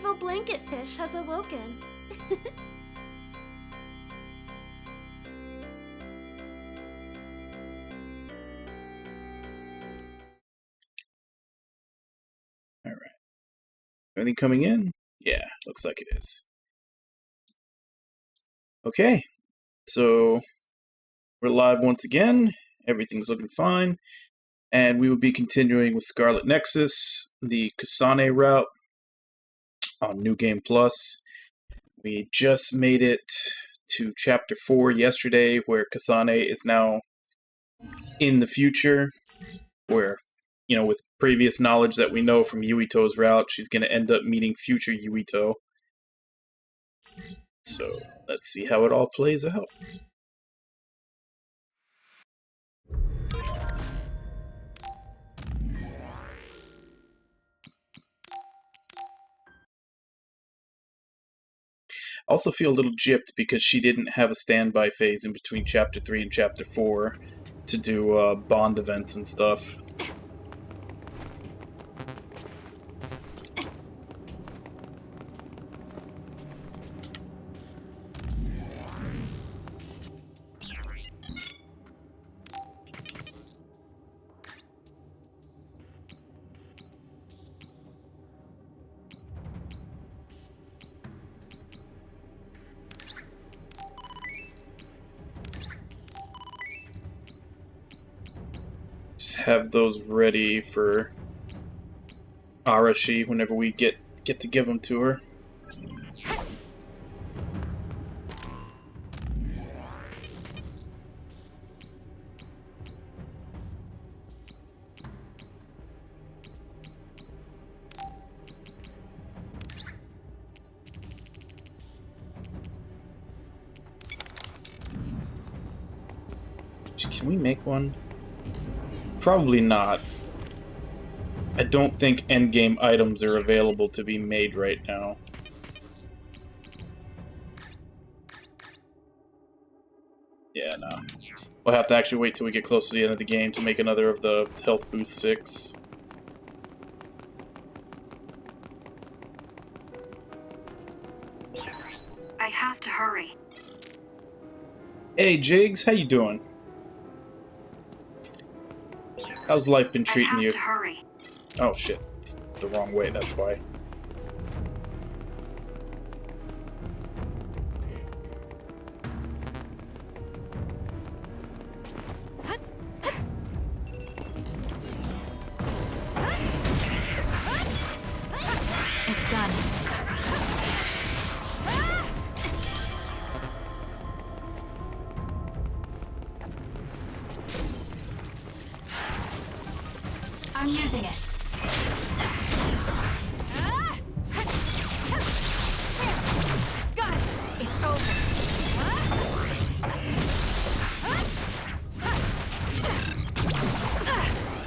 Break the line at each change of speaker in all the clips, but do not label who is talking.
evil blanket fish has awoken.
Alright. Anything coming in? Yeah, looks like it is. Okay, so we're live once again. Everything's looking fine. And we will be continuing with Scarlet Nexus, the Kasane route on New Game Plus. We just made it to Chapter 4 yesterday, where Kasane is now in the future, where, you know, with previous knowledge that we know from Yuito's route, she's going to end up meeting future Yuito. So, let's see how it all plays out. I also feel a little gypped because she didn't have a standby phase in between Chapter 3 and Chapter 4 to do bond events and stuff. Have those ready for Arashi whenever we get to give them to her. Can we make one? Probably not. I don't think endgame items are available to be made right now. Yeah, no. We'll have to actually wait till we get close to the end of the game to make another of the Health Boost 6.
I have to hurry.
Hey, Jigs, how you doing? How's life been treating you?
I have to hurry.
Oh shit, it's the wrong way, that's why.
It's done. I'm using it. Got it. It's over.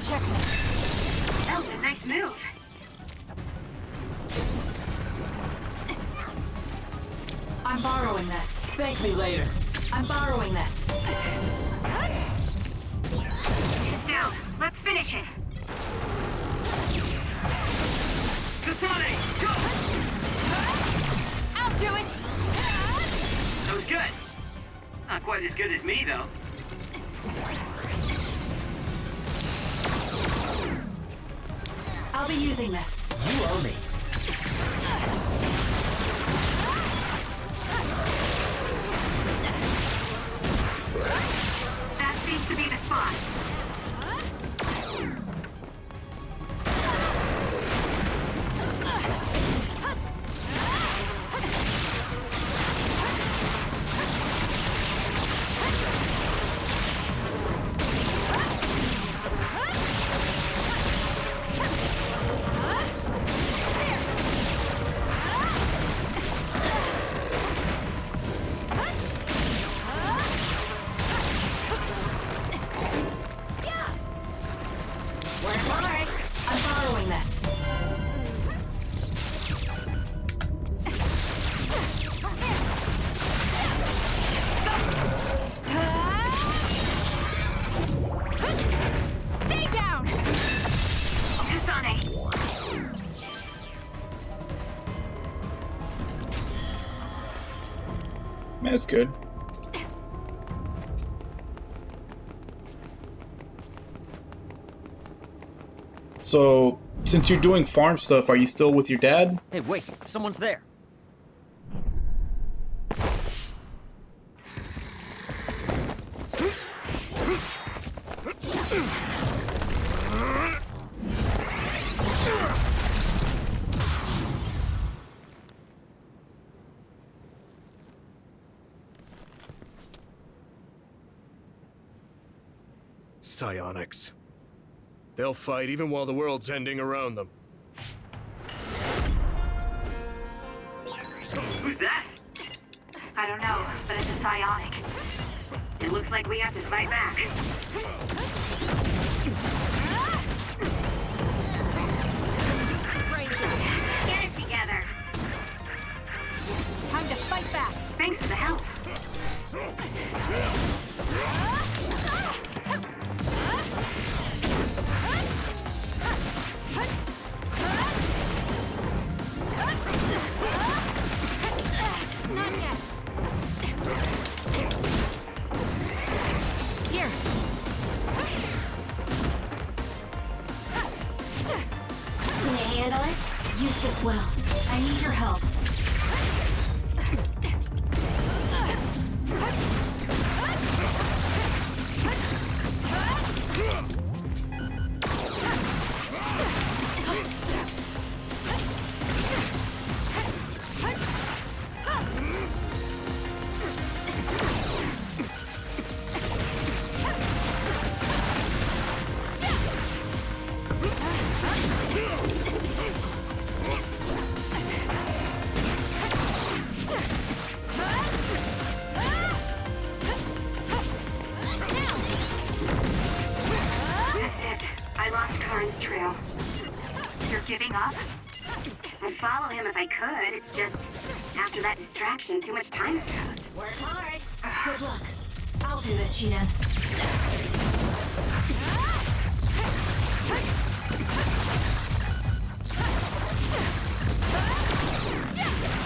Check it. That was a nice move. I'm borrowing this.
Thank me later.
I'm borrowing this. Sit down. Let's finish it.
Kasane, go!
I'll do it.
That was good. Not quite as good as me, though.
I'll be using this.
You owe me.
That seems to be the spot.
That's good. So, since you're doing farm stuff, are you still with your dad?
Hey, wait, someone's there.
Psionics. They'll fight even while the world's ending around them.
Who's that?
I don't know, but it's a psionic.
It looks like we have to fight back.
Get it together. Time to fight back.
Thanks for the help.
Not yet. Here.
Can you handle it?
Use this well. I need your help. Giving up? I'd follow him if I could. It's just, after that distraction, too much time has passed.
Work hard.
Good luck. I'll do this, Shinan.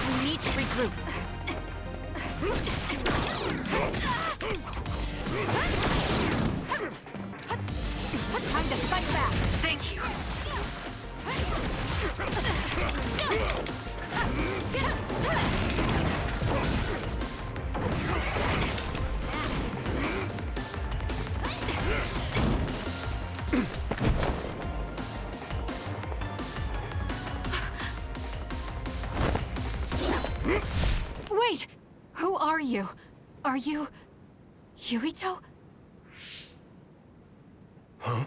We need to regroup.
Time to fight back.
Thank you.
Wait! Who are you? Are you... Yuito?
Huh?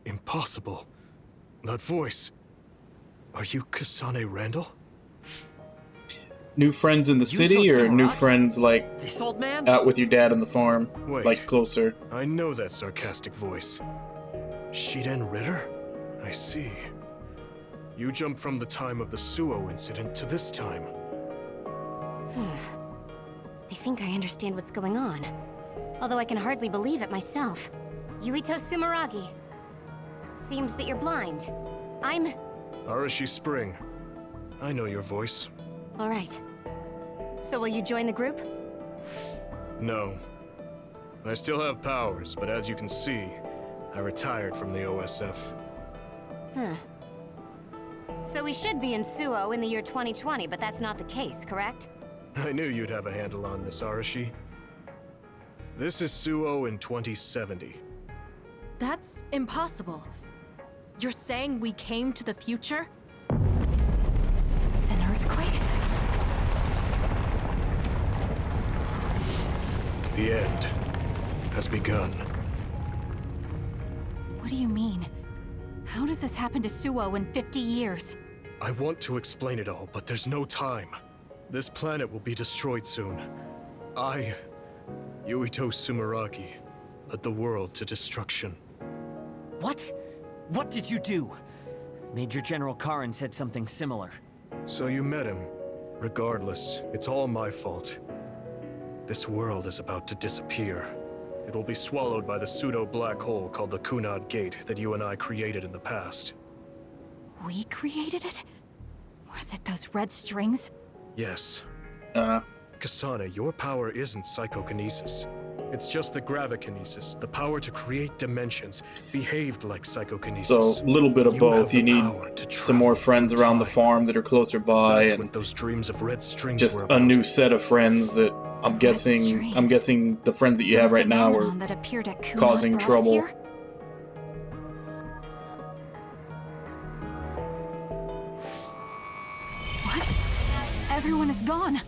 Impossible. That voice. Are you Kasane Randall?
New friends in the
Yuto
city, or new
Samaragi?
friends like
This old man?
out with your dad on the farm?
Wait.
Like closer.
I know that sarcastic voice. Shiden Ritter? I see. You jumped from the time of the Suo incident to this time.
I think I understand what's going on. Although I can hardly believe it myself. Yuito Sumeragi. It seems that you're blind. I'm...
Arashi Spring. I know your voice.
All right. So will you join the group?
No. I still have powers, but as you can see, I retired from the OSF.
Huh. So we should be in Suo in the year 2020, but that's not the case, correct?
I knew you'd have a handle on this, Arashi. This is Suo in 2070.
That's impossible. You're saying we came to the future?
An earthquake?
The end has begun.
What do you mean? How does this happen to Suo in 50 years?
I want to explain it all, but there's no time. This planet will be destroyed soon. I, Yuito Sumeragi, led the world to destruction.
What? What did you do? Major General Karin said something similar.
So you met him. Regardless, it's all my fault. This world is about to disappear. It will be swallowed by the pseudo-black hole called the Kunad Gate that you and I created in the past.
We created it? Was it those red strings?
Yes. Kasane, your power isn't psychokinesis. It's just the gravikinesis, the power to create dimensions, behaved like psychokinesis.
So, a little bit of both. You need some more friends around the farm that are closer by,
That's
and
what those dreams of red strings
just
were
a
about.
new set of friends that I'm guessing the friends that you have right now are
that appeared at Kunad
causing
brought us
trouble.
here? What? Everyone is gone.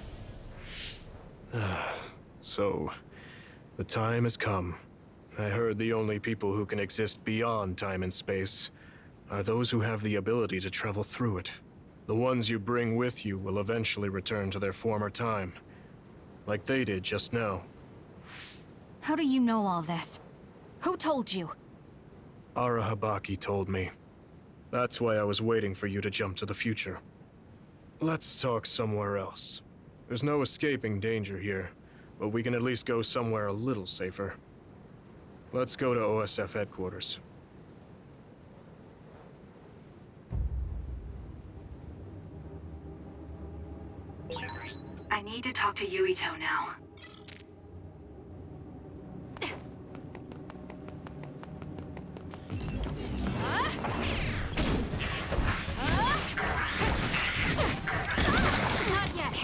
So, the time has come. I heard the only people who can exist beyond time and space are those who have the ability to travel through it. The ones you bring with you will eventually return to their former time, like they did just now.
How do you know all this? Who told you?
Arahabaki told me. That's why I was waiting for you to jump to the future. Let's talk somewhere else. There's no escaping danger here, but we can at least go somewhere a little safer. Let's go to OSF headquarters.
I need to talk to Yuito now.
Not yet.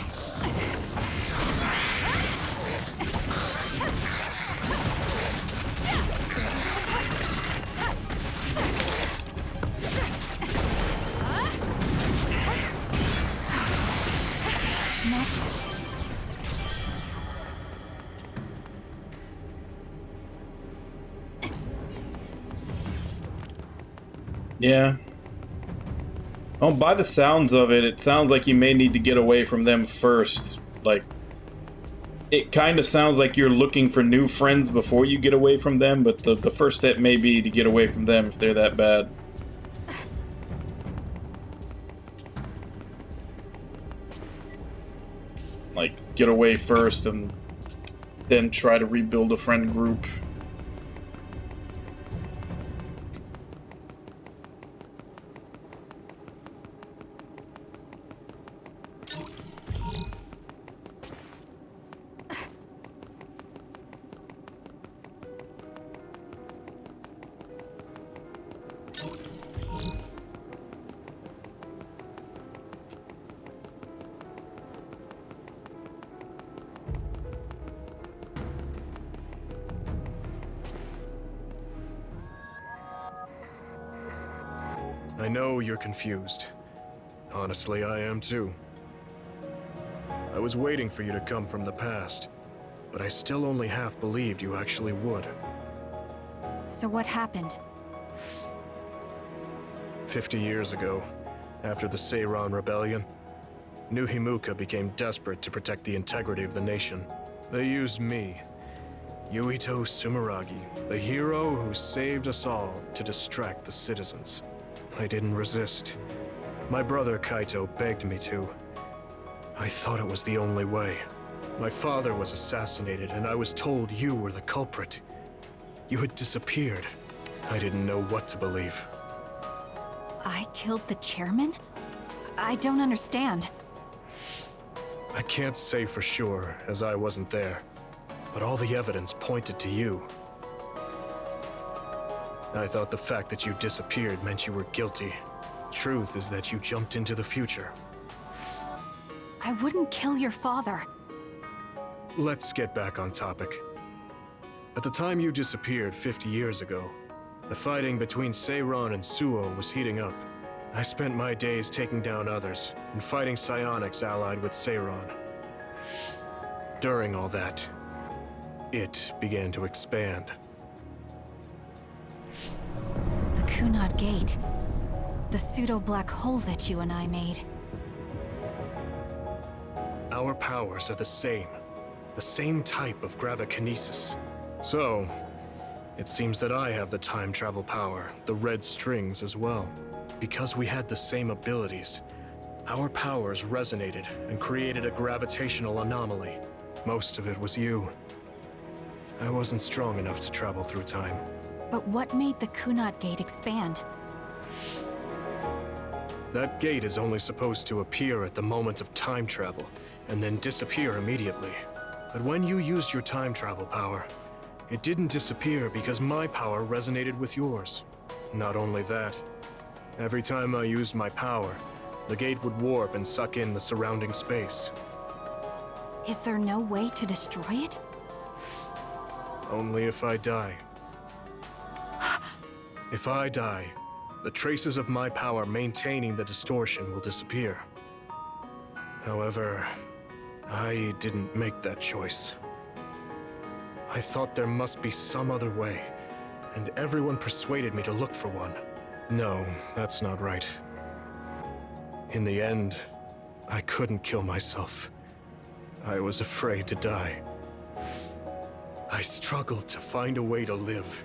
Next.
Yeah. Oh, by the sounds of it, it sounds like you may need to get away from them first. Like, it kind of sounds like you're looking for new friends before you get away from them, but the first step may be to get away from them if they're that bad. Like, get away first and then try to rebuild a friend group.
I know you're confused. Honestly, I am too. I was waiting for you to come from the past, but I still only half believed you actually would.
So what happened?
50 years ago, after the Seiran Rebellion, New Himuka became desperate to protect the integrity of the nation. They used me, Yuito Sumeragi, the hero who saved us all, to distract the citizens. I didn't resist. My brother Kaito begged me to. I thought it was the only way. My father was assassinated, and I was told you were the culprit. You had disappeared. I didn't know what to believe.
I killed the chairman? I don't understand.
I can't say for sure, as I wasn't there, but all the evidence pointed to you. I thought the fact that you disappeared meant you were guilty. Truth is that you jumped into the future.
I wouldn't kill your father.
Let's get back on topic. At the time you disappeared 50 years ago, the fighting between Seiran and Suo was heating up. I spent my days taking down others and fighting psionics allied with Seiran. During all that, it began to expand.
The Kunad Gate. The pseudo-black hole that you and I made.
Our powers are the same type of gravikinesis. So, it seems that I have the time travel power, the red strings as well. Because we had the same abilities, our powers resonated and created a gravitational anomaly. Most of it was you. I wasn't strong enough to travel through time.
But what made the Kunad Gate expand?
That gate is only supposed to appear at the moment of time travel, and then disappear immediately. But when you used your time travel power, it didn't disappear because my power resonated with yours. Not only that, every time I used my power, the gate would warp and suck in the surrounding space.
Is there no way to destroy it?
Only if I die. If I die, the traces of my power maintaining the distortion will disappear. However, I didn't make that choice. I thought there must be some other way, and everyone persuaded me to look for one. No, that's not right. In the end, I couldn't kill myself. I was afraid to die. I struggled to find a way to live.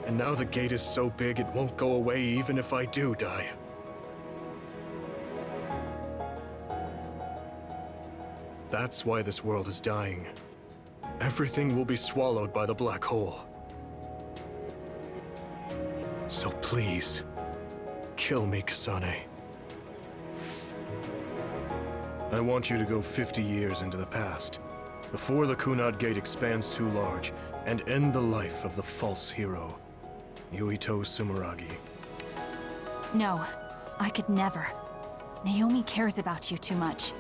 And now the gate is so big it won't go away even if I do die. That's why this world is dying. Everything will be swallowed by the black hole. So please, kill me, Kasane. I want you to go 50 years into the past, before the Kunad Gate expands too large, and end the life of the false hero, Yuito Sumeragi.
No, I could never. Naomi cares about you too much.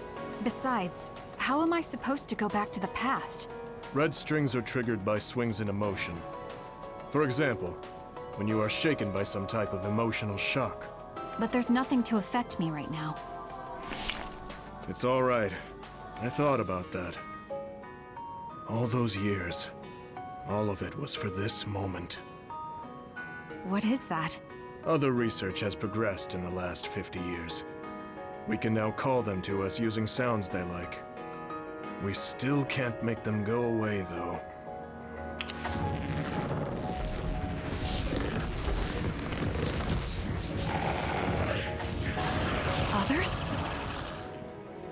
Besides, how am I supposed to go back to the past?
Red strings are triggered by swings in emotion. For example, when you are shaken by some type of emotional shock.
But there's nothing to affect me right now.
It's all right. I thought about that. All those years, all of it was for this moment.
What is that?
Other research has progressed in the last 50 years. We can now call them to us using sounds they like. We still can't make them go away, though.
Others?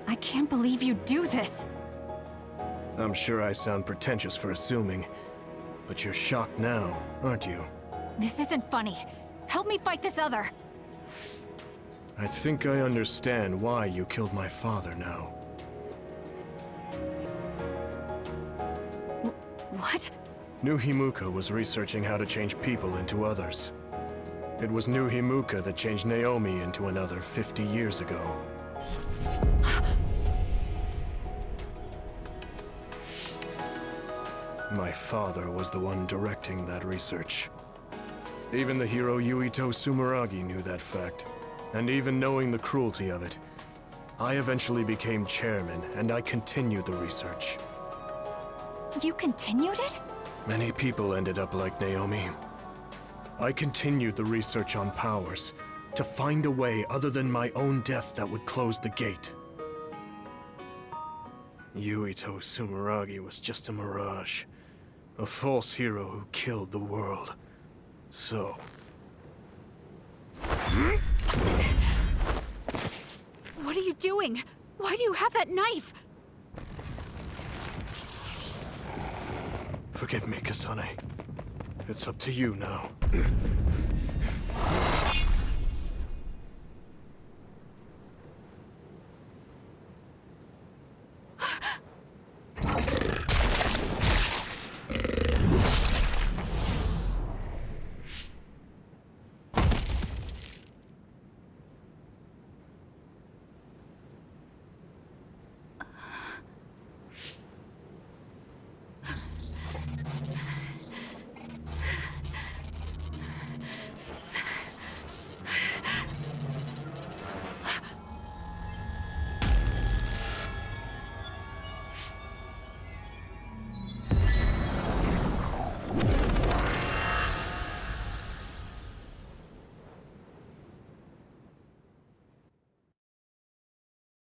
I can't believe you do this.
I'm sure I sound pretentious for assuming, but you're shocked now, aren't you?
This isn't funny. Help me fight this other.
I think I understand why you killed my father now.
What?
New Himuka was researching how to change people into others. It was New Himuka that changed Naomi into another 50 years ago. My father was the one directing that research. Even the hero Yuito Sumeragi knew that fact. And even knowing the cruelty of it, I eventually became chairman and I continued the research.
You continued it?
Many people ended up like Naomi. I continued the research on powers, to find a way other than my own death that would close the gate. Yuito Sumeragi was just a mirage. A false hero who killed the world. So...
What are you doing? Why do you have that knife?
Forgive me, Kasane. It's up to you now.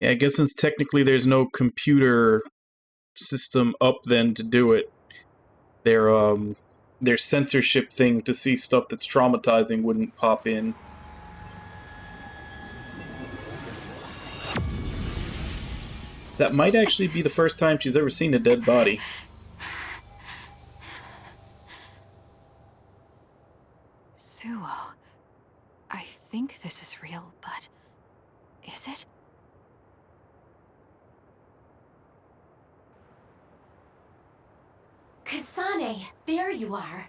Yeah, I guess since technically there's no computer system up then to do it, their censorship thing to see stuff that's traumatizing wouldn't pop in. That might actually be the first time she's ever seen a dead body.
Suo. I think this is real, but is it?
Kasane, there you are.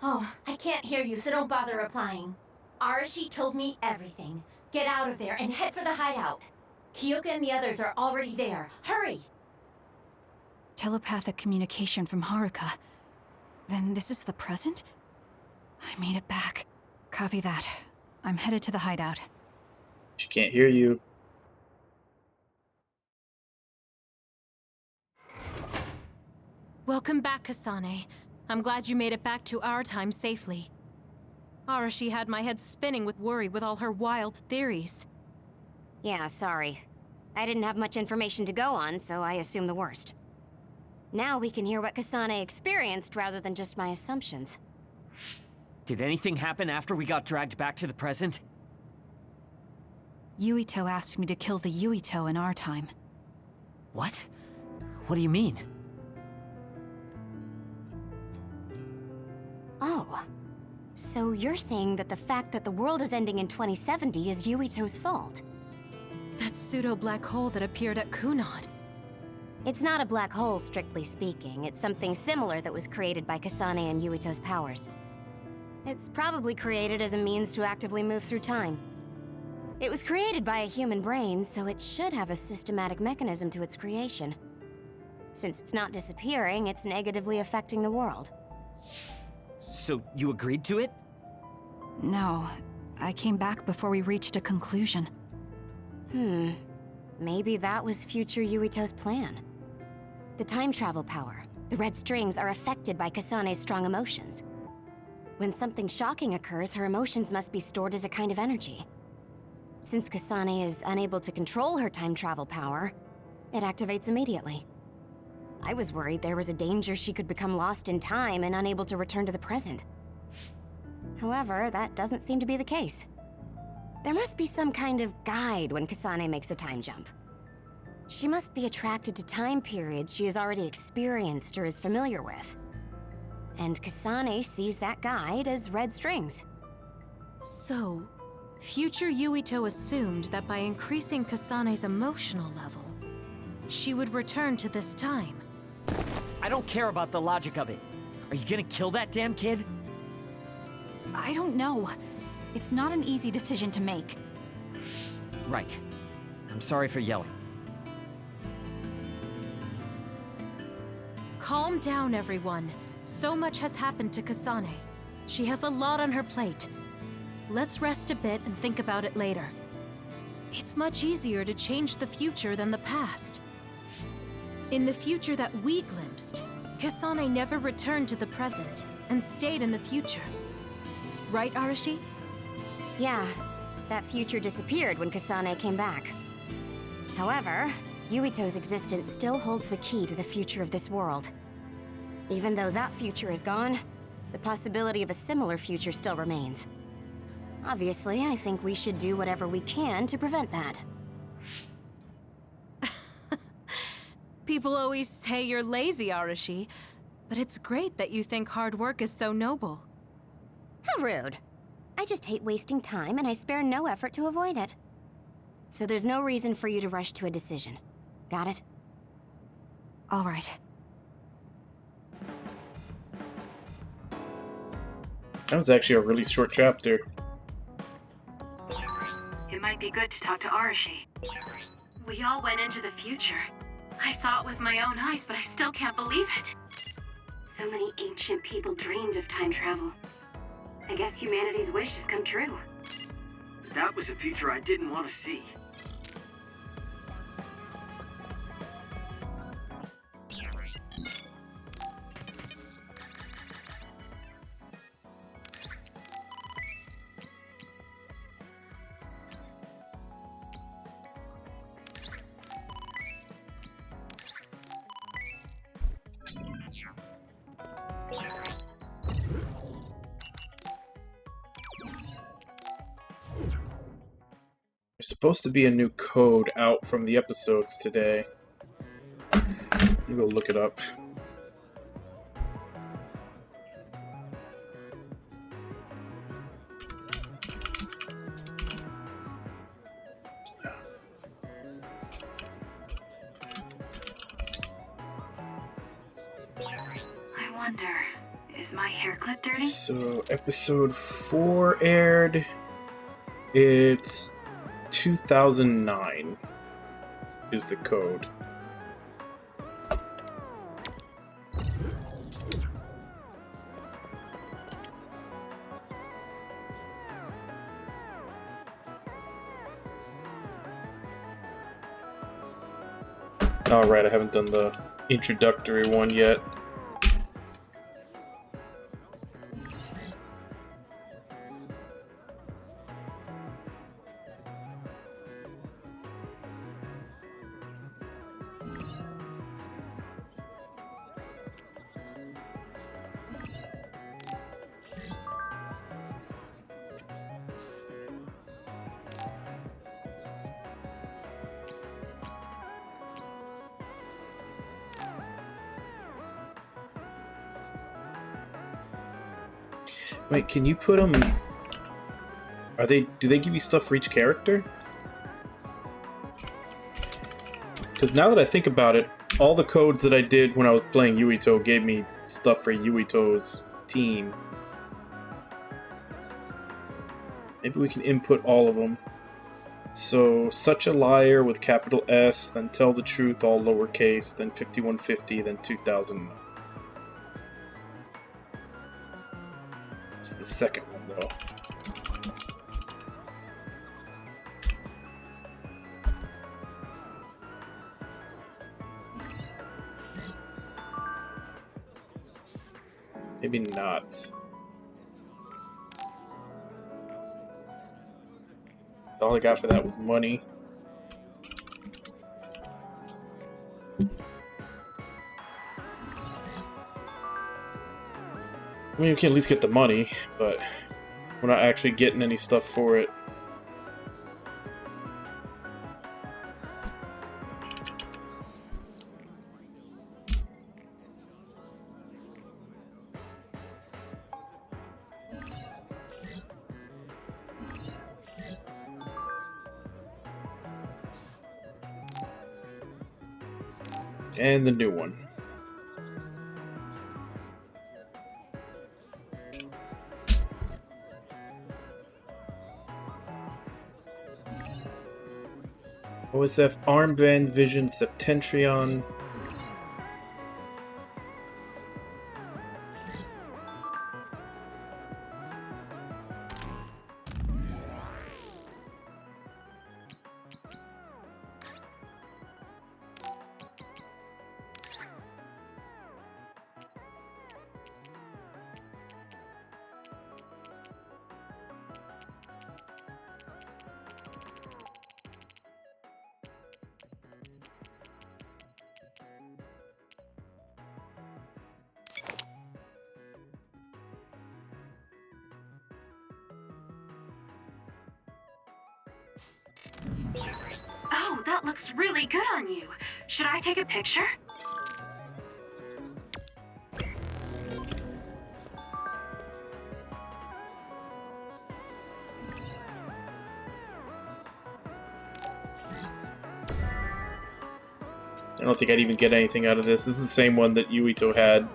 Oh, I can't hear you, so don't bother replying. Arashi told me everything. Get out of there and head for the hideout. Kyoka and the others are already there. Hurry!
Telepathic communication from Haruka. Then this is the present? I made it back. Copy that. I'm headed to the hideout.
She can't hear you.
Welcome back, Kasane. I'm glad you made it back to our time safely. Arashi had my head spinning with worry with all her wild theories.
Yeah, sorry. I didn't have much information to go on, so I assumed the worst. Now we can hear what Kasane experienced rather than just my assumptions.
Did anything happen after we got dragged back to the present?
Yuito asked me to kill the Yuito in our time.
What? What do you mean?
Oh. So you're saying that the fact that the world is ending in 2070 is Yuito's fault?
That pseudo-black hole that appeared at Kunad.
It's not a black hole, strictly speaking. It's something similar that was created by Kasane and Yuito's powers. It's probably created as a means to actively move through time. It was created by a human brain, so it should have a systematic mechanism to its creation. Since it's not disappearing, it's negatively affecting the world.
So you agreed to it?
No, I came back before we reached a conclusion.
Maybe that was future Yuito's plan. The time travel power, the red strings, are affected by Kasane's strong emotions. When something shocking occurs, her emotions must be stored as a kind of energy. Since Kasane is unable to control her time travel power, it activates immediately. I was worried there was a danger she could become lost in time and unable to return to the present. However, that doesn't seem to be the case. There must be some kind of guide when Kasane makes a time jump. She must be attracted to time periods she has already experienced or is familiar with. And Kasane sees that guide as red strings.
So, future Yuito assumed that by increasing Kasane's emotional level, she would return to this time.
I don't care about the logic of it. Are you gonna kill that damn kid?
I don't know. It's not an easy decision to make.
Right. I'm sorry for yelling.
Calm down, everyone. So much has happened to Kasane. She has a lot on her plate. Let's rest a bit and think about it later. It's much easier to change the future than the past. In the future that we glimpsed, Kasane never returned to the present and stayed in the future. Right, Arashi?
Yeah, that future disappeared when Kasane came back. However, Yuito's existence still holds the key to the future of this world. Even though that future is gone, the possibility of a similar future still remains. Obviously, I think we should do whatever we can to prevent that.
People always say you're lazy, Arashi, but it's great that you think hard work is so noble.
How rude. I just hate wasting time, and I spare no effort to avoid it. So there's no reason for you to rush to a decision. Got it?
All right.
That was actually a really short chapter.
It might be good to talk to Arashi. We all went into the future. I saw it with my own eyes, but I still can't believe it. So many ancient people dreamed of time travel. I guess humanity's wish has come true.
That was a future I didn't want to see.
There's supposed to be a new code out from the episodes today. Let me go look it up.
wonder, is my hair clip dirty?
So, episode 4 aired. It's 2009 is the code. Alright, I haven't done the introductory one yet. Wait, can you put them... do they give you stuff for each character? Because now that I think about it, all the codes that I did when I was playing Yuito gave me stuff for Yuito's team. Maybe we can input all of them. So, such a liar with capital S, then tell the truth all lowercase, then 5150, then 2000. It's the second one, though. Maybe not. All I got for that was money. I mean, we can at least get the money, but we're not actually getting any stuff for it. And the new one. OSF Armband Vision Septentrion.
Oh, that looks really good on you. Should I take a picture?
I don't think I'd even get anything out of this. This is the same one that Yuito had.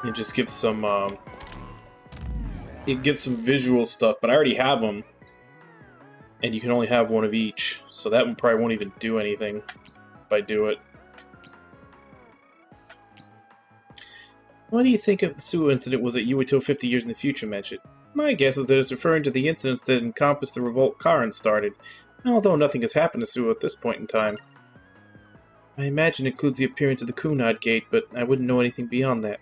It just gives some, it gives some visual stuff, but I already have them. And you can only have one of each, so that one probably won't even do anything if I do it. What do you think of the Suo incident was that Yuito 50 years in the future mentioned? My guess is that it's referring to the incidents that encompassed the revolt Karin started, although nothing has happened to Suo at this point in time. I imagine it includes the appearance of the Kunad Gate, but I wouldn't know anything beyond that.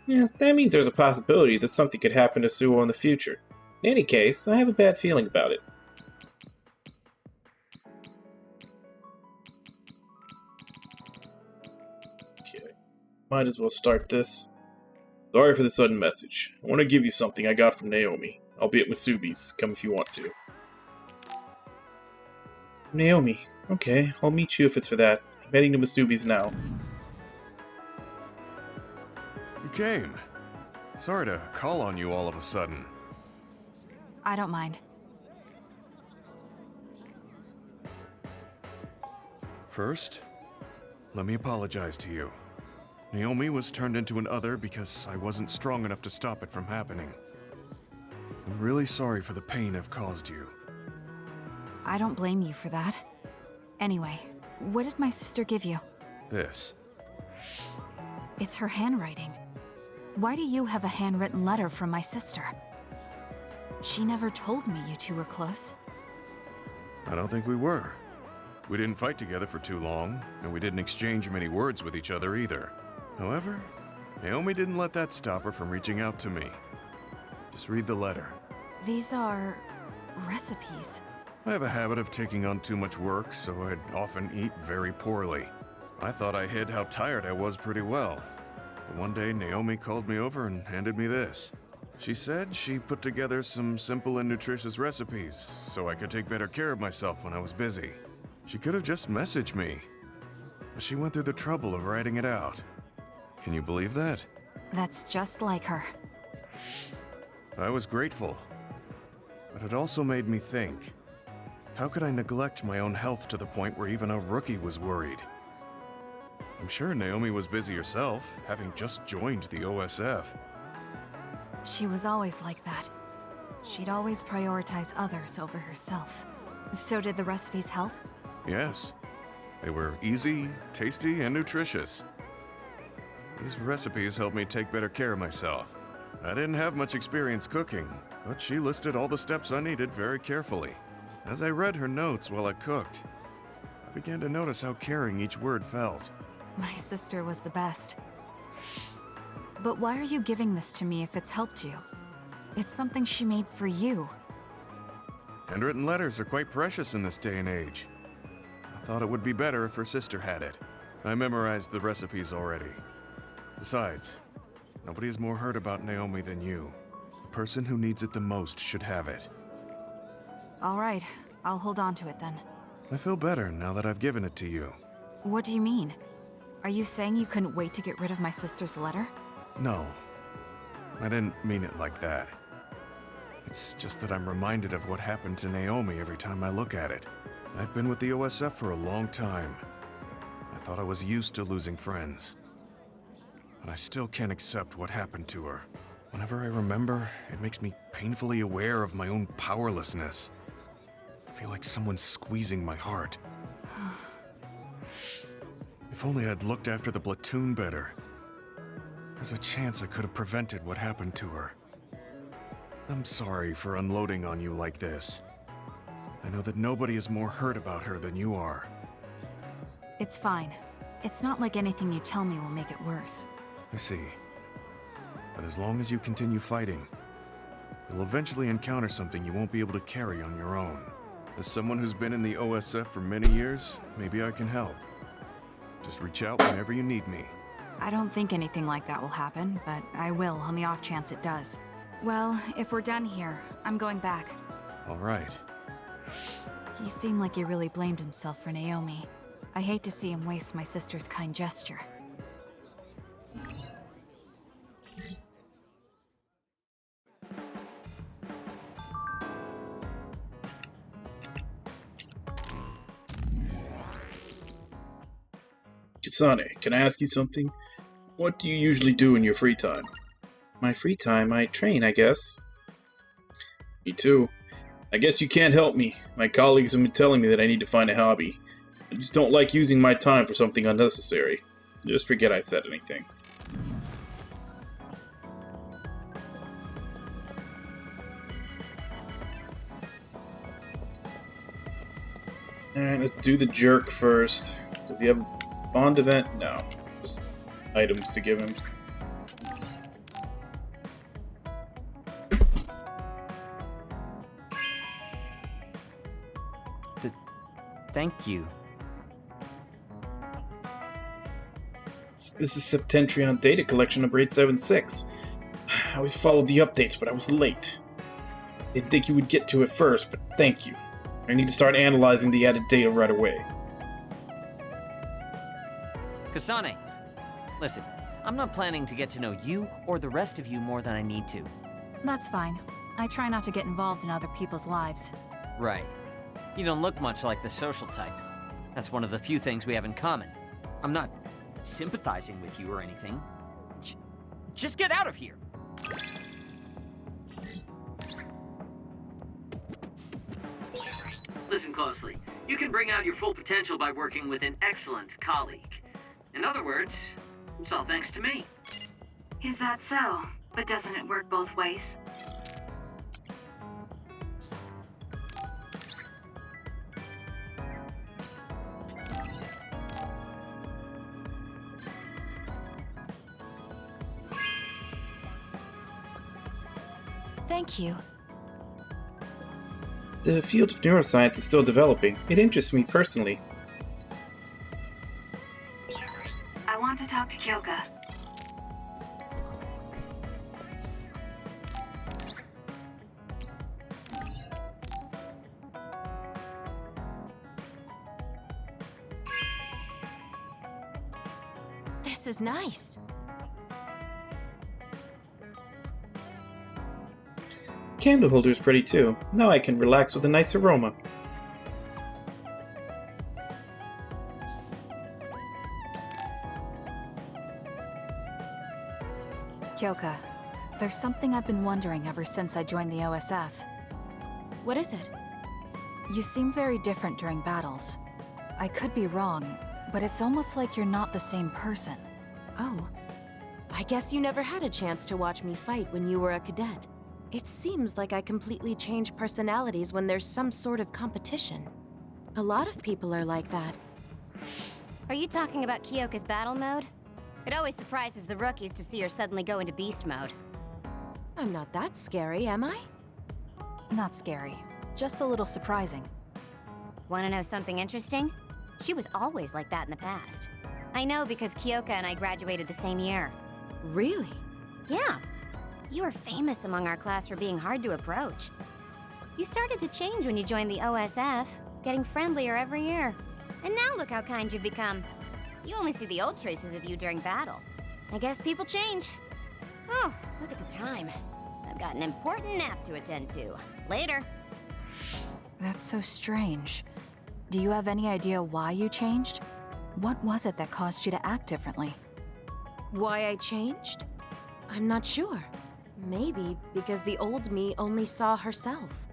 Yes, that means there's a possibility that something could happen to Suo in the future. In any case, I have a bad feeling about it. Okay, might as well start this. Sorry for the sudden message. I want to give you something I got from Naomi. I'll be at Masubi's. Come if you want to. Naomi. Okay, I'll meet you if it's for that. I'm heading to Masubi's now.
You came. Sorry to call on you all of a sudden.
I don't mind.
First, let me apologize to you. Naomi was turned into an other because I wasn't strong enough to stop it from happening. I'm really sorry for the pain I've caused you.
I don't blame you for that. Anyway, what did my sister give you?
This.
It's her handwriting. Why do you have a handwritten letter from my sister? She never told me you two were close.
I don't think we were. We didn't fight together for too long, and we didn't exchange many words with each other either. However, Naomi didn't let that stop her from reaching out to me. Just read the letter.
These are recipes.
I have a habit of taking on too much work, so I'd often eat very poorly. I thought I hid how tired I was pretty well. But one day, Naomi called me over and handed me this. She said she put together some simple and nutritious recipes, so I could take better care of myself when I was busy. She could have just messaged me, but she went through the trouble of writing it out. Can you believe that?
That's just like her.
I was grateful, but it also made me think. How could I neglect my own health to the point where even a rookie was worried? I'm sure Naomi was busy herself, having just joined the OSF.
She was always like that. She'd always prioritize others over herself. So did the recipes help?
Yes. They were easy, tasty, and nutritious. These recipes helped me take better care of myself. I didn't have much experience cooking, but she listed all the steps I needed very carefully. As I read her notes while I cooked, I began to notice how caring each word felt.
My sister was the best. But why are you giving this to me if it's helped you? It's something she made for you.
Handwritten letters are quite precious in this day and age. I thought it would be better if her sister had it. I memorized the recipes already. Besides, nobody has more heard about Naomi than you. The person who needs it the most should have it.
All right, I'll hold on to it then.
I feel better now that I've given it to you.
What do you mean? Are you saying you couldn't wait to get rid of my sister's letter?
No, I didn't mean it like that. It's just that I'm reminded of what happened to Naomi every time I look at it. I've been with the OSF for a long time. I thought I was used to losing friends. But I still can't accept what happened to her. Whenever I remember, it makes me painfully aware of my own powerlessness. I feel like someone's squeezing my heart. If only I'd looked after the platoon better. There's a chance I could have prevented what happened to her. I'm sorry for unloading on you like this. I know that nobody is more hurt about her than you are.
It's fine. It's not like anything you tell me will make it worse.
I see. But as long as you continue fighting, you'll eventually encounter something you won't be able to carry on your own. As someone who's been in the OSF for many years, maybe I can help. Just reach out whenever you need me.
I don't think anything like that will happen, but I will on the off chance it does. Well, if we're done here, I'm going back.
All right.
He seemed like he really blamed himself for Naomi. I hate to see him waste my sister's kind gesture.
Kasane, can I ask you something? What do you usually do in your free time? My free time? I train, I guess. Me too. I guess you can't help me. My colleagues have been telling me that I need to find a hobby. I just don't like using my time for something unnecessary. Just forget I said anything. Alright, let's do the jerk first. Does he have a bond event? No. Just items to give him.
Thank you.
This is Septentrion Data Collection number 876. I always followed the updates, but I was late. Didn't think you would get to it first, but thank you. I need to start analyzing the added data right away.
Kasane, listen, I'm not planning to get to know you or the rest of you more than I need to.
That's fine. I try not to get involved in other people's lives.
Right. You don't look much like the social type. That's one of the few things we have in common. I'm not sympathizing with you or anything. Just get out of here!
Listen closely. You can bring out your full potential by working with an excellent colleague. In other words, it's all thanks to me.
Is that so? But doesn't it work both ways?
Thank you.
The field of neuroscience is still developing. It interests me personally.
I want to talk to Kyoka.
This is nice.
Candle holder is pretty too. Now I can relax with a nice aroma.
Kyoka, there's something I've been wondering ever since I joined the OSF.
What is it?
You seem very different during battles. I could be wrong, but it's almost like you're not the same person.
Oh. I guess you never had a chance to watch me fight when you were a cadet. It seems like I completely change personalities when there's some sort of competition. A lot of people are like that.
Are you talking about Kyoka's battle mode? It always surprises the rookies to see her suddenly go into beast mode.
I'm not that scary, am I?
Not scary, just a little surprising.
Want to know something interesting? She was always like that in the past. I know because Kyoka and I graduated the same year.
Really?
Yeah. You were famous among our class for being hard to approach. You started to change when you joined the OSF, getting friendlier every year. And now look how kind you've become. You only see the old traces of you during battle. I guess people change. Oh, look at the time. I've got an important nap to attend to. Later.
That's so strange. Do you have any idea why you changed? What was it that caused you to act differently?
Why I changed? I'm not sure. Maybe because the old me only saw herself.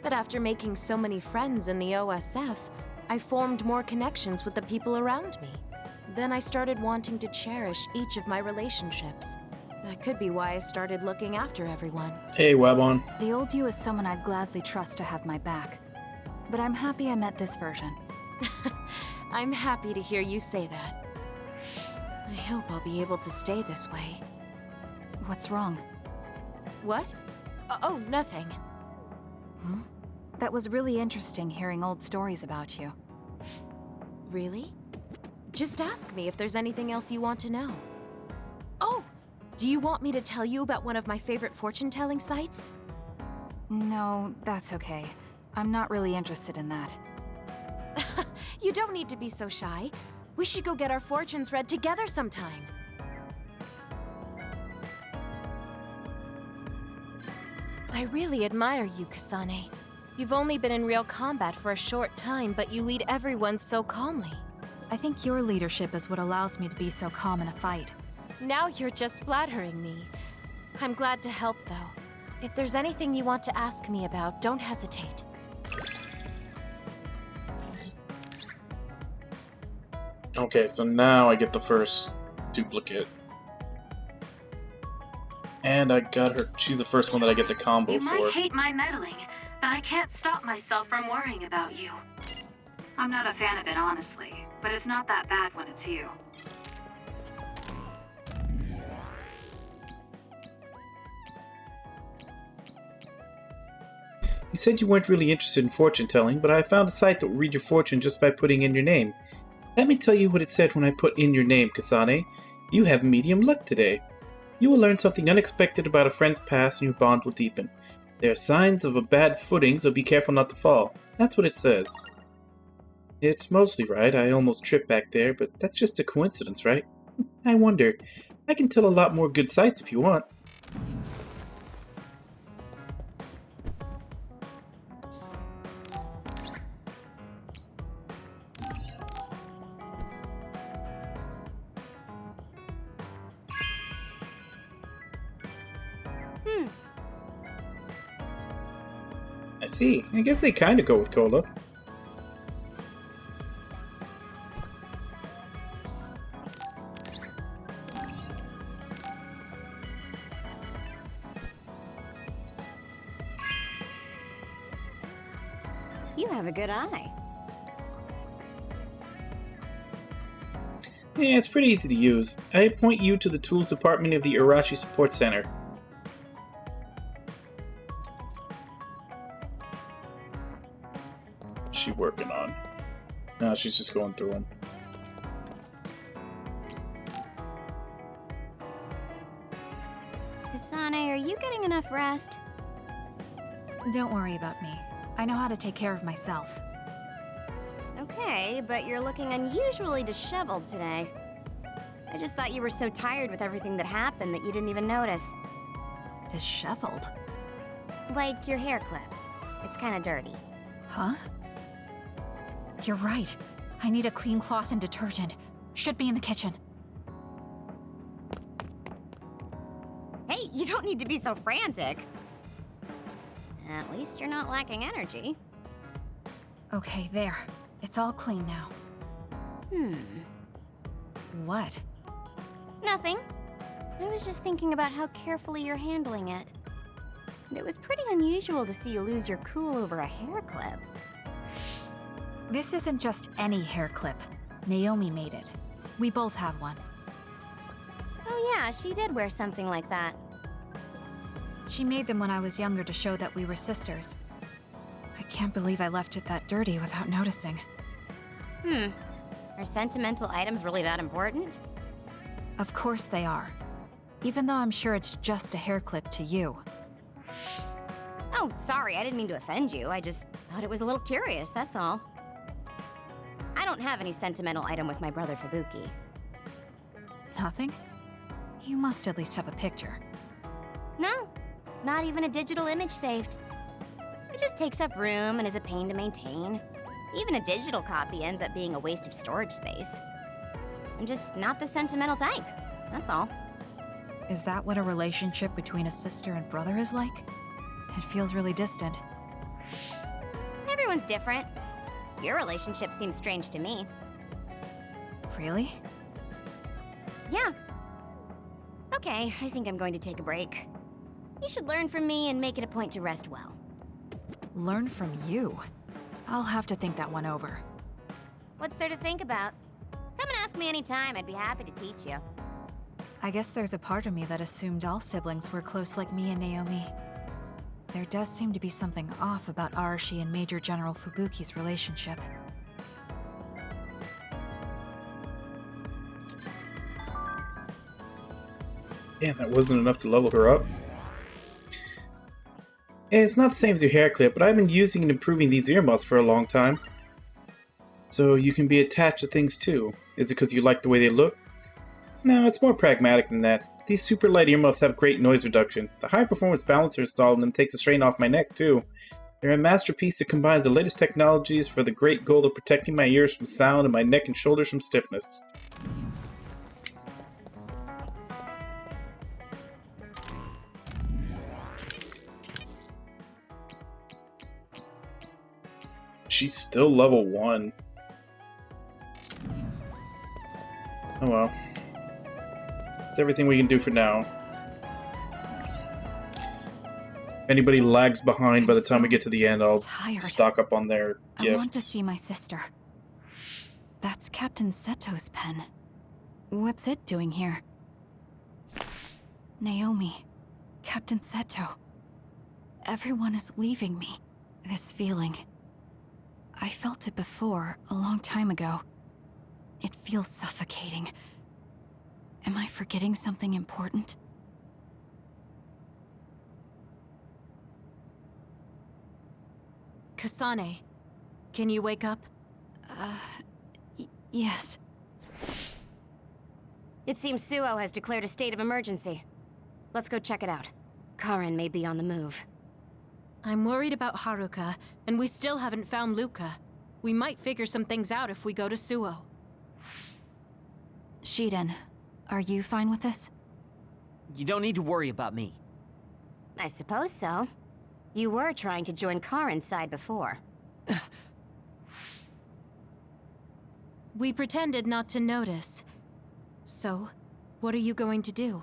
But after making so many friends in the OSF, I formed more connections with the people around me. Then I started wanting to cherish each of my relationships. That could be why I started looking after everyone.
Hey, Wabon.
The old you is someone I'd gladly trust to have my back. But I'm happy I met this version.
I'm happy to hear you say that. I hope I'll be able to stay this way.
What's wrong?
What? Oh, nothing.
That was really interesting hearing old stories about you.
Really? Just ask me if there's anything else you want to know. Oh! Do you want me to tell you about one of my favorite fortune-telling sites?
No, that's okay. I'm not really interested in that.
You don't need to be so shy. We should go get our fortunes read together sometime. I really admire you, Kasane. You've only been in real combat for a short time, but you lead everyone so calmly.
I think your leadership is what allows me to be so calm in a fight.
Now you're just flattering me. I'm glad to help, though. If there's anything you want to ask me about, don't hesitate.
Okay, so now I get the first duplicate. And I got her. She's the first one that I get the combo
You
for.
might hate my meddling, but I can't stop myself from worrying about you. I'm not a fan of it, honestly, but it's not that bad when it's you.
You said you weren't really interested in fortune telling, but I found a site that will read your fortune just by putting in your name. Let me tell you what it said when I put in your name, Kasane. You have medium luck today. You will learn something unexpected about a friend's past and your bond will deepen. There are signs of a bad footing, so be careful not to fall. That's what it says. It's mostly right. I almost tripped back there, but that's just a coincidence, right? I wonder. I can tell a lot more good sights if you want. I see. I guess they kind of go with cola.
You have a good eye.
Yeah, it's pretty easy to use. I point you to the tools department of the Arashi Support Center. What's she working on? No, she's just going through them.
Kasane, are you getting enough rest?
Don't worry about me. I know how to take care of myself.
Okay, but you're looking unusually disheveled today. I just thought you were so tired with everything that happened that you didn't even notice.
Disheveled?
Like your hair clip. It's kinda dirty.
Huh? You're right. I need a clean cloth and detergent. Should be in the kitchen.
Hey, you don't need to be so frantic. At least you're not lacking energy.
Okay, there. It's all clean now. What?
Nothing. I was just thinking about how carefully you're handling it. And it was pretty unusual to see you lose your cool over a hair clip.
This isn't just any hair clip. Naomi made it. We both have one.
Oh yeah, she did wear something like that.
She made them when I was younger to show that we were sisters. I can't believe I left it that dirty without noticing.
Are sentimental items really that important?
Of course they are. Even though I'm sure it's just a hair clip to you.
Oh, sorry, I didn't mean to offend you. I just thought it was a little curious, that's all. I don't have any sentimental item with my brother Fubuki.
Nothing? You must at least have a picture.
No, not even a digital image saved. It just takes up room and is a pain to maintain. Even a digital copy ends up being a waste of storage space. I'm just not the sentimental type, that's all.
Is that what a relationship between a sister and brother is like? It feels really distant.
Everyone's different. Your relationship seems strange to me.
Really?
Yeah. Okay, I think I'm going to take a break. You should learn from me and make it a point to rest well.
Learn from you? I'll have to think that one over.
What's there to think about? Come and ask me anytime, I'd be happy to teach you.
I guess there's a part of me that assumed all siblings were close like me and Naomi. There does seem to be something off about Arashi and Major General Fubuki's relationship.
Damn, that wasn't enough to level her up. Yeah, it's not the same as your hair clip, but I've been using and improving these earmuffs for a long time. So you can be attached to things too. Is it because you like the way they look? No, it's more pragmatic than that. These super light earmuffs have great noise reduction. The high performance balancer installed in them takes the strain off my neck too. They're a masterpiece that combines the latest technologies for the great goal of protecting my ears from sound and my neck and shoulders from stiffness. She's still level 1. Oh well. That's everything we can do for now. If anybody lags behind by the time we get to the end, I'll stock up on their gifts.
I want to see my sister. That's Captain Seto's pen. What's it doing here? Naomi. Captain Seto. Everyone is leaving me. This feeling. I felt it before, a long time ago. It feels suffocating. Am I forgetting something important?
Kasane, can you wake up?
Yes.
It seems Suo has declared a state of emergency. Let's go check it out. Karen may be on the move.
I'm worried about Haruka, and we still haven't found Luca. We might figure some things out if we go to Suo.
Shiden, are you fine with this?
You don't need to worry about me.
I suppose so. You were trying to join Karin's side before.
We pretended not to notice. So, what are you going to do?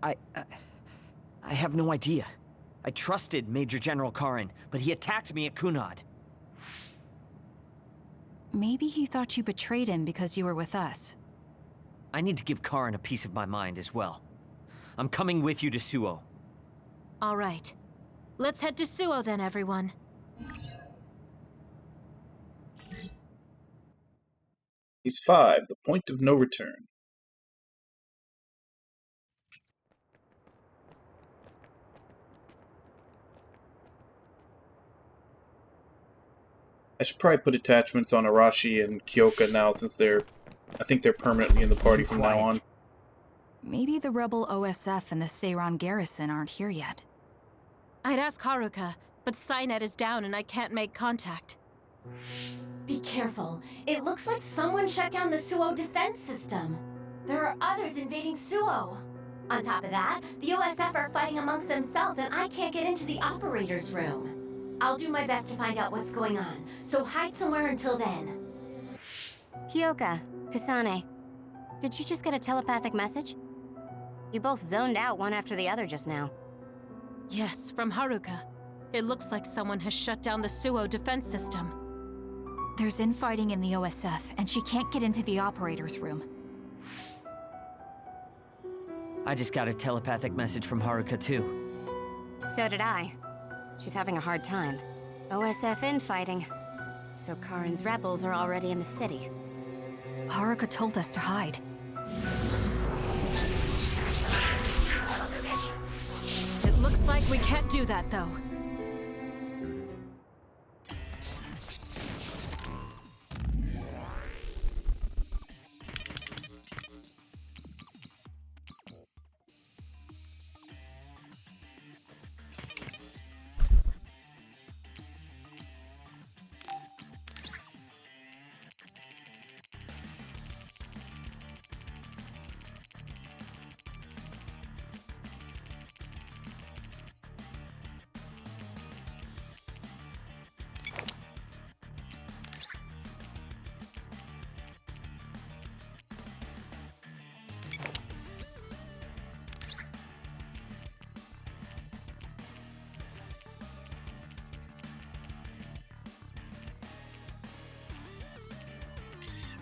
I have no idea. I trusted Major General Karin, but he attacked me at Kunad.
Maybe he thought you betrayed him because you were with us.
I need to give Karin a piece of my mind as well. I'm coming with you to Suo.
All right. Let's head to Suo then, everyone.
He's 5, the point of no return. I should probably put attachments on Arashi and Kyoka now since I think they're permanently in the party from now on.
Maybe the rebel OSF and the Seiran garrison aren't here yet.
I'd ask Haruka, but Cynet is down and I can't make contact.
Be careful. It looks like someone shut down the Suo defense system. There are others invading Suo. On top of that, the OSF are fighting amongst themselves and I can't get into the operator's room. I'll do my best to find out what's going on, so hide somewhere until then.
Kyoka, Kasane, did you just get a telepathic message? You both zoned out one after the other just now.
Yes, from Haruka. It looks like someone has shut down the Suo defense system.
There's infighting in the OSF, and she can't get into the operator's room.
I just got a telepathic message from Haruka too.
So did I. She's having a hard time. OSF infighting. So Karin's rebels are already in the city.
Haruka told us to hide.
It looks like we can't do that, though.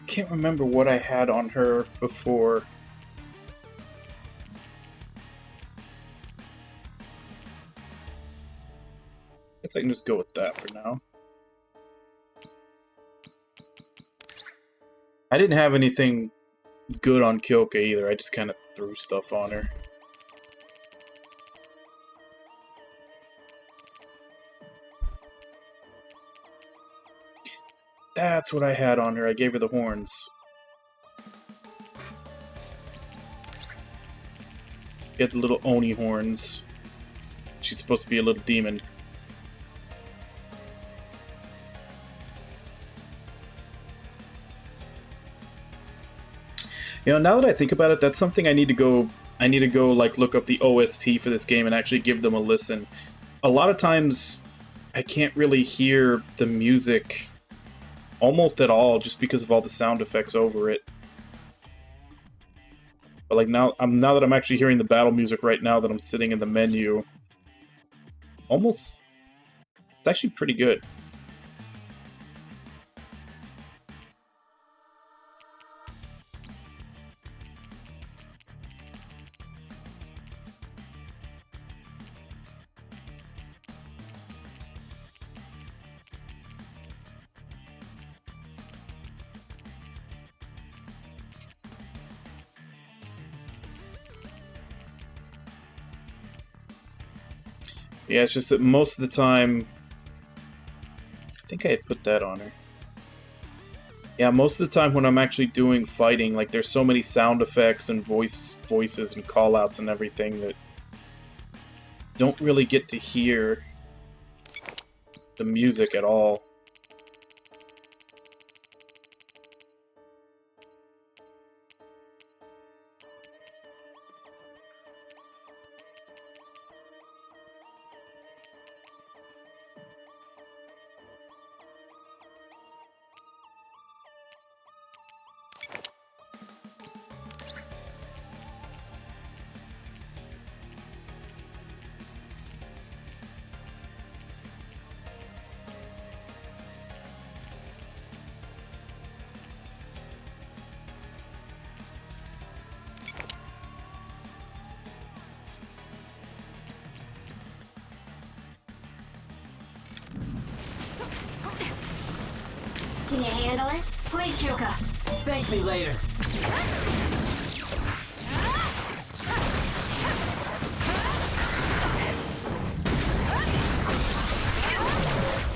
Can't remember what I had on her before. Guess I can just go with that for now. I didn't have anything good on Kyoka either. I just kind of threw stuff on her. That's what I had on her. I gave her the horns. Get the little Oni horns. She's supposed to be a little demon. You know, now that I think about it, that's something I need to go like look up the OST for this game and actually give them a listen. A lot of times I can't really hear the music almost at all just because of all the sound effects over it. But like now that I'm actually hearing the battle music right now that I'm sitting in the menu, it's actually pretty good. Yeah, it's just that most of the time... I think I had put that on her. Yeah, most of the time when I'm actually doing fighting, like, there's so many sound effects and voices and callouts and everything that don't really get to hear the music at all.
handle it? Please, Kyuka.
Thank me later.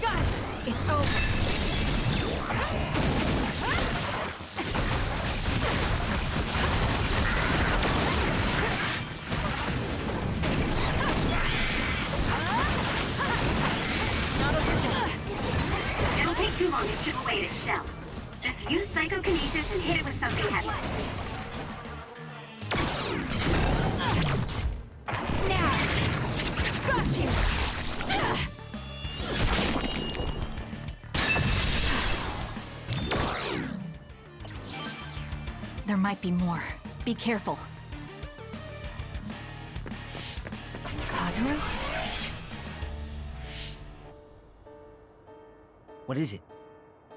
Got it! It's over.
It'll take too long to chip away at its shell. Just use psychokinesis and hit it with something heavy.
Now! Got you! There might be more. Be careful. Kagero?
What is it?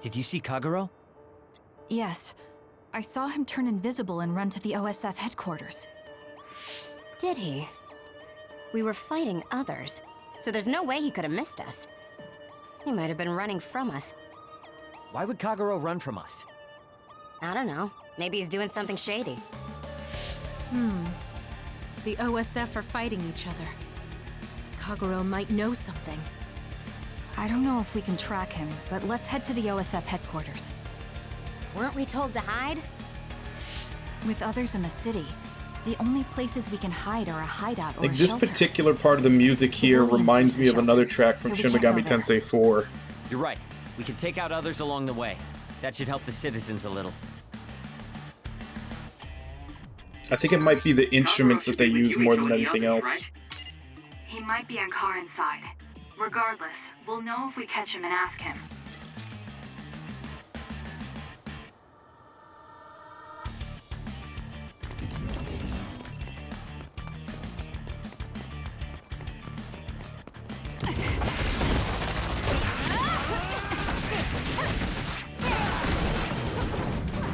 Did you see Kagero?
Yes. I saw him turn invisible and run to the OSF headquarters.
Did he? We were fighting others, so there's no way he could have missed us. He might have been running from us.
Why would Kagero run from us?
I don't know. Maybe he's doing something shady.
The OSF are fighting each other. Kagero might know something.
I don't know if we can track him, but let's head to the OSF headquarters.
Weren't we told to hide?
With others in the city, the only places we can hide are a hideout or
Like
a
this
shelter.
particular part of the music here
Civilians
reminds
use
me of another
shelters,
track from
so we
Shin
can't
Megami
go there.
Tensei 4.
You're right. We can take out others along the way. That should help the citizens a little.
I think it might be the instruments
Kagero
that they
should be with
use
you
more
until
than
the
anything
others,
else.
right?
He might be on Karin's side. Regardless, we'll know if we catch him and ask him.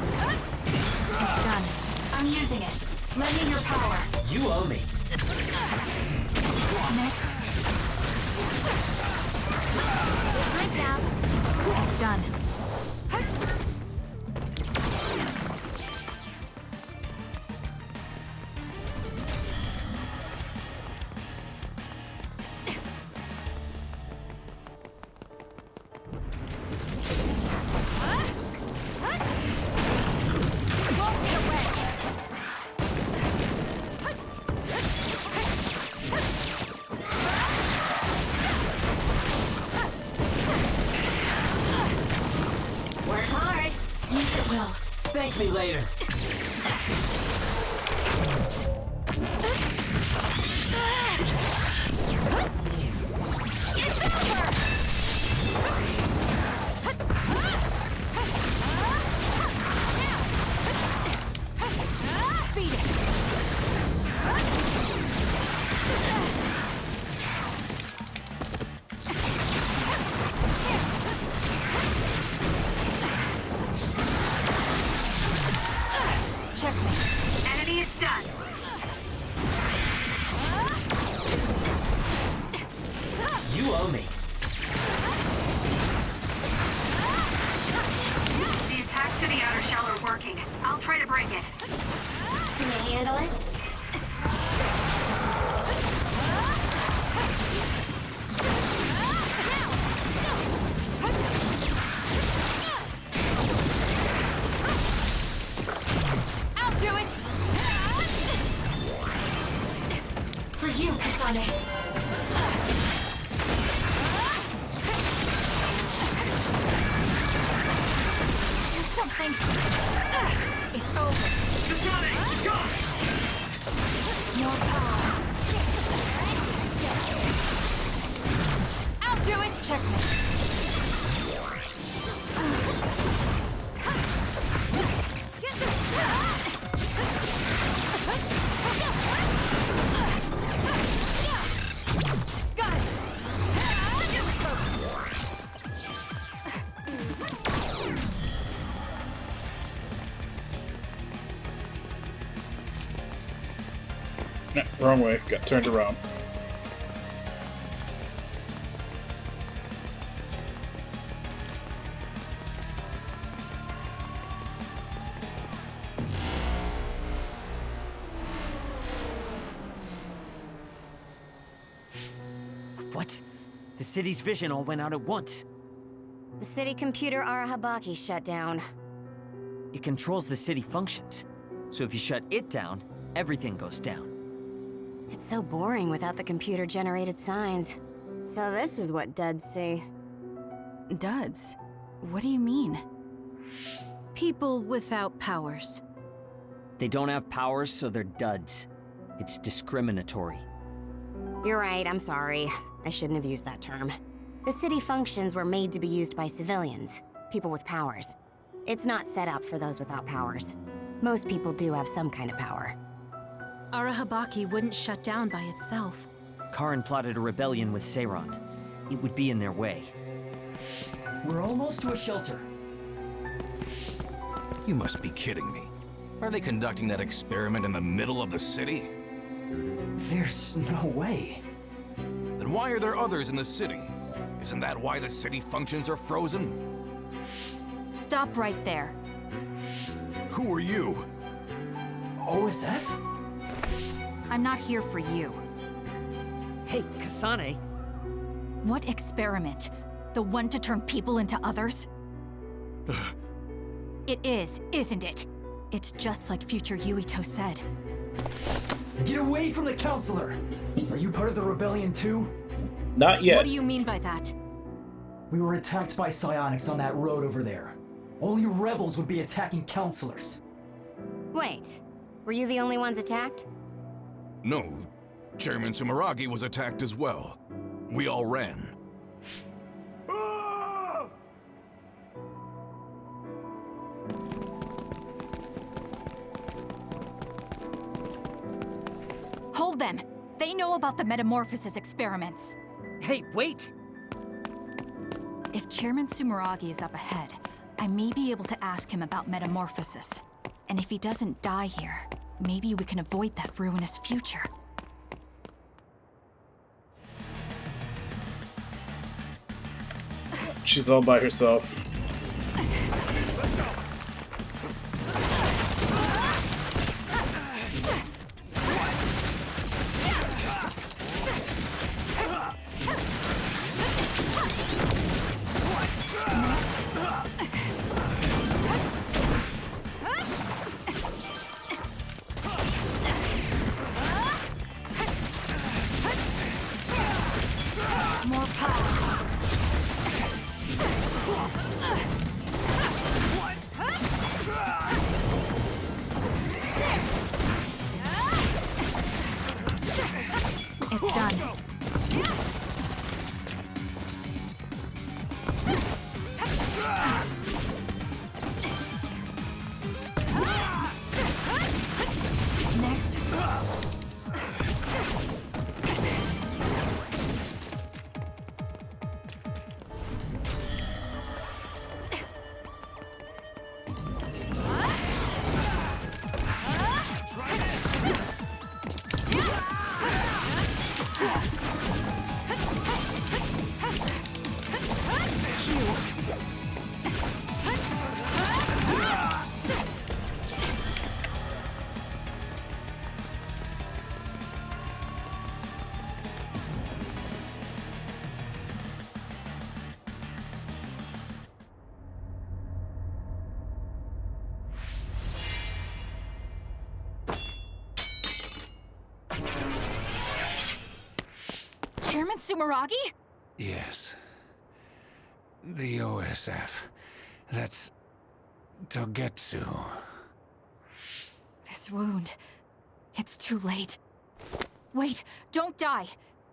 It's done. I'm using it. Lend me your power.
You owe me.
Next.
Nice out.
It's done.
Work hard. Use it well.
Thank me later.
Beat it. Checkmate.
Enemy is stunned.
You owe me.
The attacks to the outer shell are working. I'll try to break it.
Can you handle it?
I'll do it.
For you, Kasane.
Do something. It's over. More power. I'll do it. Checkmate. Got it.
No, wrong way. Got turned around.
What? The city's vision all went out at once.
The city computer Arahabaki shut down.
It controls the city functions. So if you shut it down, everything goes down.
It's so boring without the computer-generated signs. So this is what duds see.
Duds? What do you mean?
People without powers.
They don't have powers, so they're duds. It's discriminatory.
You're right, I'm sorry. I shouldn't have used that term. The city functions were made to be used by civilians, people with powers. It's not set up for those without powers. Most people do have some kind of power.
Arahabaki wouldn't shut down by itself.
Karin plotted a rebellion with Seiron. It would be in their way.
We're almost to a shelter.
You must be kidding me. Are they conducting that experiment in the middle of the city?
There's no way.
Then why are there others in the city? Isn't that why the city functions are frozen?
Stop right there.
Who are you?
OSF?
I'm not here for you.
Hey, Kasane!
What experiment? The one to turn people into others? It is, isn't it? It's just like future Yuito said.
Get away from the counselor! Are you part of the rebellion too?
Not yet.
What do you mean by that?
We were attacked by psionics on that road over there. Only rebels would be attacking counselors.
Wait, were you the only ones attacked?
No. Chairman Sumeragi was attacked as well. We all ran.
Hold them! They know about the metamorphosis experiments.
Hey, wait!
If Chairman Sumeragi is up ahead, I may be able to ask him about metamorphosis. And if he doesn't die here, maybe we can avoid that ruinous future.
She's all by herself.
More power. It's done. Next. Chairman Sumeragi?
Yes. The OSF. That's Togetsu.
This wound. It's too late. Wait, don't die.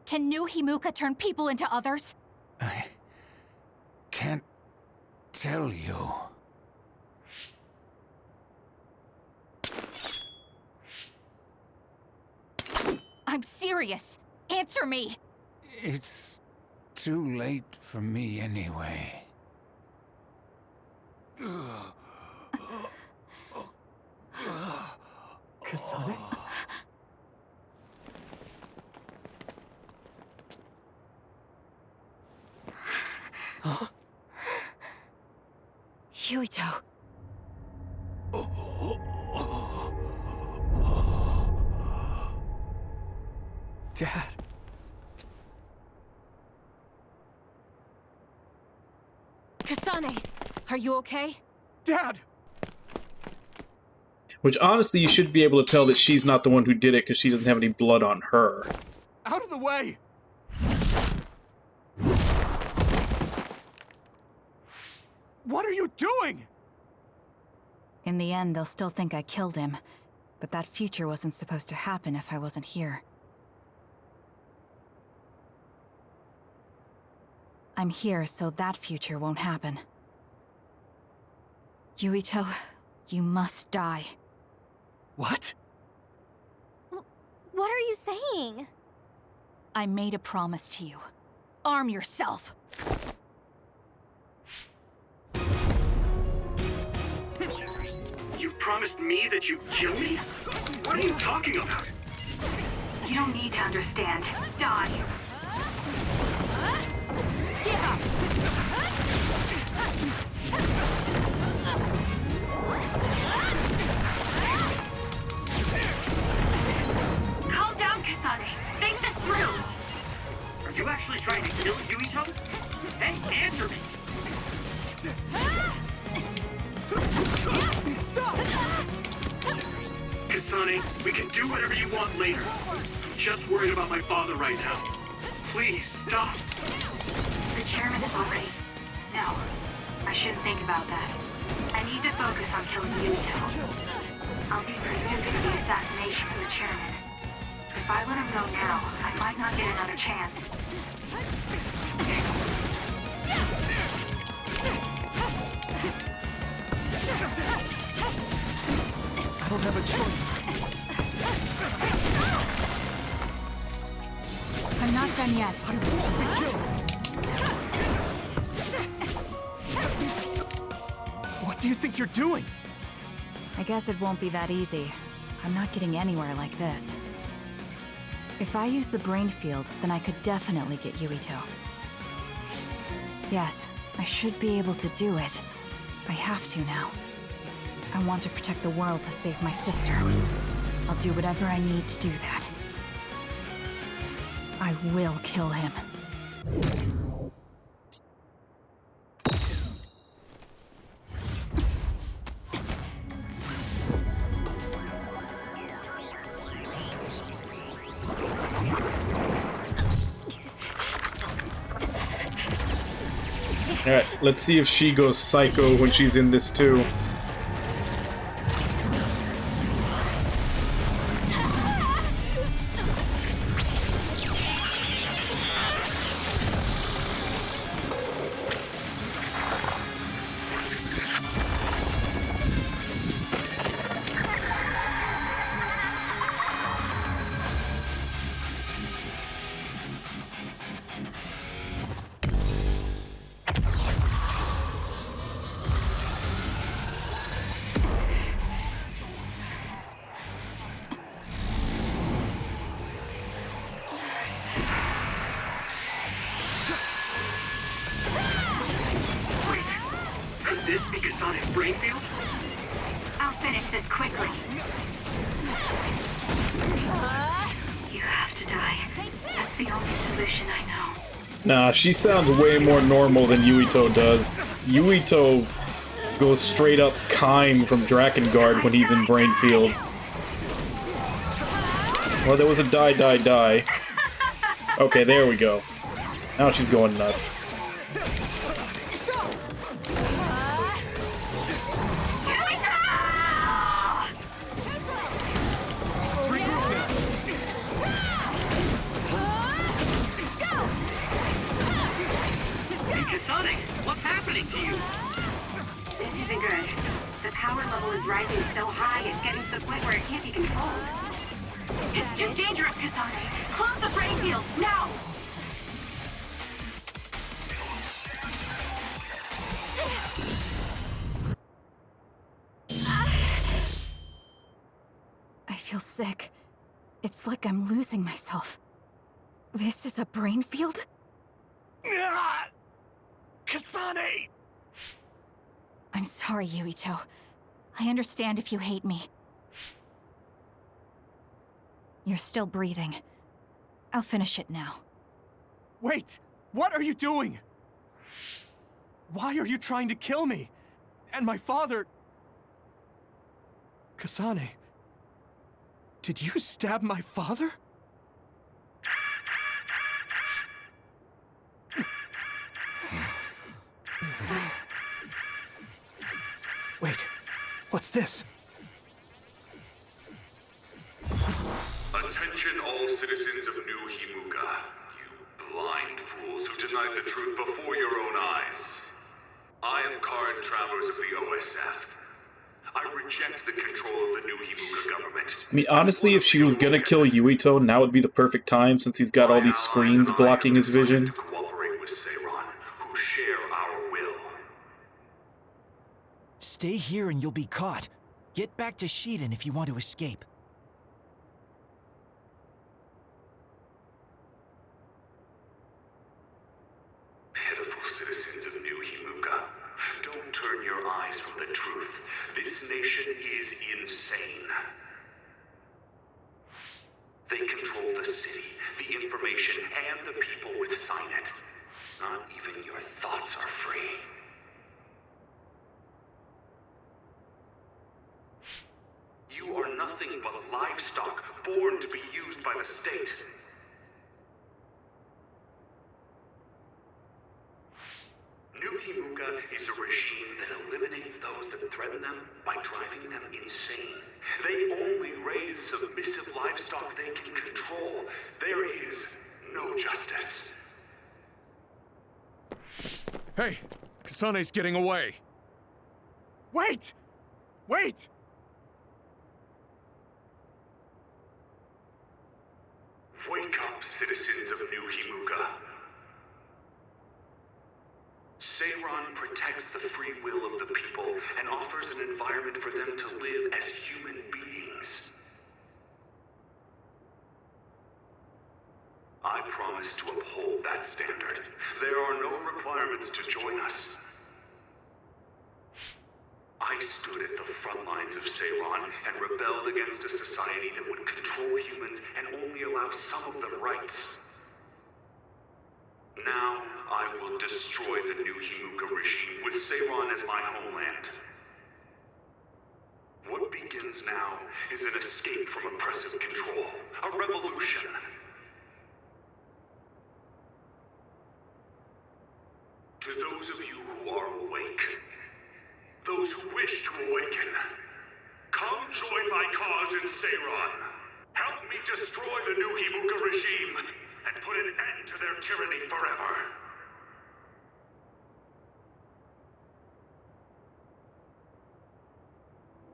Can new Himuka turn people into others?
I can't tell you.
I'm serious. Answer me.
It's too late for me anyway.
Kasane?
Huh? Yuito.
Dad.
Kasane, are you okay?
Dad!
Which, honestly, you should be able to tell that she's not the one who did it because she doesn't have any blood on her.
Out of the way! What are you doing?
In the end, they'll still think I killed him. But that future wasn't supposed to happen if I wasn't here. I'm here so that future won't happen. Yuito, you must die.
What?
What are you saying?
I made a promise to you. Arm yourself!
You promised me that you'd kill me? What are you talking about?
You don't need to understand. Die. Calm down, Kasane. Think this through.
Are you actually trying to kill Yuito? Hey, answer me!
Kasane, we can do whatever you want later. I'm just worried about my father right now. Please, stop.
The chairman is already... No, I shouldn't think about that. I need to focus on killing Yuito. I'll be pursued for the assassination of the chairman. If I let him go now, I might not get another chance.
I don't have a choice.
I'm not done yet.
What do you think you're doing?
I guess it won't be that easy. I'm not getting anywhere like this. If I use the brain field, then I could definitely get Yuito. Yes, I should be able to do it. I have to now. I want to protect the world to save my sister. I'll do whatever I need to do that. I will kill him.
Alright, let's see if she goes psycho when she's in this too.
This be Kasane's brain field?
I'll finish this quickly. You have to die. That's the only solution I know.
Nah, she sounds way more normal than Yuito does. Yuito goes straight up Kime from Drakengard when he's in brain field. Well, there was a die. Okay, there we go. Now she's going nuts.
What's happening to you?
This isn't good. The power level is rising so high, it's getting to the point where it can't be controlled. It's too dangerous, Kasane. Close the brain field, now!
I feel sick. It's like I'm losing myself. This is a brain field?
Kasane!
I'm sorry, Yuito. I understand if you hate me. You're still breathing. I'll finish it now.
Wait! What are you doing? Why are you trying to kill me? And my father... Kasane, did you stab my father? Wait, what's this?
Attention all citizens of New Himuka, you blind fools who denied the truth before your own eyes. I am current travelers of the OSF. I reject the control of the New Himuka government.
I mean, honestly, if she was gonna kill Yuito, now would be the perfect time since he's got all these screens blocking his vision.
To cooperate with Seiran, who share our will.
Stay here and you'll be caught. Get back to Shiden if you want to escape.
Pitiful citizens of New Himuka, don't turn your eyes from the truth. This nation is insane. They control the city, the information, and the people with Signet. Not even your thoughts are free. You are nothing but livestock, born to be used by the state. New Himuka is a regime that eliminates those that threaten them by driving them insane. They only raise submissive livestock they can control. There is no justice.
Hey, Kasane's getting away. Wait! Wait!
Wake up, citizens of New Himuka. Seiran protects the free will of the people and offers an environment for them to live as human beings. I promise to uphold that standard. There are no requirements to join us. I stood at the front lines of Seiran and rebelled against a society that would control humans and only allow some of them rights. Now, I will destroy the New Himuka regime with Seiran as my homeland. What begins now is an escape from oppressive control, a revolution. To those of you who are awake, those who wish to awaken, come join my cause in Seiran. Help me destroy the New Himuka regime and put an end to their tyranny forever.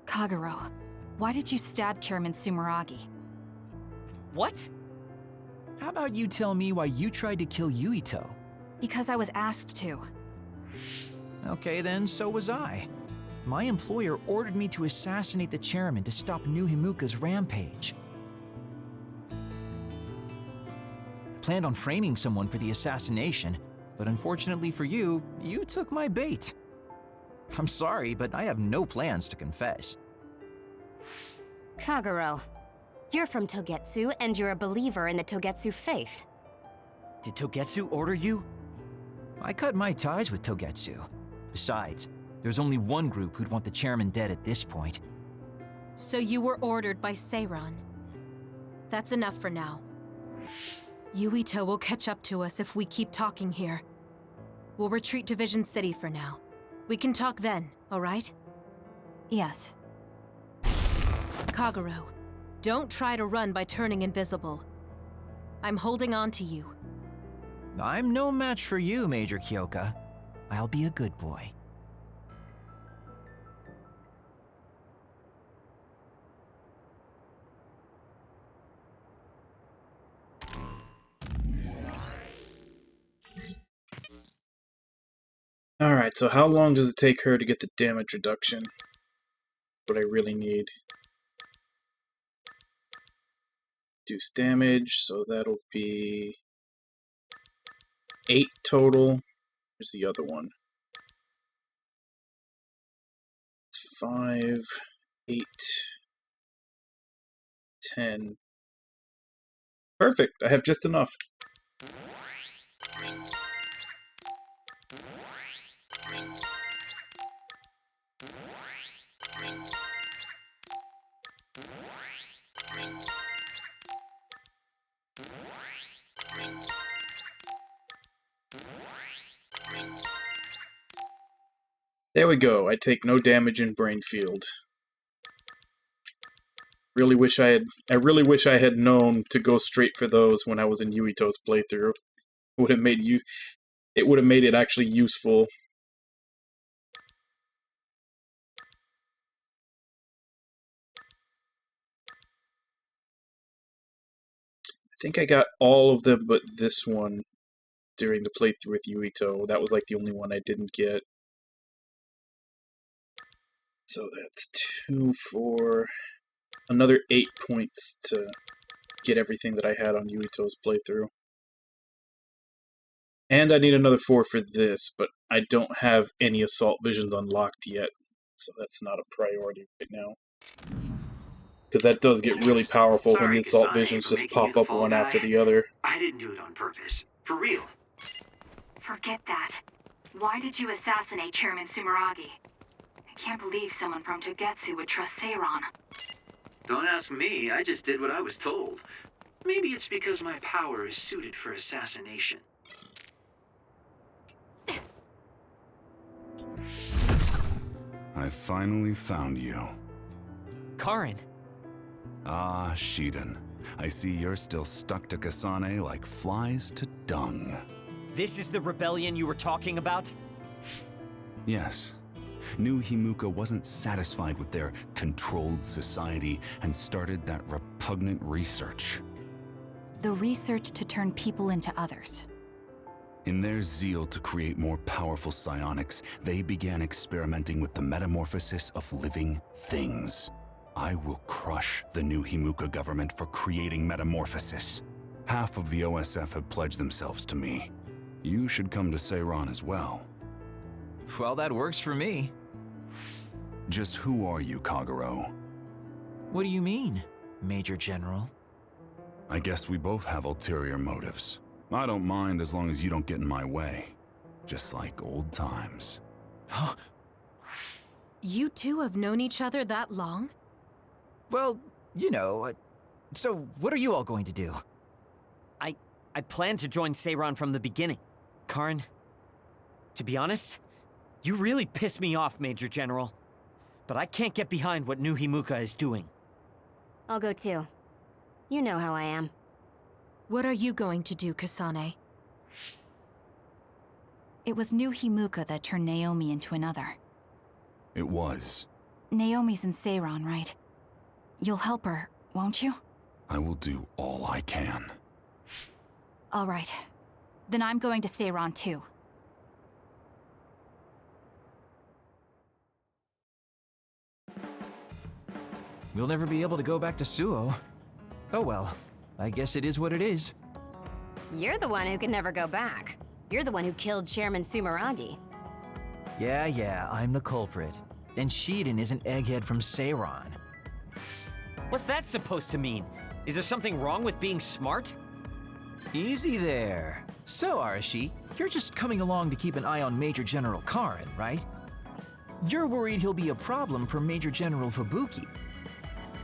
Kagero, why did you stab Chairman Sumeragi?
What? How about you tell me why you tried to kill Yuito?
Because I was asked to.
Okay then, so was I. My employer ordered me to assassinate the chairman to stop New Himuka's rampage. I planned on framing someone for the assassination, but unfortunately for you, you took my bait. I'm sorry, but I have no plans to confess.
Kagero, you're from Togetsu, and you're a believer in the Togetsu faith.
Did Togetsu order you? I cut my ties with Togetsu. Besides, there's only one group who'd want the chairman dead at this point.
So you were ordered by Seiran. That's enough for now. Yuito will catch up to us if we keep talking here. We'll retreat to Vision City for now. We can talk then, alright?
Yes.
Kagero, don't try to run by turning invisible. I'm holding on to you.
I'm no match for you, Major Kyoka. I'll be a good boy.
Alright, so how long does it take her to get the damage reduction? What I really need. Reduce damage, so that'll be 8 total. Here's the other one. It's 5, 8, 10. Perfect, I have just enough. There we go. I take no damage in Brain Field. I really wish I had known to go straight for those when I was in Yuito's playthrough. It would have made it actually useful. I think I got all of them but this one during the playthrough with Yuito. That was like the only one I didn't get. So that's 2, 4, another 8 points to get everything that I had on Yuito's playthrough. And I need another 4 for this, but I don't have any Assault Visions unlocked yet, so that's not a priority right now. Because that does get really powerful when the Assault Visions just pop up one after the other.
I didn't do it on purpose. For real.
Forget that. Why did you assassinate Chairman Sumeragi? I can't believe someone from Togetsu would trust Seiron.
Don't ask me, I just did what I was told. Maybe it's because my power is suited for assassination.
I finally found you.
Karin.
Ah, Shiden. I see you're still stuck to Kasane like flies to dung.
This is the rebellion you were talking about?
Yes. New Himuka wasn't satisfied with their controlled society and started that repugnant research.
The research to turn people into others.
In their zeal to create more powerful psionics, they began experimenting with the metamorphosis of living things. I will crush the New Himuka government for creating metamorphosis. Half of the OSF have pledged themselves to me. You should come to Seiron as well.
Well, that works for me.
Just who are you, Kagero?
What do you mean, Major General?
I guess we both have ulterior motives. I don't mind as long as you don't get in my way. Just like old times.
You two have known each other that long?
Well, you know, so what are you all going to do?
I planned to join Seiron from the beginning. Karin, to be honest, you really piss me off, Major General. But I can't get behind what New Himuka is doing.
I'll go too. You know how I am.
What are you going to do, Kasane?
It was New Himuka that turned Naomi into another.
It was.
Naomi's in Seiron, right? You'll help her, won't you?
I will do all I can.
All right. Then I'm going to Seiron too.
We'll never be able to go back to Suo. Oh well, I guess it is what it is.
You're the one who can never go back. You're the one who killed Chairman Sumeragi.
Yeah, I'm the culprit. And Shiden is an egghead from Seiron.
What's that supposed to mean? Is there something wrong with being smart?
Easy there. So, Arashi, you're just coming along to keep an eye on Major General Karin, right? You're worried he'll be a problem for Major General Fubuki.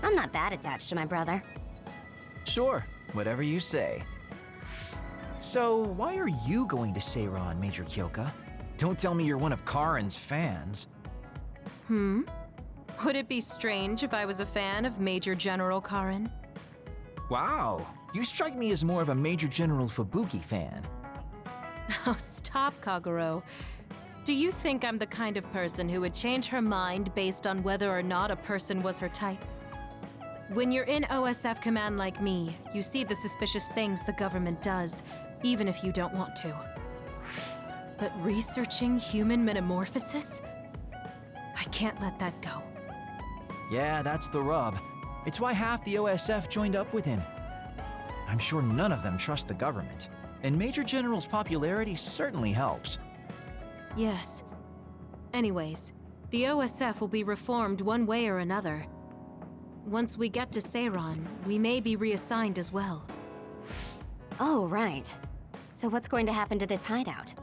I'm not that attached to my brother.
Sure, whatever you say. So, why are you going to Seiron, Major Kyoka? Don't tell me you're one of Karin's fans.
Would it be strange if I was a fan of Major General Karin?
Wow, you strike me as more of a Major General Fubuki fan.
Oh, stop, Kagero. Do you think I'm the kind of person who would change her mind based on whether or not a person was her type? When you're in OSF command like me, you see the suspicious things the government does, even if you don't want to. But researching human metamorphosis? I can't let that go.
Yeah, that's the rub. It's why half the OSF joined up with him. I'm sure none of them trust the government, and Major General's popularity certainly helps.
Yes. Anyways, the OSF will be reformed one way or another. Once we get to Seiron, we may be reassigned as well.
Oh, right. So what's going to happen to this hideout?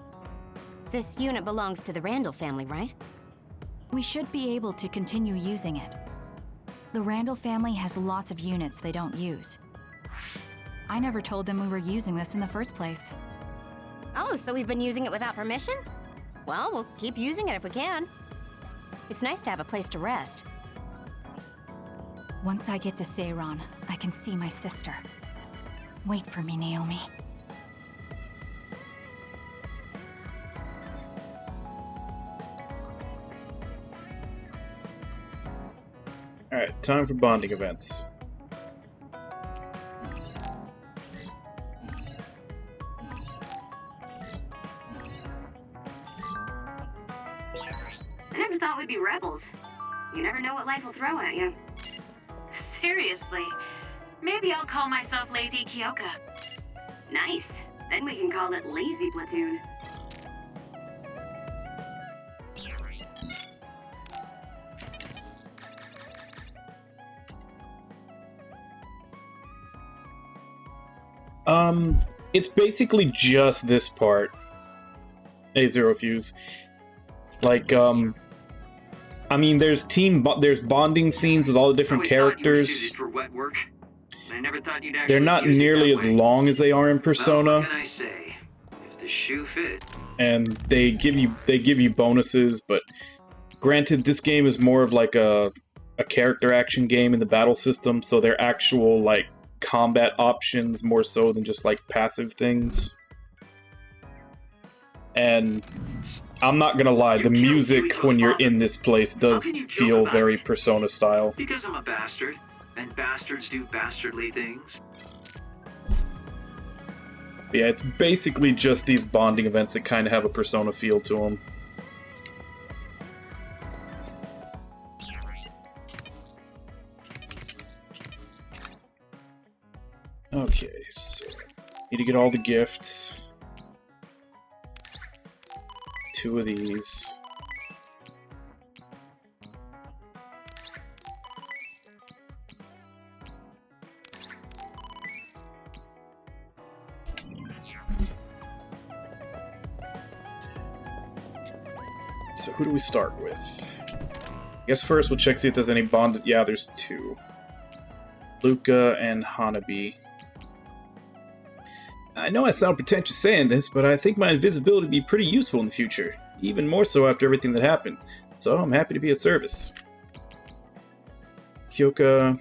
This unit belongs to the Randall family, right?
We should be able to continue using it. The Randall family has lots of units they don't use. I never told them we were using this in the first place.
Oh, so we've been using it without permission? Well, we'll keep using it if we can. It's nice to have a place to rest.
Once I get to Seiron, I can see my sister. Wait for me, Naomi.
Alright, time for bonding events.
I never thought we'd be rebels. You never know what life will throw at you. Seriously, maybe I'll call myself Lazy Kyoka. Nice. Then we can call it Lazy Platoon.
It's basically just this part. A0 Fuse. Like, I mean, there's bonding scenes with all the different characters.
For wet work. I never thought you'd
They're not nearly as long as they are in Persona.
What can I say? If the shoe fit.
And they give you bonuses, but granted, this game is more of like a character action game in the battle system, so they're actual like combat options more so than just like passive things. And I'm not gonna lie, the music when you're in this place does feel very Persona style.
Because I'm a bastard, and bastards do bastardly things.
Yeah, it's basically just these bonding events that kind of have a Persona feel to them. Okay, so need to get all the gifts. 2 of these. So who do we start with? I guess first we'll check see if there's any bonded. Yeah, there's 2. Luca and Hanabi. I know I sound pretentious saying this, but I think my invisibility would be pretty useful in the future. Even more so after everything that happened. So I'm happy to be of service. Kyoka,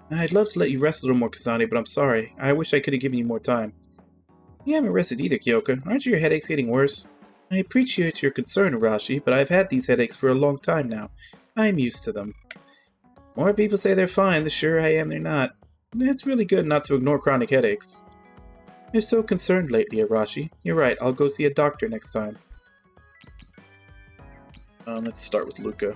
I'd love to let you rest a little more, Kasane, but I'm sorry. I wish I could have given you more time. You haven't rested either, Kyoka. Aren't your headaches getting worse? I appreciate your concern, Arashi, but I've had these headaches for a long time now. I'm used to them. More people say they're fine, the surer I am they're not. It's really good not to ignore chronic headaches. You're so concerned lately, Arashi. You're right, I'll go see a doctor next time. Let's start with Luca.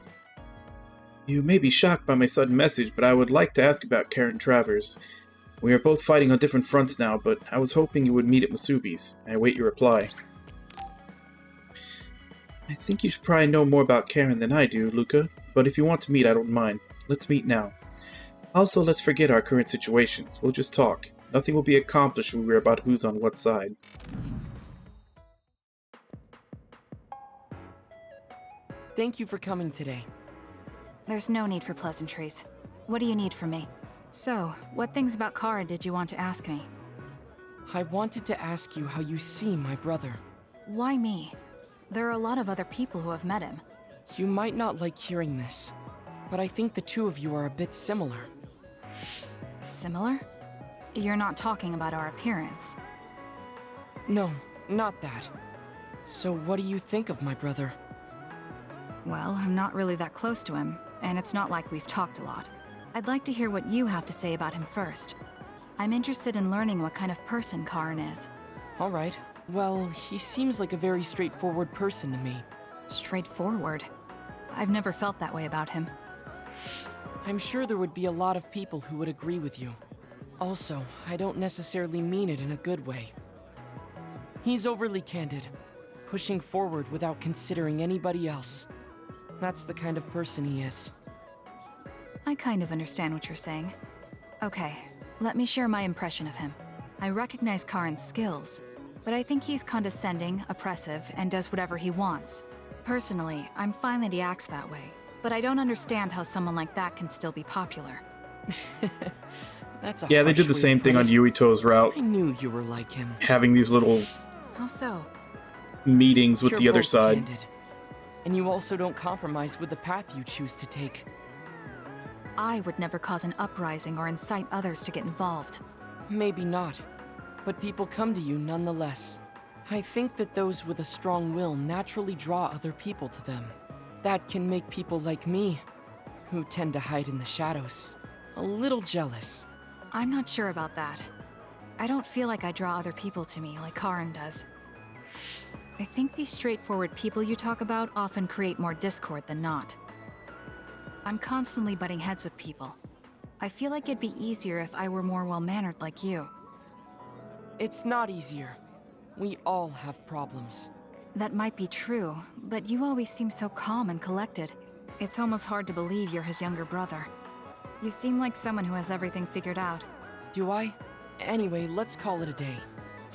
You may be shocked by my sudden message, but I would like to ask about Karen Travers. We are both fighting on different fronts now, but I was hoping you would meet at Masubi's. I await your reply. I think you should probably know more about Karen than I do, Luca, but if you want to meet, I don't mind. Let's meet now. Also, let's forget our current situations. We'll just talk. Nothing will be accomplished when we're about who's on what side.
Thank you for coming today.
There's no need for pleasantries. What do you need from me? So, what things about Kara did you want to ask me?
I wanted to ask you how you see my brother.
Why me? There are a lot of other people who have met him.
You might not like hearing this, but I think the two of you are a bit similar.
Similar? You're not talking about our appearance.
No, not that. So what do you think of my brother?
Well, I'm not really that close to him, and it's not like we've talked a lot. I'd like to hear what you have to say about him first. I'm interested in learning what kind of person Karin is.
Alright. Well, he seems like a very straightforward person to me.
Straightforward? I've never felt that way about him.
I'm sure there would be a lot of people who would agree with you. Also, I don't necessarily mean it in a good way. He's overly candid, pushing forward without considering anybody else. That's the kind of person he is.
I kind of understand what you're saying. Okay, let me share my impression of him. I recognize Karin's skills, but I think he's condescending, oppressive, and does whatever he wants. Personally, I'm fine that he acts that way, but I don't understand how someone like that can still be popular.
That's a
yeah, they did the same thing on Yuito's route.
I knew you were like him.
Having these little
how so?
Meetings with the other side.
Candid. And you also don't compromise with the path you choose to take.
I would never cause an uprising or incite others to get involved.
Maybe not, but people come to you nonetheless. I think that those with a strong will naturally draw other people to them. That can make people like me, who tend to hide in the shadows, a little jealous.
I'm not sure about that. I don't feel like I draw other people to me like Karin does. I think these straightforward people you talk about often create more discord than not. I'm constantly butting heads with people. I feel like it'd be easier if I were more well-mannered like you.
It's not easier. We all have problems.
That might be true, but you always seem so calm and collected. It's almost hard to believe you're his younger brother. You seem like someone who has everything figured out.
Do I? Anyway, let's call it a day.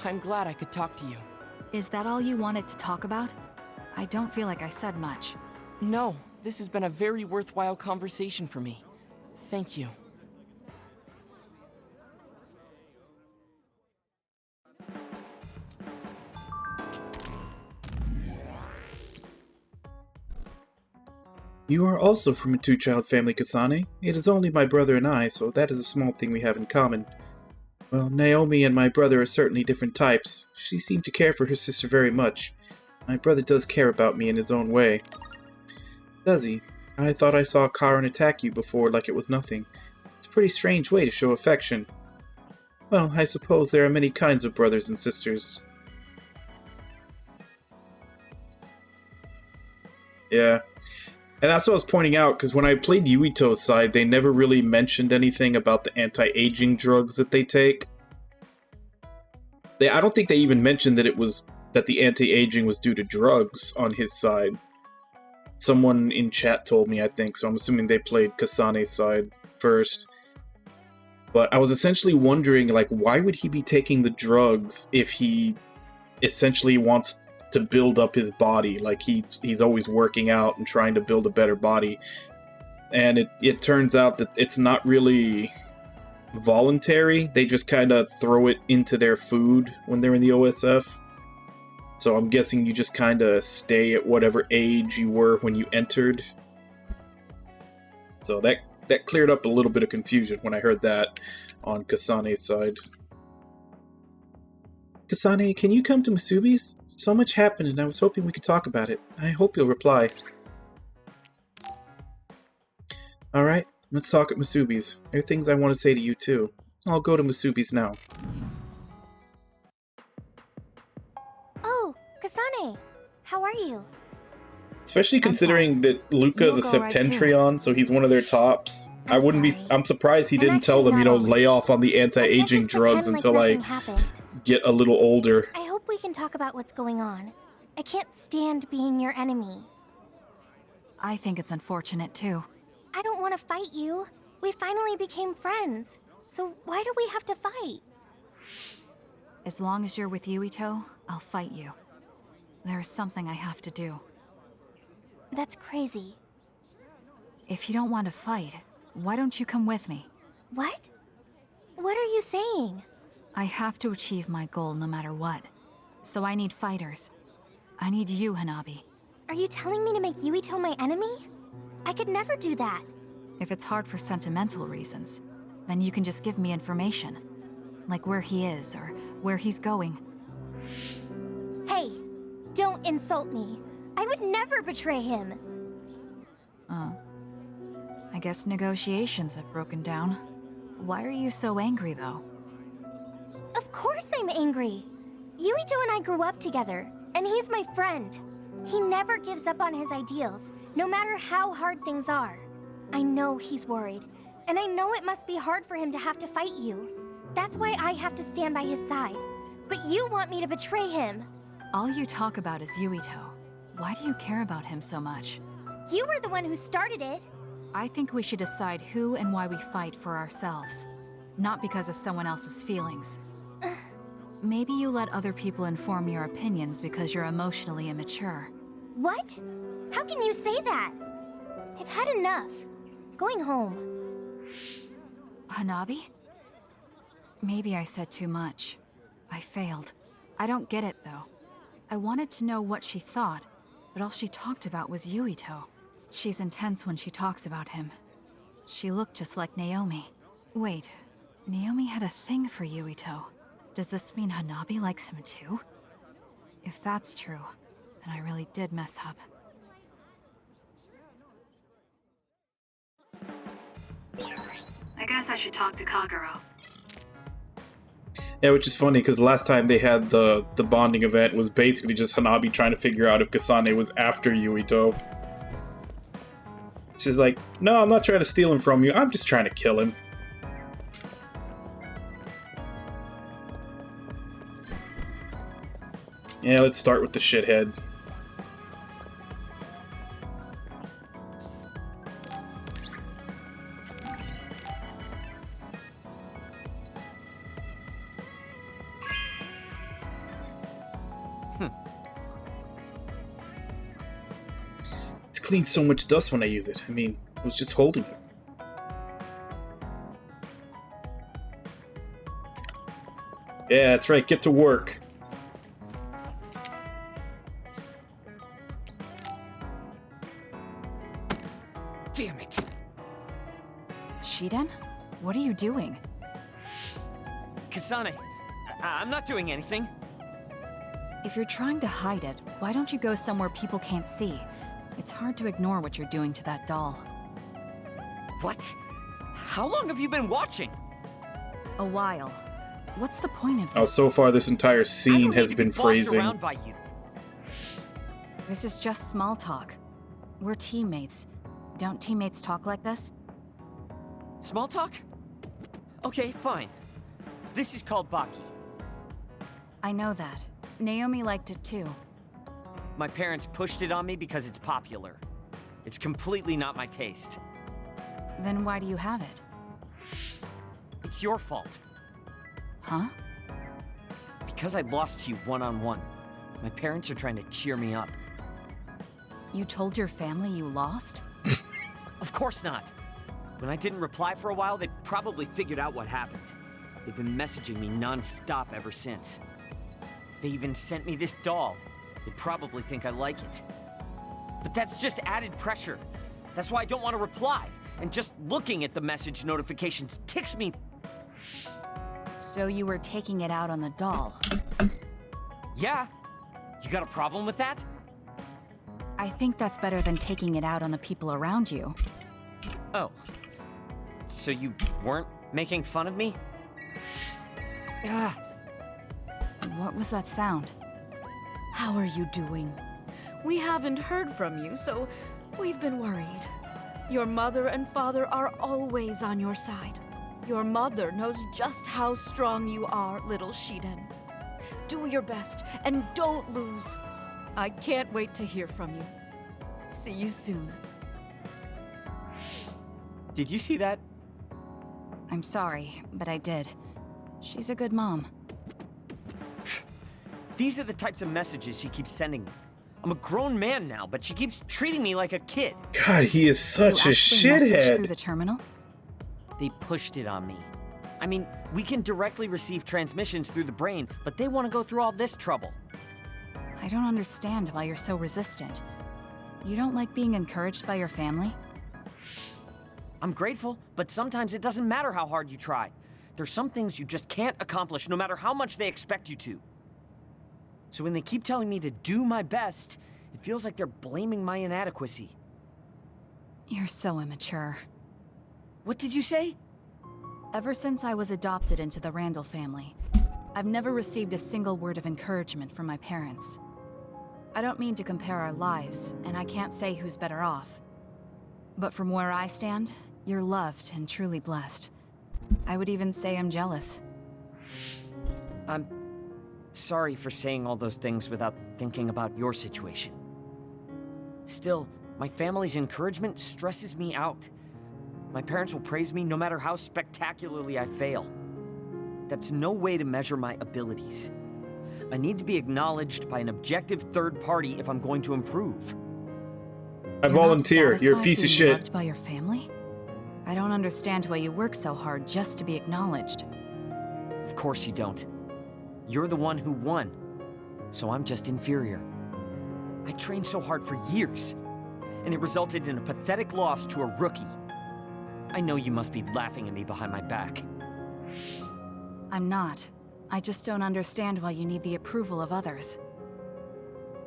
I'm glad I could talk to you.
Is that all you wanted to talk about? I don't feel like I said much.
No, this has been a very worthwhile conversation for me. Thank you.
You are also from a two-child family, Kasane. It is only my brother and I, so that is a small thing we have in common. Well, Naomi and my brother are certainly different types. She seemed to care for her sister very much. My brother does care about me in his own way. Does he? I thought I saw Karin attack you before like it was nothing. It's a pretty strange way to show affection. Well, I suppose there are many kinds of brothers and sisters. Yeah. And that's what I was pointing out, because when I played Yuito's side, they never really mentioned anything about the anti-aging drugs that they take. I don't think they even mentioned that the anti-aging was due to drugs on his side. Someone in chat told me, I think, so I'm assuming they played Kasane's side first. But I was essentially wondering, like, why would he be taking the drugs if he essentially wants to build up his body? Like, he's always working out and trying to build a better body. And it turns out that it's not really voluntary. They just kind of throw it into their food when they're in the OSF. So I'm guessing you just kind of stay at whatever age you were when you entered. So that cleared up a little bit of confusion when I heard that on Kasane's side. Kasane, can you come to Masubi's? So much happened and I was hoping we could talk about it. I hope you'll reply. Alright, let's talk at Masubi's. There are things I want to say to you too. I'll go to Masubi's now.
Oh, Kasane! How are you?
Especially considering that Luca is a Septentrion, so he's one of their tops. I'm surprised he didn't tell them, lay off on the anti-aging drugs until I get a little older.
I hope we can talk about what's going on. I can't stand being your enemy.
I think it's unfortunate too.
I don't want to fight you. We finally became friends. So why do we have to fight?
As long as you're with Yuito, I'll fight you. There's something I have to do.
That's crazy.
If you don't want to fight, why don't you come with me?
What? What are you saying?
I have to achieve my goal no matter what. So I need fighters. I need you, Hanabi.
Are you telling me to make Yuito my enemy? I could never do that.
If it's hard for sentimental reasons, then you can just give me information. Like where he is, or where he's going.
Hey, don't insult me. I would never betray him.
I guess negotiations have broken down. Why are you so angry, though?
Of course I'm angry. Yuito and I grew up together, and he's my friend. He never gives up on his ideals, no matter how hard things are. I know he's worried, and I know it must be hard for him to have to fight you. That's why I have to stand by his side. But you want me to betray him.
All you talk about is Yuito. Why do you care about him so much?
You were the one who started it.
I think we should decide who and why we fight for ourselves, not because of someone else's feelings. Maybe you let other people inform your opinions because you're emotionally immature.
What? How can you say that? I've had enough. Going home.
Hanabi? Maybe I said too much. I failed. I don't get it, though. I wanted to know what she thought, but all she talked about was Yuito. She's intense when she talks about him. She looked just like Naomi. Wait, Naomi had a thing for Yuito. Does this mean Hanabi likes him too? If that's true, then I really did mess up.
I guess I should talk to Kagero.
Yeah, which is funny because the last time they had the bonding event was basically just Hanabi trying to figure out if Kasane was after Yuito. She's like, no, I'm not trying to steal him from you, I'm just trying to kill him. Yeah, let's start with the shithead. It's cleaned so much dust when I use it. I mean, I was just holding it. Yeah, that's right, get to work.
Damn it!
Shiden? What are you doing?
Kasane, I'm not doing anything.
If you're trying to hide it, why don't you go somewhere people can't see? It's hard to ignore what you're doing to that doll.
What? How long have you been watching?
A while. What's the point of this?
Oh, so far this entire scene has been phrasing.
Around by you.
This is just small talk. We're teammates. Don't teammates talk like this?
Small talk? Okay, fine. This is called Baki.
I know that. Naomi liked it too.
My parents pushed it on me because it's popular. It's completely not my taste.
Then why do you have it?
It's your fault.
Huh?
Because I lost to you one-on-one. My parents are trying to cheer me up.
You told your family you lost?
Of course not. When I didn't reply for a while, they probably figured out what happened. They've been messaging me non-stop ever since. They even sent me this doll. They probably think I like it. But that's just added pressure. That's why I don't want to reply. And just looking at the message notifications ticks me.
So you were taking it out on the doll?
Yeah. You got a problem with that?
I think that's better than taking it out on the people around you.
Oh. So you weren't making fun of me? Ah.
What was that sound?
How are you doing? We haven't heard from you, so we've been worried. Your mother and father are always on your side. Your mother knows just how strong you are, little Shiden. Do your best, and don't lose. I can't wait to hear from you. See you soon.
Did you see that?
I'm sorry, but I did. She's a good mom.
These are the types of messages she keeps sending me. I'm a grown man now, but she keeps treating me like a kid.
God, he is such a shithead.
Through the terminal?
They pushed it on me. I mean, we can directly receive transmissions through the brain, but they want to go through all this trouble.
I don't understand why you're so resistant. You don't like being encouraged by your family?
I'm grateful, but sometimes it doesn't matter how hard you try. There's some things you just can't accomplish no matter how much they expect you to. So when they keep telling me to do my best, it feels like they're blaming my inadequacy.
You're so immature.
What did you say?
Ever since I was adopted into the Randall family, I've never received a single word of encouragement from my parents. I don't mean to compare our lives, and I can't say who's better off. But from where I stand, you're loved and truly blessed. I would even say I'm jealous.
I'm sorry for saying all those things without thinking about your situation. Still, my family's encouragement stresses me out. My parents will praise me no matter how spectacularly I fail. That's no way to measure my abilities. I need to be acknowledged by an objective third party if I'm going to improve.
I volunteer. You're a piece of shit.
Loved by your family? I don't understand why you work so hard just to be acknowledged.
Of course you don't. You're the one who won, so I'm just inferior. I trained so hard for years, and it resulted in a pathetic loss to a rookie. I know you must be laughing at me behind my back.
I'm not. I just don't understand why you need the approval of others.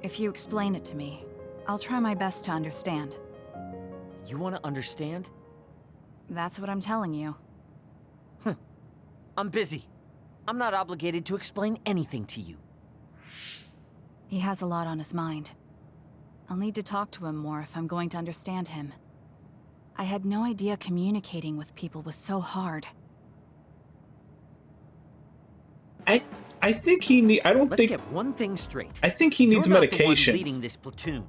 If you explain it to me, I'll try my best to understand.
You want to understand?
That's what I'm telling you.
I'm busy. I'm not obligated to explain anything to you.
He has a lot on his mind. I'll need to talk to him more if I'm going to understand him. I had no idea communicating with people was so hard.
I think he need. I don't
Let's
think.
get one thing straight.
I think he needs
You're not
medication.
the one leading this platoon.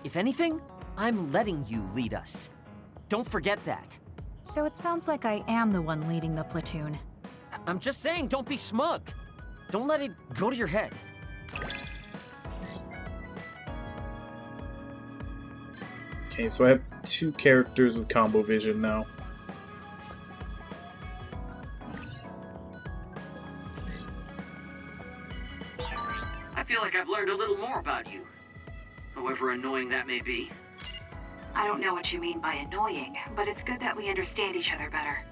If anything, I'm letting you lead us. Don't forget that.
So it sounds like I am the one leading the platoon.
I'm just saying, don't be smug. Don't let it go to your head.
Okay, so I have 2 characters with combo vision now.
I feel like I've learned a little more about you. However annoying that may be.
I don't know what you mean by annoying, but it's good that we understand each other better.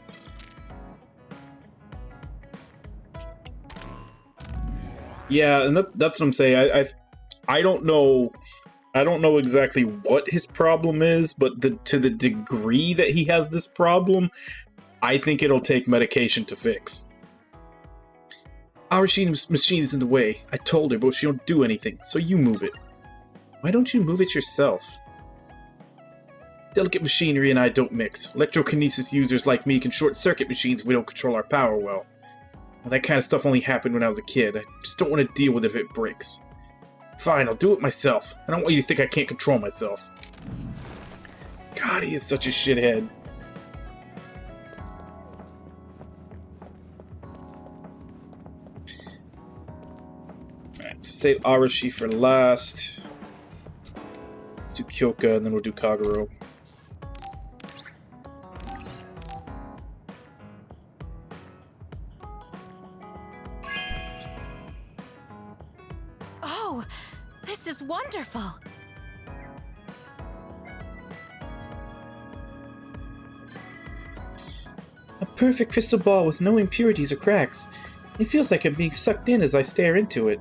Yeah, and that's what I'm saying. I don't know. I don't know exactly what his problem is, but to the degree that he has this problem, I think it'll take medication to fix. Our machine is in the way. I told her, but she don't do anything, so you move it. Why don't you move it yourself? Delicate machinery and I don't mix. Electrokinesis users like me can short-circuit machines if we don't control our power well. Now, that kind of stuff only happened when I was a kid. I just don't want to deal with it if it breaks. Fine, I'll do it myself. I don't want you to think I can't control myself. God, he is such a shithead. Alright, so save Arashi for last. Let's do Kyoka, and then we'll do Kagero.
Oh, this is wonderful.
A perfect crystal ball with no impurities or cracks. It feels like I'm being sucked in as I stare into it.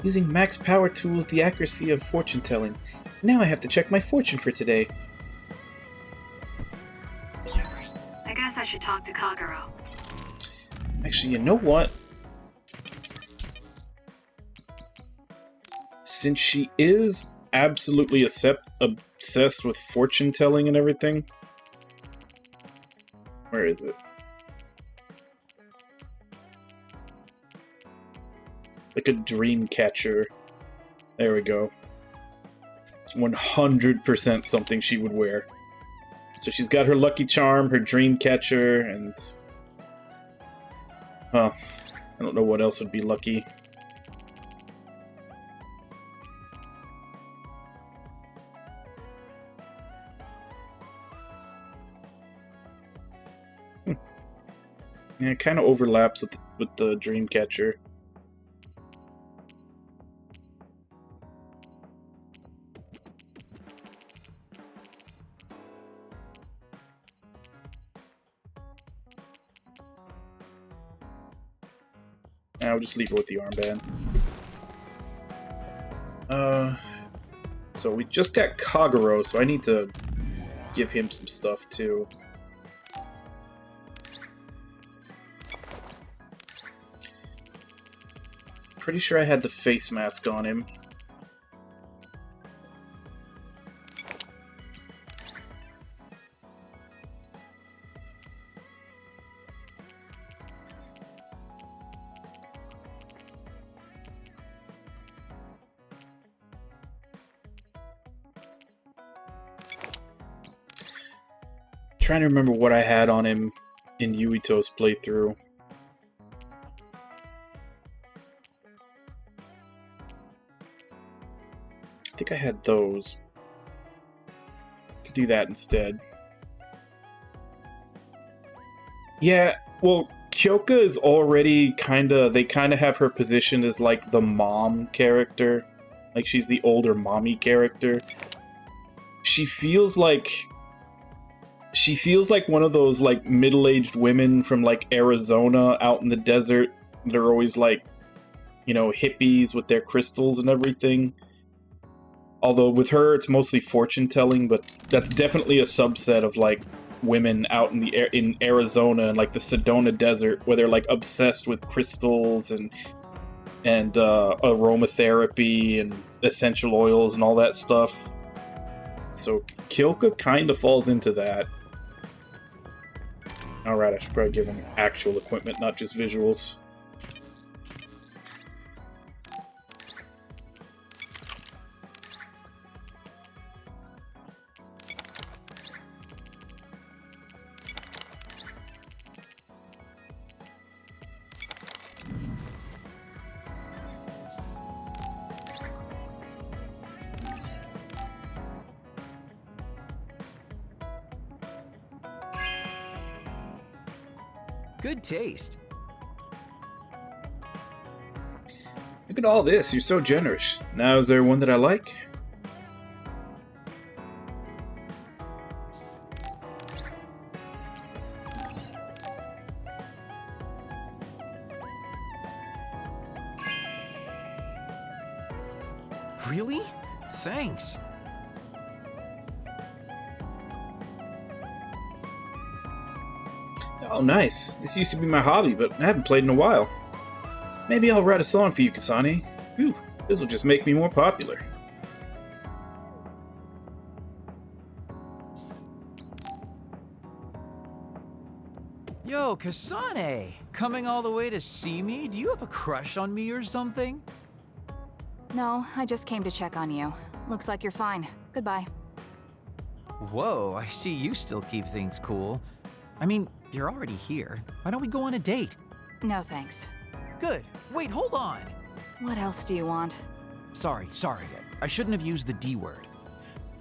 Using max power tools the accuracy of fortune telling. Now I have to check my fortune for today.
I guess I should talk to Kagero.
Actually, you know what? Since she is absolutely obsessed with fortune telling and everything. Where is it? Like a dream catcher. There we go. It's 100% something she would wear. So she's got her lucky charm, her dream catcher, and... Huh. I don't know what else would be lucky. Yeah, it kind of overlaps with the Dreamcatcher. I'll just leave it with the armband. So we just got Kagero, so I need to give him some stuff too. Pretty sure I had the face mask on him. Trying to remember what I had on him in Yuito's playthrough. I think I had those. Could do that instead. Yeah, well, Kyoka is already they kind of have her positioned as like the mom character Like, she's the older mommy character. She feels like one of those, like, middle-aged women from, like, Arizona out in the desert. They're always, like, you know, hippies with their crystals and everything. Although with her, it's mostly fortune-telling, but that's definitely a subset of, like, women out in Arizona and, like, the Sedona Desert, where they're, like, obsessed with crystals and aromatherapy and essential oils and all that stuff. So Kyoka kind of falls into that. Alright, I should probably give him actual equipment, not just visuals.
Good taste.
Look at all this, you're so generous. Now, is there one that I like?
Really? Thanks.
Oh, nice. This used to be my hobby, but I haven't played in a while. Maybe I'll write a song for you, Kasane. Whew, this will just make me more popular.
Yo, Kasane! Coming all the way to see me? Do you have a crush on me or something?
No, I just came to check on you. Looks like you're fine. Goodbye.
Whoa, I see you still keep things cool. I mean, you're already here. Why don't we go on a date?
No thanks.
Good. Wait, hold on!
What else do you want?
Sorry. I shouldn't have used the D word.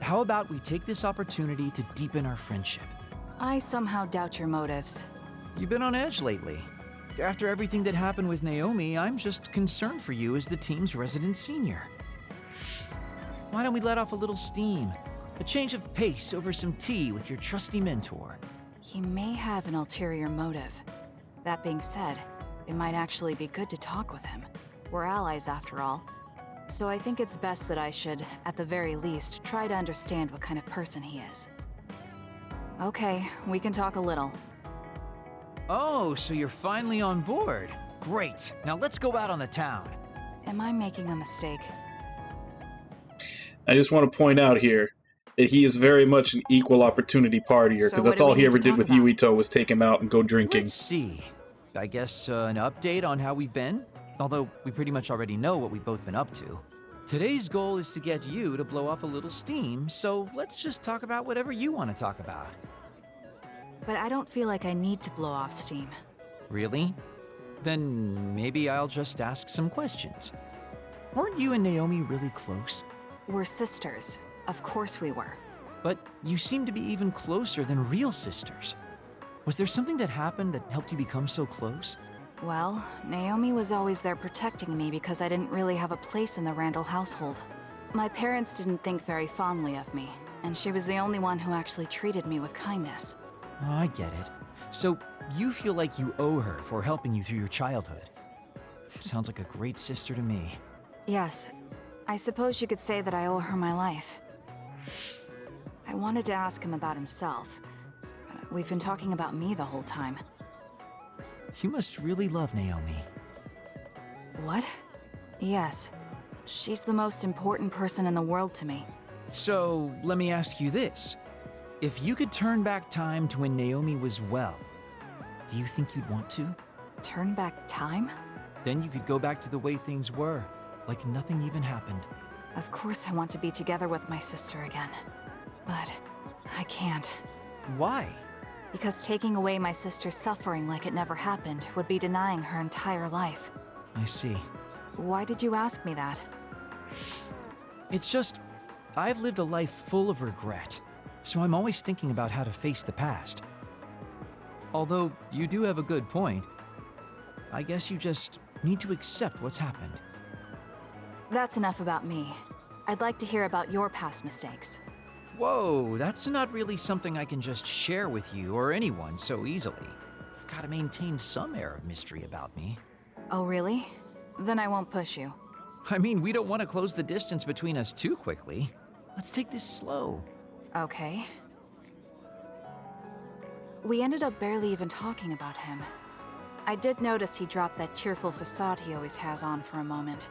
How about we take this opportunity to deepen our friendship?
I somehow doubt your motives.
You've been on edge lately. After everything that happened with Naomi, I'm just concerned for you as the team's resident senior. Why don't we let off a little steam? A change of pace over some tea with your trusty mentor.
He may have an ulterior motive. That being said, it might actually be good to talk with him. We're allies after all. So I think it's best that I should, at the very least, try to understand what kind of person he is. Okay, we can talk a little.
Oh, so you're finally on board. Great. Now let's go out on the town.
Am I making a mistake?
I just want to point out here that he is very much an equal opportunity partier, because that's all he ever did with Yuito was take him out and go drinking.
Let's see. I guess an update on how we've been? Although we pretty much already know what we've both been up to. Today's goal is to get you to blow off a little steam, so let's just talk about whatever you want to talk about.
But I don't feel like I need to blow off steam.
Really? Then maybe I'll just ask some questions. Weren't you and Naomi really close?
We're sisters. Of course we were.
But you seem to be even closer than real sisters. Was there something that happened that helped you become so close?
Well, Naomi was always there protecting me because I didn't really have a place in the Randall household. My parents didn't think very fondly of me, and she was the only one who actually treated me with kindness.
Oh, I get it. So you feel like you owe her for helping you through your childhood. Sounds like a great sister to me.
Yes. I suppose you could say that I owe her my life. I wanted to ask him about himself. We've been talking about me the whole time.
You must really love Naomi.
What? Yes. She's the most important person in the world to me.
So, let me ask you this. If you could turn back time to when Naomi was well, do you think you'd want to?
Turn back time?
Then you could go back to the way things were, like nothing even happened.
Of course I want to be together with my sister again. But I can't.
Why?
Because taking away my sister's suffering like it never happened would be denying her entire life.
I see.
Why did you ask me that?
It's just, I've lived a life full of regret, so I'm always thinking about how to face the past. Although, you do have a good point. I guess you just need to accept what's happened.
That's enough about me. I'd like to hear about your past mistakes.
Whoa, that's not really something I can just share with you or anyone so easily. I've got to maintain some air of mystery about me.
Oh, really? Then I won't push you.
I mean, we don't want to close the distance between us too quickly. Let's take this slow.
Okay. We ended up barely even talking about him. I did notice he dropped that cheerful facade he always has on for a moment.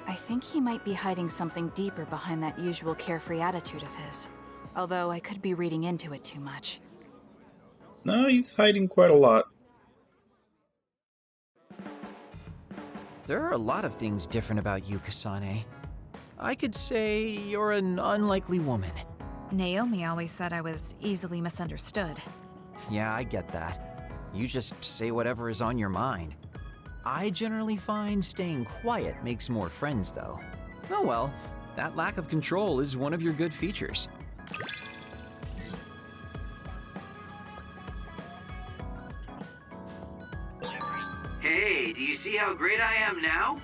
I think he might be hiding something deeper behind that usual carefree attitude of his. Although I could be reading into it too much.
No, he's hiding quite a lot.
There are a lot of things different about you, Kasane. I could say you're an unlikely woman.
Naomi always said I was easily misunderstood.
Yeah, I get that. You just say whatever is on your mind. I generally find staying quiet makes more friends, though. Oh well, that lack of control is one of your good features.
Hey, do you see how great I am now?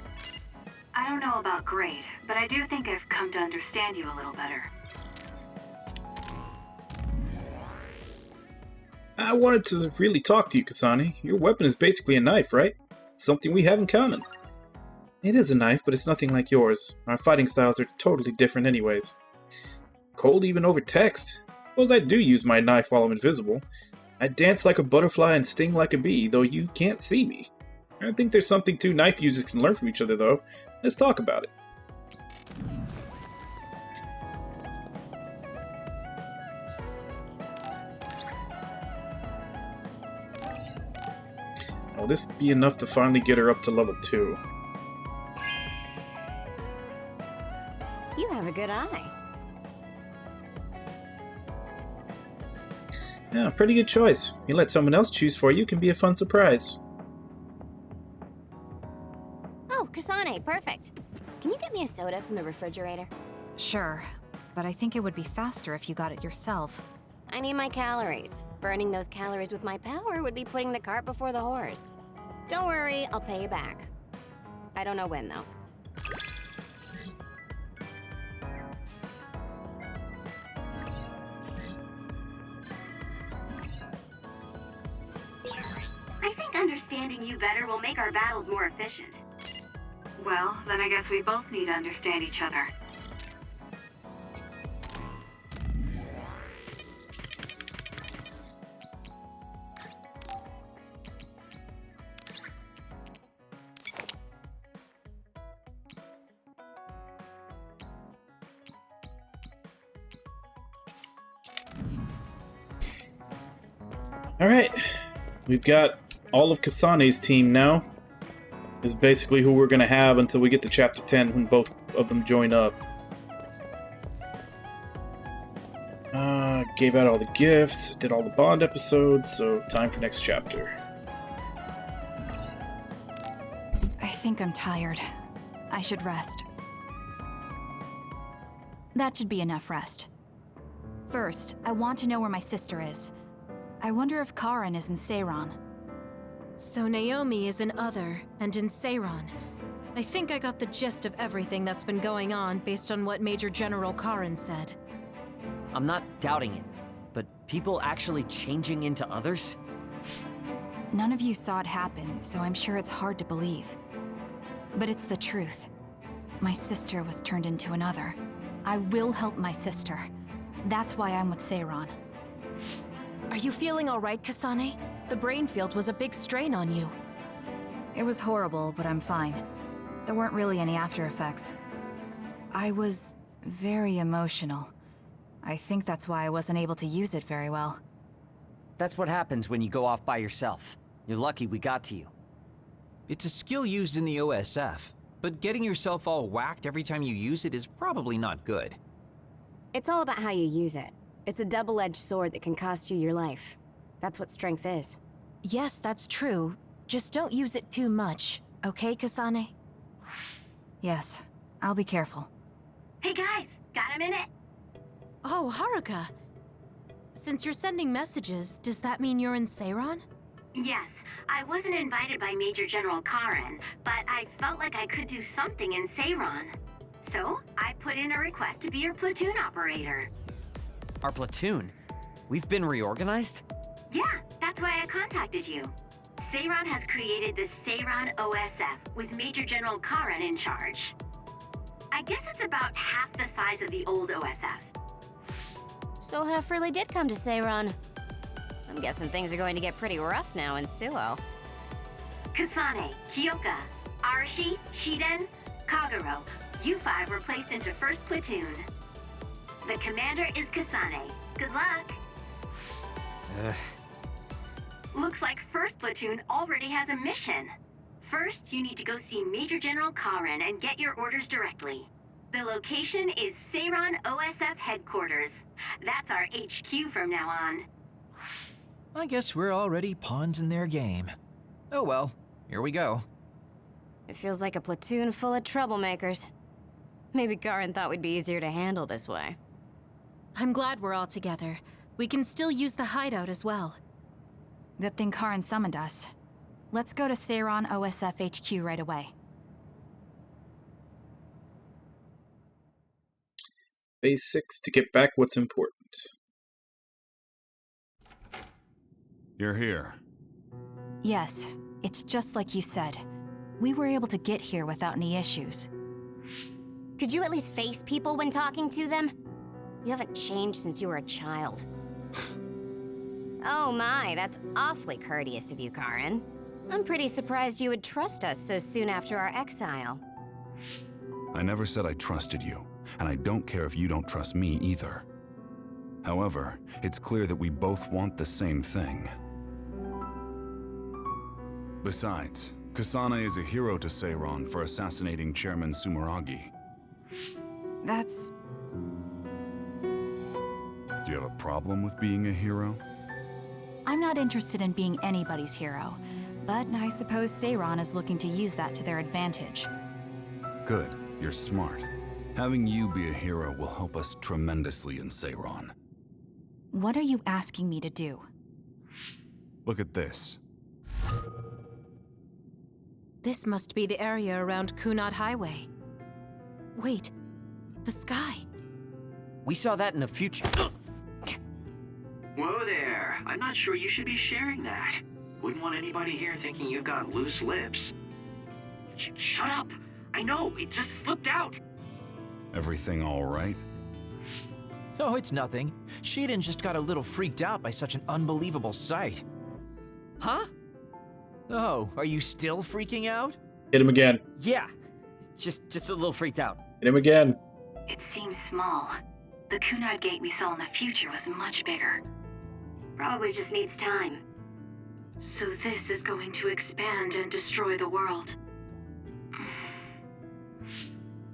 I don't know about great, but I do think I've come to understand you a little better.
I wanted to really talk to you, Kasane. Your weapon is basically a knife, right? Something we have in common. It is a knife, but it's nothing like yours. Our fighting styles are totally different anyways. Cold even over text. Suppose I do use my knife while I'm invisible. I dance like a butterfly and sting like a bee, though you can't see me. I think there's something two knife users can learn from each other, though. Let's talk about it. Will this be enough to finally get her up to level 2?
You have a good eye.
Yeah, pretty good choice. You let someone else choose for you can be a fun surprise.
Oh, Kasane, perfect. Can you get me a soda from the refrigerator?
Sure, but I think it would be faster if you got it yourself.
I need my calories. Burning those calories with my power would be putting the cart before the horse. Don't worry, I'll pay you back. I don't know when, though.
I think understanding you better will make our battles more efficient. Well, then I guess we both need to understand each other.
Alright, we've got all of Kasane's team now. Is basically who we're going to have until we get to Chapter 10 when both of them join up. Gave out all the gifts, did all the Bond episodes, so time for next chapter.
I think I'm tired. I should rest. That should be enough rest. First, I want to know where my sister is. I wonder if Karin is in Seiran.
So Naomi is in Other and in Seiran. I think I got the gist of everything that's been going on based on what Major General Karin said.
I'm not doubting it, but people actually changing into others?
None of you saw it happen, so I'm sure it's hard to believe. But it's the truth. My sister was turned into another. I will help my sister. That's why I'm with Seiran.
Are you feeling all right, Kasane? The brain field was a big strain on you.
It was horrible, but I'm fine. There weren't really any after effects. I was very emotional. I think that's why I wasn't able to use it very well.
That's what happens when you go off by yourself. You're lucky we got to you.
It's a skill used in the OSF, but getting yourself all whacked every time you use it is probably not good.
It's all about how you use it. It's a double-edged sword that can cost you your life. That's what strength is.
Yes, that's true. Just don't use it too much, okay, Kasane?
Yes, I'll be careful.
Hey guys, got a minute?
Oh, Haruka. Since you're sending messages, does that mean you're in Seiran?
Yes, I wasn't invited by Major General Karen, but I felt like I could do something in Seiron. So, I put in a request to be your platoon operator.
Our platoon? We've been reorganized?
Yeah, that's why I contacted you. Seiron has created the Seiron OSF with Major General Karen in charge. I guess it's about half the size of the old OSF.
So Hefferly did come to Seiron. I'm guessing things are going to get pretty rough now in Suo.
Kasane, Kyoka, Arashi, Shiden, Kagero, you 5 were placed into 1st Platoon. The commander is Kasane. Good luck. Looks like 1st Platoon already has a mission. First, you need to go see Major General Karen and get your orders directly. The location is Seiron OSF headquarters. That's our HQ from now on.
I guess we're already pawns in their game. Oh well, here we go.
It feels like a platoon full of troublemakers. Maybe Karen thought we'd be easier to handle this way.
I'm glad we're all together. We can still use the hideout as well.
Good thing Karen summoned us. Let's go to Seiron OSF HQ right away.
Phase 6 to get back what's important.
You're here.
Yes, it's just like you said. We were able to get here without any issues.
Could you at least face people when talking to them? You haven't changed since you were a child. Oh my, that's awfully courteous of you, Karen. I'm pretty surprised you would trust us so soon after our exile.
I never said I trusted you, and I don't care if you don't trust me either. However, it's clear that we both want the same thing. Besides, Kasane is a hero to Seiron for assassinating Chairman Sumeragi.
That's...
Do you have a problem with being a hero?
I'm not interested in being anybody's hero, but I suppose Seiron is looking to use that to their advantage.
Good, you're smart. Having you be a hero will help us tremendously in Seiron.
What are you asking me to do?
Look at this.
This must be the area around Kunad Highway. Wait, the sky.
We saw that in the future.
Whoa there. I'm not sure you should be sharing that. Wouldn't want anybody here thinking you've got loose lips. Shut up! I know, it just slipped out!
Everything all right?
Oh, it's nothing. Shiden just got a little freaked out by such an unbelievable sight.
Huh?
Oh, are you still freaking out?
Hit him again.
Yeah, just a little freaked out.
Hit him again.
It seems small. The Kunad gate we saw in the future was much bigger. Probably just needs time. So this is going to expand and destroy the world.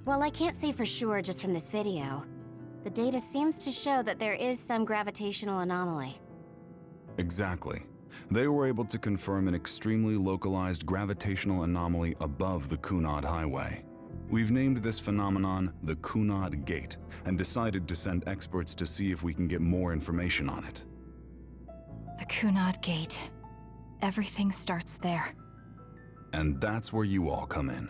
Well, I can't say for sure just from this video. The data seems to show that there is some gravitational anomaly.
Exactly. They were able to confirm an extremely localized gravitational anomaly above the Kunad Highway. We've named this phenomenon the Kunad Gate, and decided to send experts to see if we can get more information on it.
The Kunad Gate. Everything starts there.
And that's where you all come in.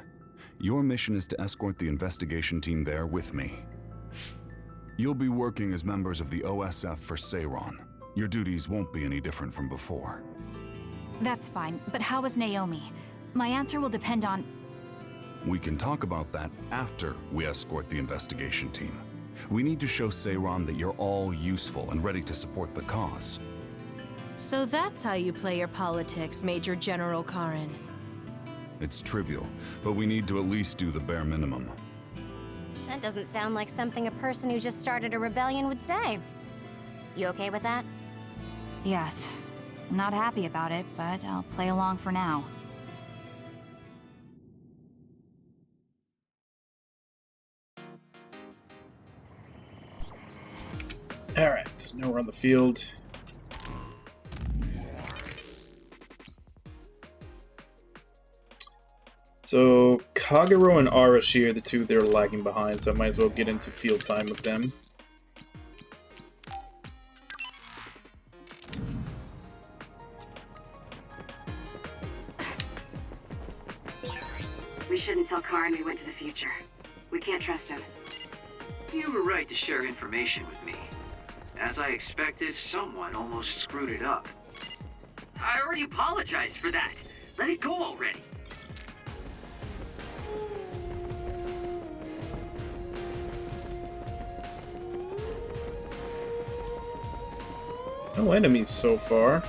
Your mission is to escort the investigation team there with me. You'll be working as members of the OSF for Seiron. Your duties won't be any different from before.
That's fine, but how is Naomi? My answer will depend on...
We can talk about that after we escort the investigation team. We need to show Seiron that you're all useful and ready to support the cause.
So that's how you play your politics, Major General Karen.
It's trivial, but we need to at least do the bare minimum.
That doesn't sound like something a person who just started a rebellion would say. You okay with that?
Yes. I'm not happy about it, but I'll play along for now.
Alright, now we're on the field. So, Kagero and Arashi are the two that are lagging behind, so I might as well get into field time with them.
We shouldn't tell Karin we went to the future. We can't trust him.
You were right to share information with me. As I expected, someone almost screwed it up. I already apologized for that. Let it go already.
No enemies so far.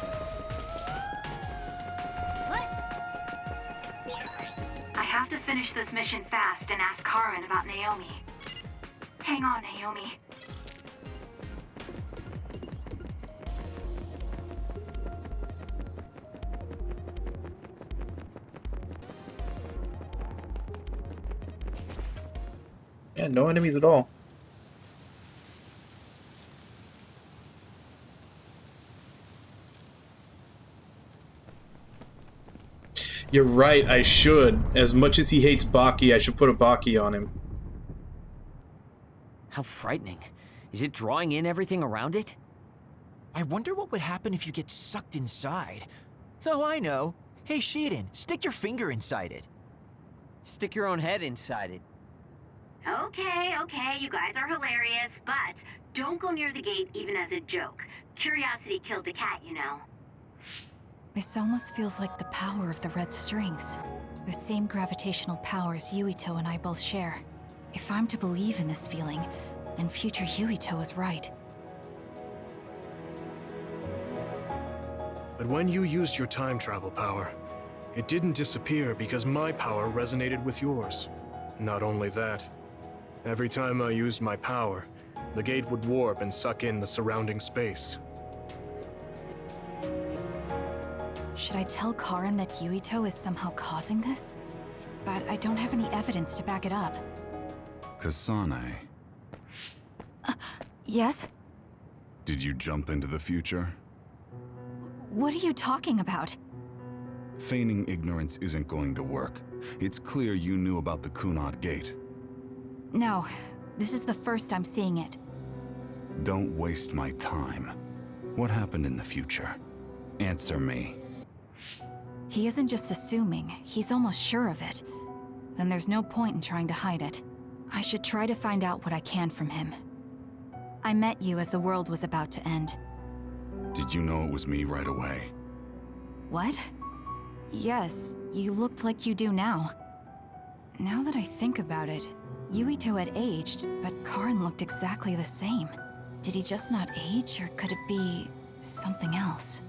I have to finish this mission fast and ask Karin about Naomi. Hang on, Naomi.
Yeah, no enemies at all. You're right, I should. As much as he hates Baki, I should put a Baki on him.
How frightening. Is it drawing in everything around it?
I wonder what would happen if you get sucked inside. Oh, I know. Hey, Shiden, stick your finger inside it.
Stick your own head inside it.
Okay, you guys are hilarious, but don't go near the gate even as a joke. Curiosity killed the cat, you know.
This almost feels like the power of the red strings. The same gravitational powers Yuito and I both share. If I'm to believe in this feeling, then future Yuito is right.
But when you used your time travel power, it didn't disappear because my power resonated with yours. Not only that, every time I used my power, the gate would warp and suck in the surrounding space.
Should I tell Karin that Yuito is somehow causing this? But I don't have any evidence to back it up.
Kasane,
Yes?
did you jump into the future?
What are you talking about?
Feigning ignorance isn't going to work. It's clear you knew about the Kunad Gate.
No, this is the first I'm seeing it.
Don't waste my time. What happened in the future? Answer me.
He isn't just assuming, he's almost sure of it. Then there's no point in trying to hide it. I should try to find out what I can from him. I met you as the world was about to end.
Did you know it was me right away?
What? Yes, you looked like you do now. Now that I think about it, Yuito had aged, but Karin looked exactly the same. Did he just not age, or could it be something else?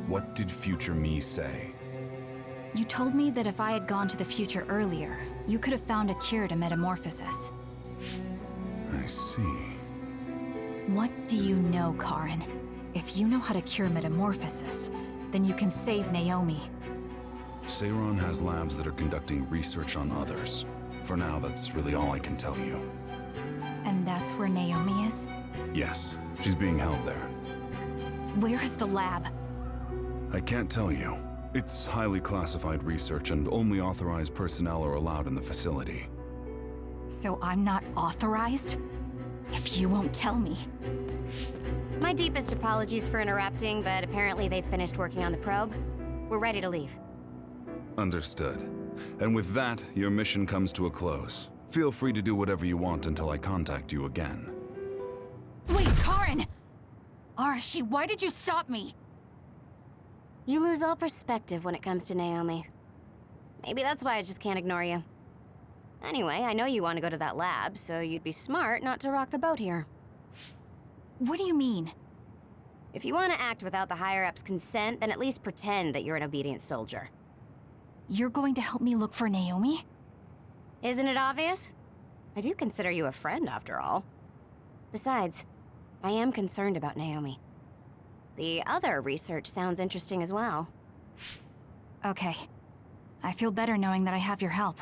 What did future me say?
You told me that if I had gone to the future earlier, you could have found a cure to metamorphosis.
I see.
What do you know, Karin? If you know how to cure metamorphosis, then you can save Naomi.
Seiron has labs that are conducting research on others. For now, that's really all I can tell you.
And that's where Naomi is?
Yes, she's being held there.
Where is the lab?
I can't tell you. It's highly classified research and only authorized personnel are allowed in the facility.
So I'm not authorized? If you won't tell me.
My deepest apologies for interrupting, but apparently they've finished working on the probe. We're ready to leave.
Understood. And with that, your mission comes to a close. Feel free to do whatever you want until I contact you again.
Wait, Karin! Arashi, why did you stop me?
You lose all perspective when it comes to Naomi. Maybe that's why I just can't ignore you. Anyway, I know you want to go to that lab, so you'd be smart not to rock the boat here.
What do you mean?
If you want to act without the higher-ups' consent, then at least pretend that you're an obedient soldier.
You're going to help me look for Naomi?
Isn't it obvious? I do consider you a friend, after all. Besides, I am concerned about Naomi. The other research sounds interesting as well.
Okay. I feel better knowing that I have your help.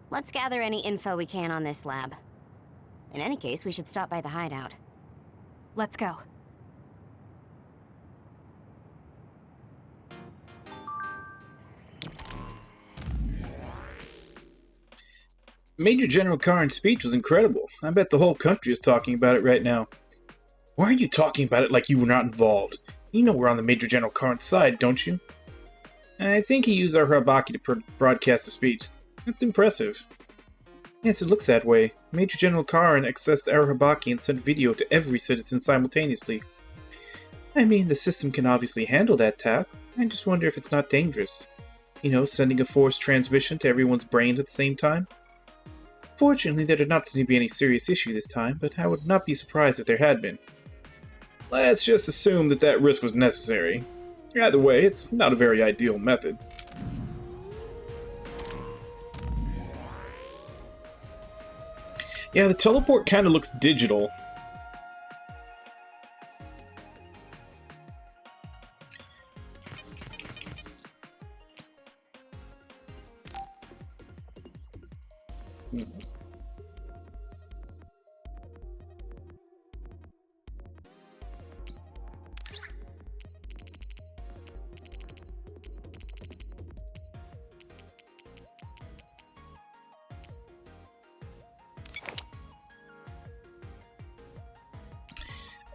Let's gather any info we can on this lab. In any case, we should stop by the hideout.
Let's go.
Major General Karin's speech was incredible. I bet the whole country is talking about it right now. Why are you talking about it like you were not involved? You know we're on the Major General Karin's side, don't you? I think he used our Habaki to broadcast the speech. That's impressive. Yes, it looks that way. Major General Karin accessed Arahabaki and sent video to every citizen simultaneously. I mean, the system can obviously handle that task. I just wonder if it's not dangerous. You know, sending a forced transmission to everyone's brain at the same time? Fortunately, there did not seem to be any serious issue this time, but I would not be surprised if there had been. Let's just assume that that risk was necessary. Either way, it's not a very ideal method. Yeah, the teleport kind of looks digital.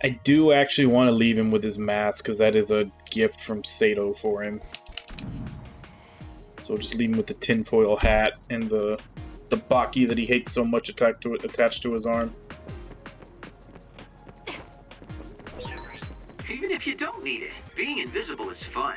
I do actually want to leave him with his mask, because that is a gift from Sato for him. So just leave him with the tinfoil hat and the Baki that he hates so much attached to his arm.
Even if you don't need it, being invisible is fun.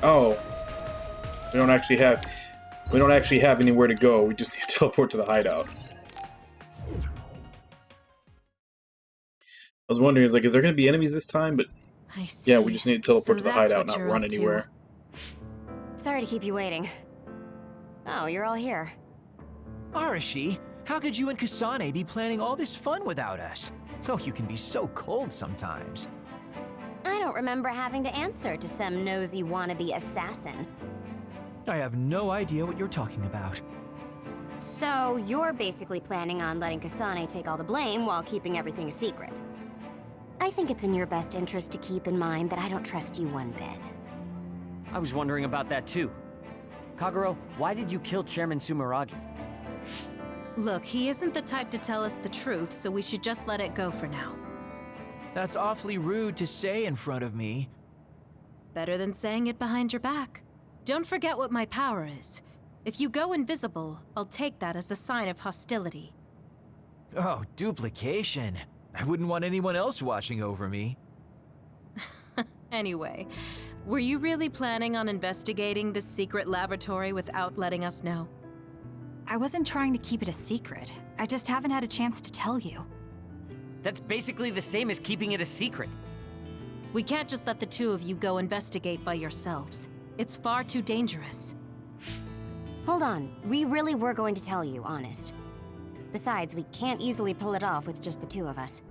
Oh, we don't actually have anywhere to go. We just need to teleport to the hideout. I was wondering, is there going to be enemies this time? But
I see.
yeah, we just need to teleport
So
to the
that's
hideout,
what
not
you're
run
up to.
anywhere.
Sorry to keep you waiting. Oh, you're all here.
Arashi, how could you and Kasane be planning all this fun without us? Oh, you can be so cold sometimes.
I don't remember having to answer to some nosy wannabe assassin.
I have no idea what you're talking about.
So, you're basically planning on letting Kasane take all the blame while keeping everything a secret. I think it's in your best interest to keep in mind that I don't trust you one bit.
I was wondering about that too. Kagero, why did you kill Chairman Sumeragi?
Look, he isn't the type to tell us the truth, so we should just let it go for now.
That's awfully rude to say in front of me.
Better than saying it behind your back. Don't forget what my power is. If you go invisible, I'll take that as a sign of hostility.
Oh, duplication. I wouldn't want anyone else watching over me.
Anyway, were you really planning on investigating this secret laboratory without letting us know?
I wasn't trying to keep it a secret. I just haven't had a chance to tell you.
That's basically the same as keeping it a secret.
We can't just let the two of you go investigate by yourselves. It's far too dangerous.
Hold on, we really were going to tell you, honest. Besides, we can't easily pull it off with just the two of us.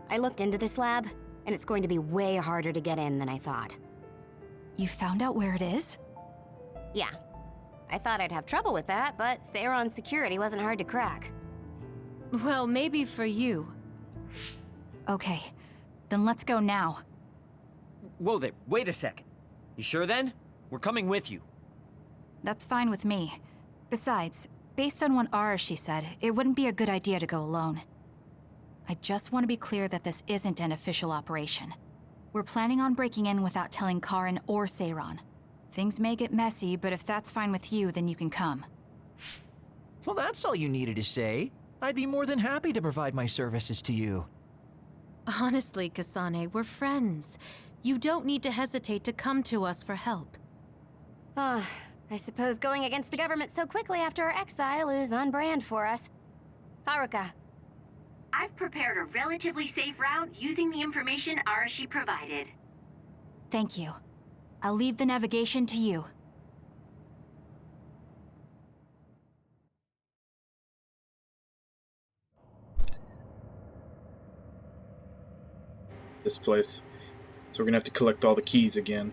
I looked into this lab, and it's going to be way harder to get in than I thought.
You found out where it is?
Yeah. I thought I'd have trouble with that, but Seiron's security wasn't hard to crack.
Well, maybe for you.
Okay, then let's go now.
Whoa there, wait a second. You sure then? We're coming with you.
That's fine with me. Besides, based on what Arashi said, it wouldn't be a good idea to go alone. I just want to be clear that this isn't an official operation. We're planning on breaking in without telling Karin or Seiron. Things may get messy, but if that's fine with you, then you can come.
Well, that's all you needed to say. I'd be more than happy to provide my services to you.
Honestly, Kasane, we're friends. You don't need to hesitate to come to us for help.
Ah, I suppose going against the government so quickly after our exile is on brand for us. Haruka.
I've prepared a relatively safe route using the information Arashi provided.
Thank you. I'll leave the navigation to you.
This place. So we're gonna have to collect all the keys again.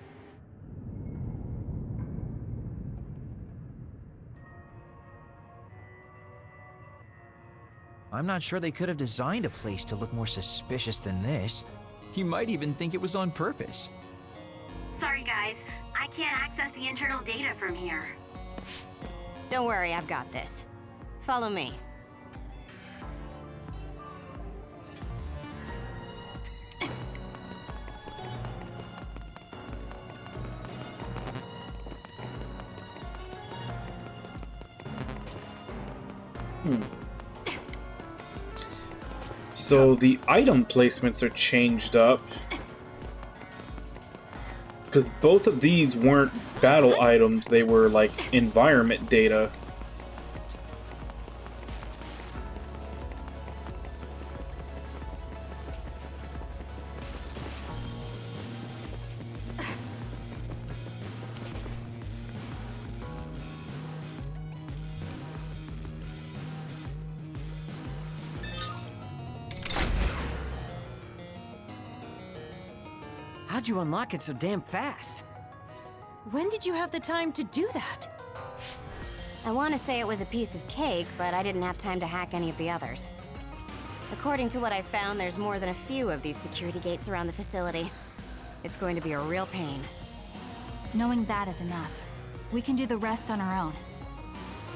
I'm not sure they could have designed a place to look more suspicious than this. You might even think it was on purpose.
Sorry, guys. I can't access the internal data from here.
Don't worry, I've got this. Follow me.
So the item placements are changed up. Because both of these weren't battle items, they were like environment data.
How'd you unlock it so damn fast?
When did you have the time to do that?
I want to say it was a piece of cake, but I didn't have time to hack any of the others. According to what I found, there's more than a few of these security gates around the facility. It's going to be a real pain.
Knowing that is enough. We can do the rest on our own.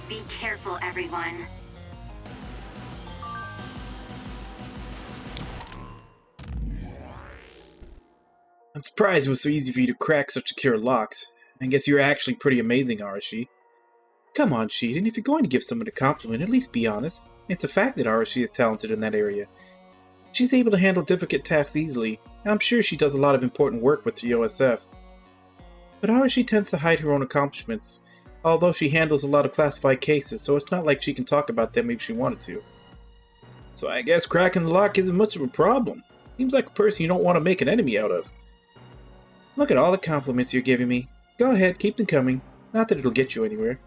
Be careful, everyone.
I'm surprised it was so easy for you to crack such secure locks. I guess you're actually pretty amazing, Arashi. Come on, Sheet, if you're going to give someone a compliment, at least be honest. It's a fact that Arashi is talented in that area. She's able to handle difficult tasks easily. I'm sure she does a lot of important work with the OSF. But Arashi tends to hide her own accomplishments, although she handles a lot of classified cases, so it's not like she can talk about them if she wanted to. So I guess cracking the lock isn't much of a problem. Seems like a person you don't want to make an enemy out of. Look at all the compliments you're giving me. Go ahead, keep them coming. Not that it'll get you anywhere.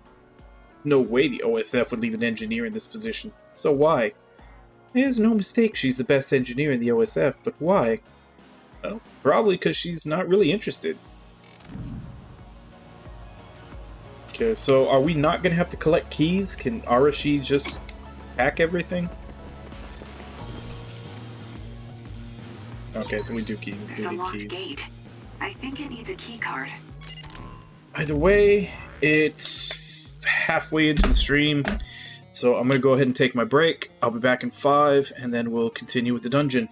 No way the OSF would leave an engineer in this position. So why? There's no mistake she's the best engineer in the OSF, but why? Well, probably because she's not really interested. Okay, so are we not going to have to collect keys? Can Arashi just hack everything? Okay, so we do need keys.
Gate. I think it needs a key card.
Either way, it's halfway into the stream, so I'm going to go ahead and take my break. I'll be back in 5, and then we'll continue with the dungeon.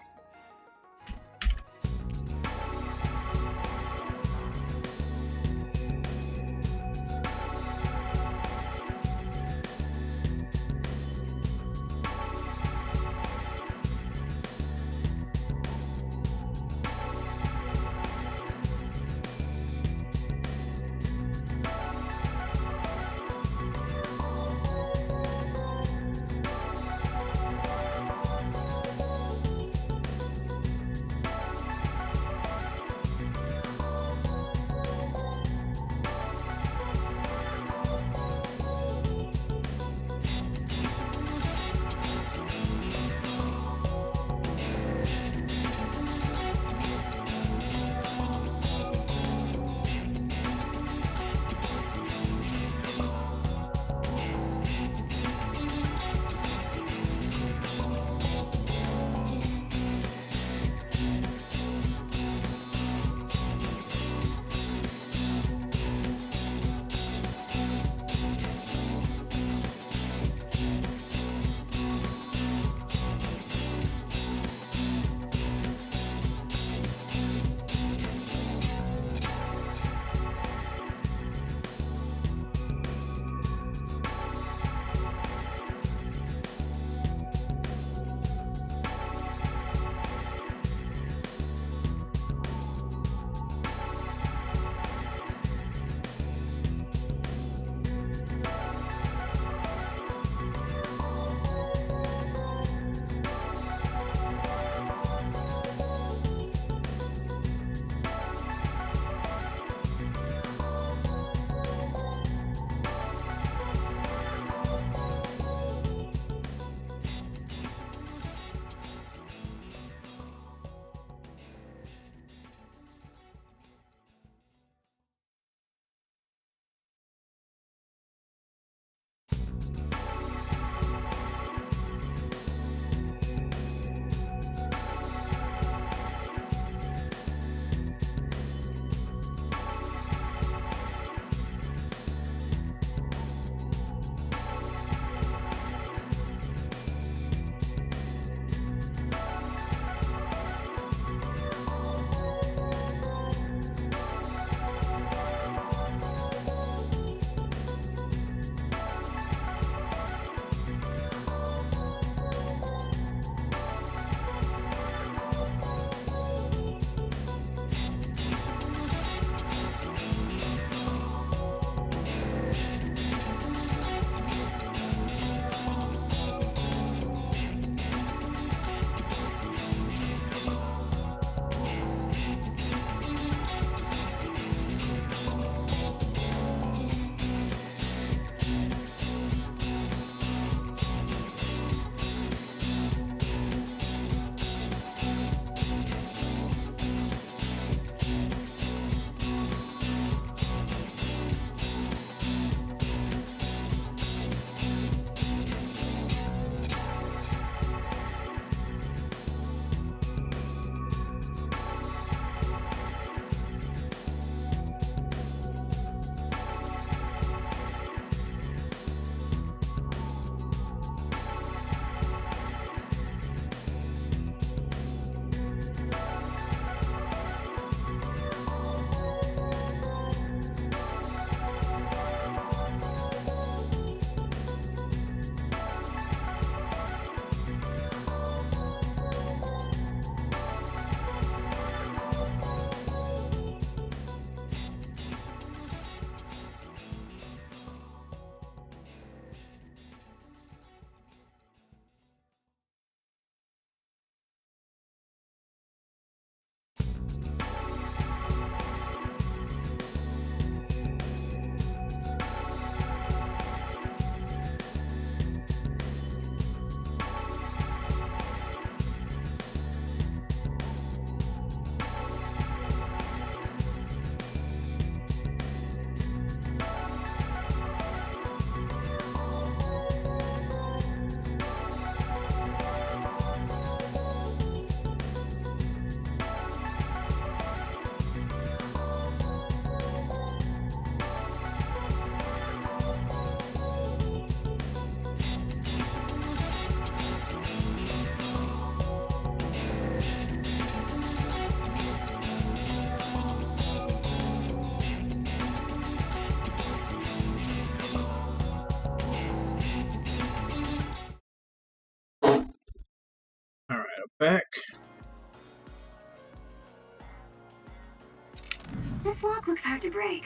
This lock looks hard to break.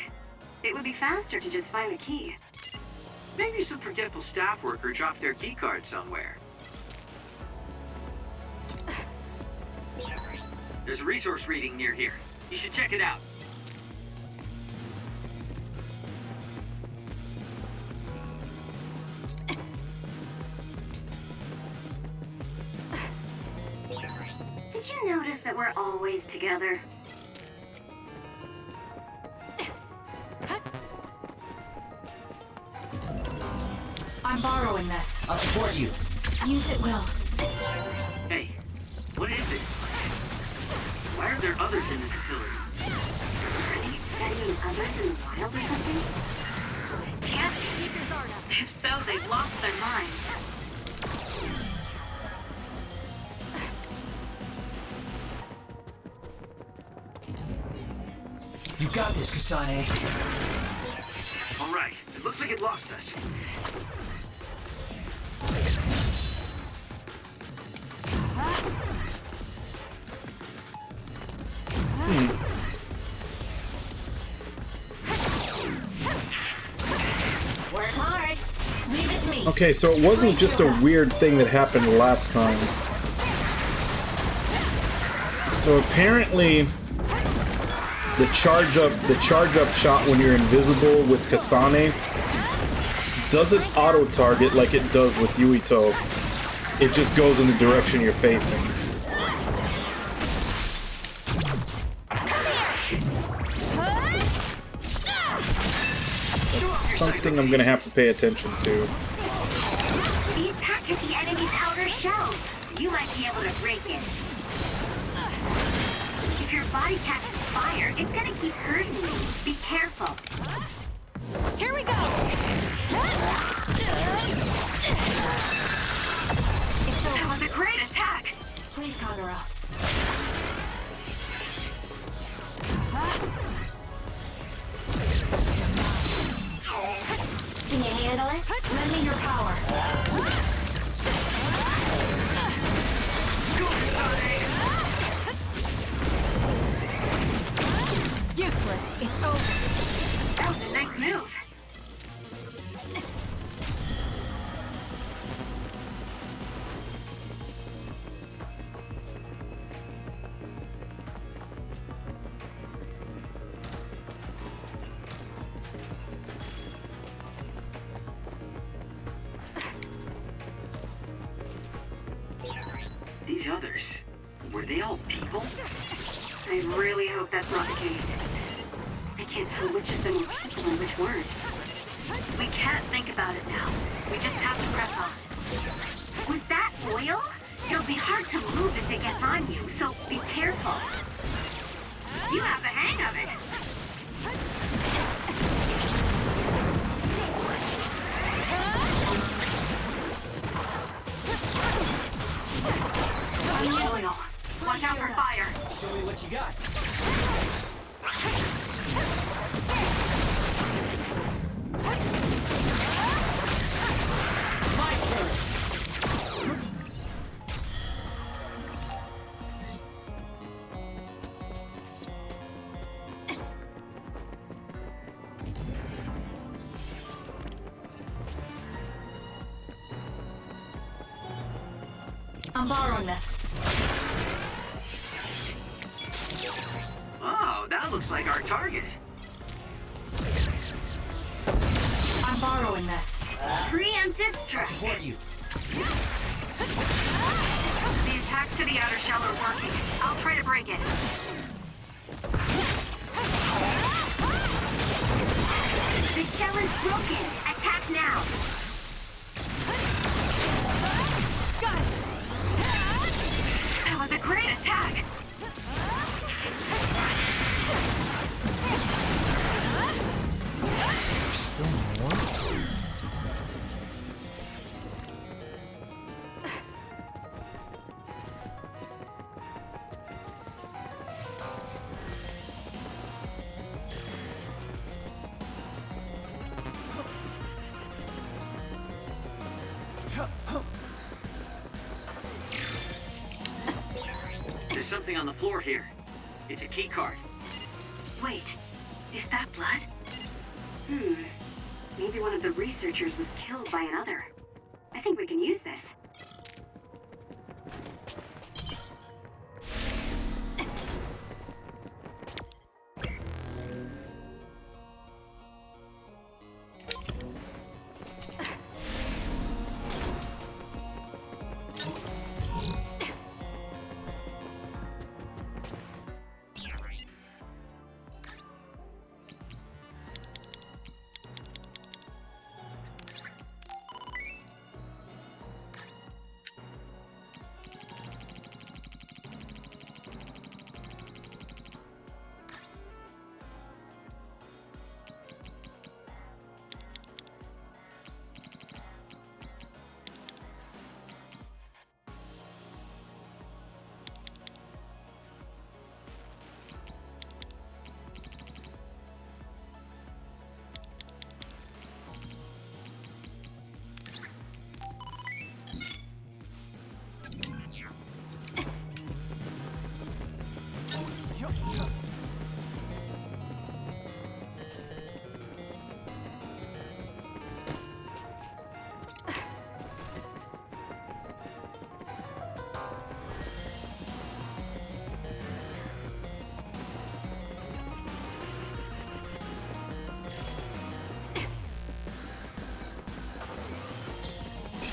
It would be faster to just find the key.
Maybe some forgetful staff worker dropped their keycard somewhere. There's a resource reading near here. You should check it out.
Did you notice that we're always together?
I'm borrowing this.
I'll support you.
Use it well.
Hey, what is this? Why are there others in the facility?
Are they studying others in the wild or something? Can't be. If so, they've lost their minds.
You got this, Kasane.
All right, it looks like it lost us.
Work hard. Leave it to me.
Okay, so it wasn't just a weird thing that happened last time. So apparently, the charge up shot when you're invisible with Kasane doesn't auto target like it does with Yuito. It just goes in the direction you're facing. That's something I'm gonna have to pay attention to.
The attack at the enemy's outer shell. You might be able to break it. If your body catches fire, it's gonna keep hurting you. Be careful.
Here we go!
That was a great attack.
Please, Kagura. Can you handle it? Lend me your power.
Useless. It's over.
That was a nice move.
These others, were they all people?
I really hope that's not the case. I can't tell which of them were people and which weren't. We can't think about it now. We just have to press on. With that oil, it'll be hard to move if it gets on you, so be careful. You have the hang of it. Oil. Watch out for fire.
Show me what you got. My turn.
I'm borrowing this.
Oh, that looks like our target.
I'm borrowing this.
Preemptive strike.
Support you.
The attacks to the outer shell are working. I'll try to break it. The shell is broken. Attack now.
Got it!
That was a great attack.
Still more?
There's something on the floor here. It's a key card.
Wait, Is that blood? Maybe one of the researchers was killed by another. I think we can use this.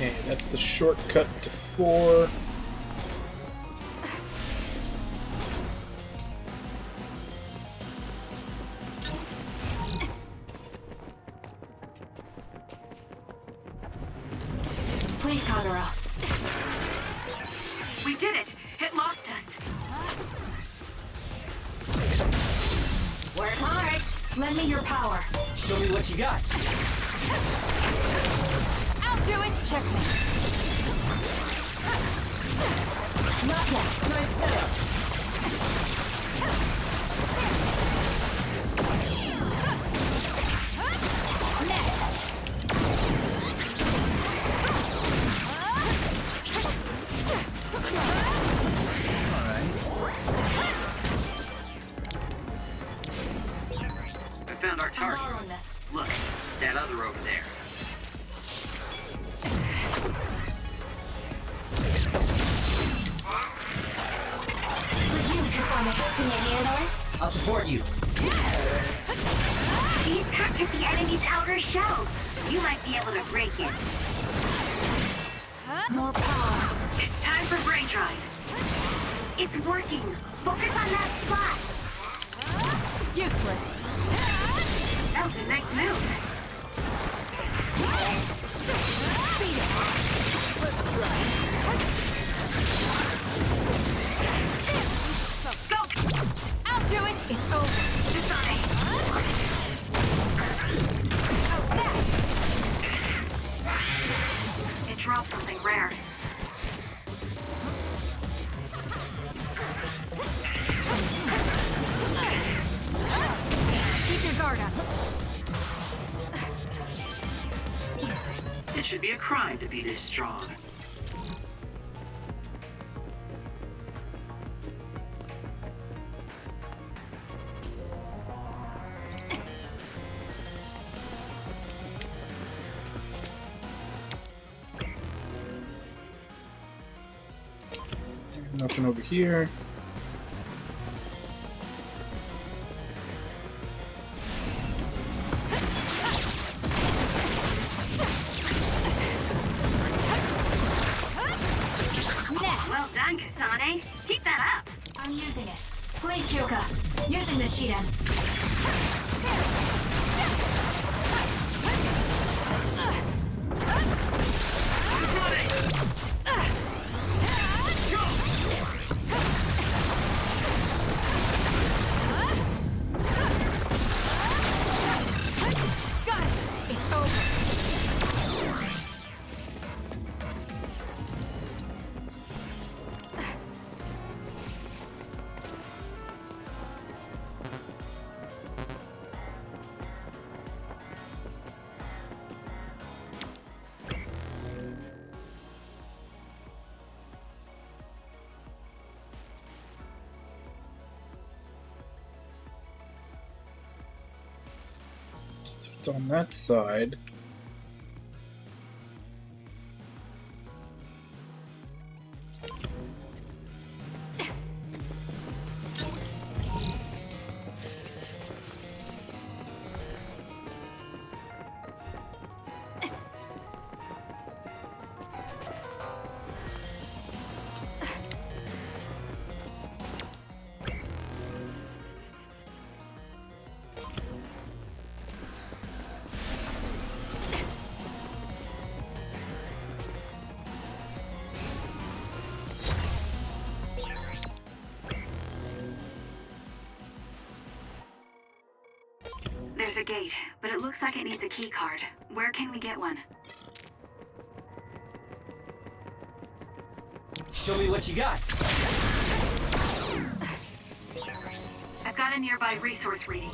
Okay, that's the shortcut to 4.
Please, Kagura.
We did it! It lost us!
Work hard. Lend me your power.
Show me what you got.
I'll do it. Checkmate. Not yet. Nice setup.
I found our target. Look, that other over there.
Can you handle it?
I'll support you.
The attack hit the enemy's outer shell. You might be able to break it.
More power.
It's time for brain drive. It's working. Focus on that spot.
Useless.
That was a nice move.
Beat it. Let's try. I'll do it! It's over.
Decide.
How's that?
It dropped something rare.
Keep your guard up.
It should be a crime to be this strong.
Nothing over here.
Well done, Kasane. Keep that up.
I'm using it. Please, Kyoka. Using the Shiden.
Got it! It's over.
It's on that side.
There's a gate, but it looks like it needs a key card. Where can we get one?
Show me what you got.
I've got a nearby resource reading.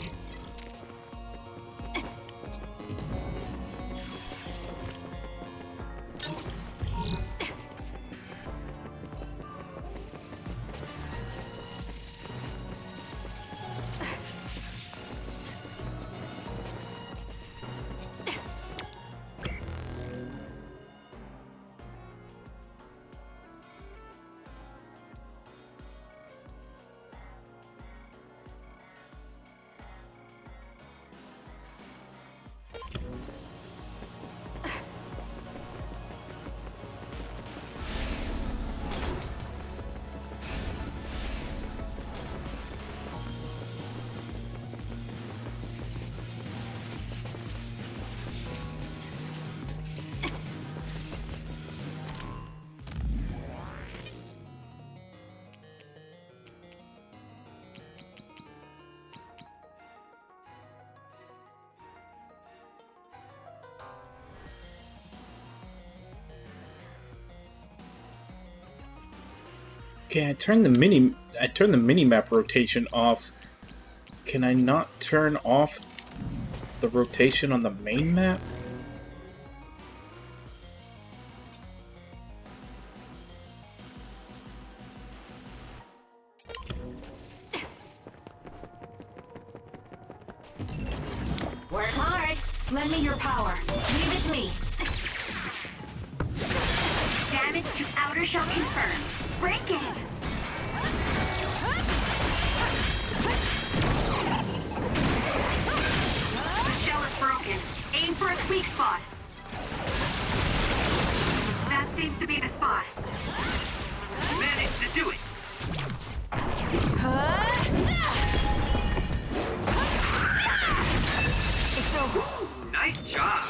Okay, I turned the mini map rotation off. Can I not turn off the rotation on the main map?
Work hard. Lend me your power. Leave it to me.
Damage to outer shell confirmed. Break it! The shell is broken. Aim for a weak spot. That seems to be the spot.
Managed to do it.
It's over.
Ooh, nice job.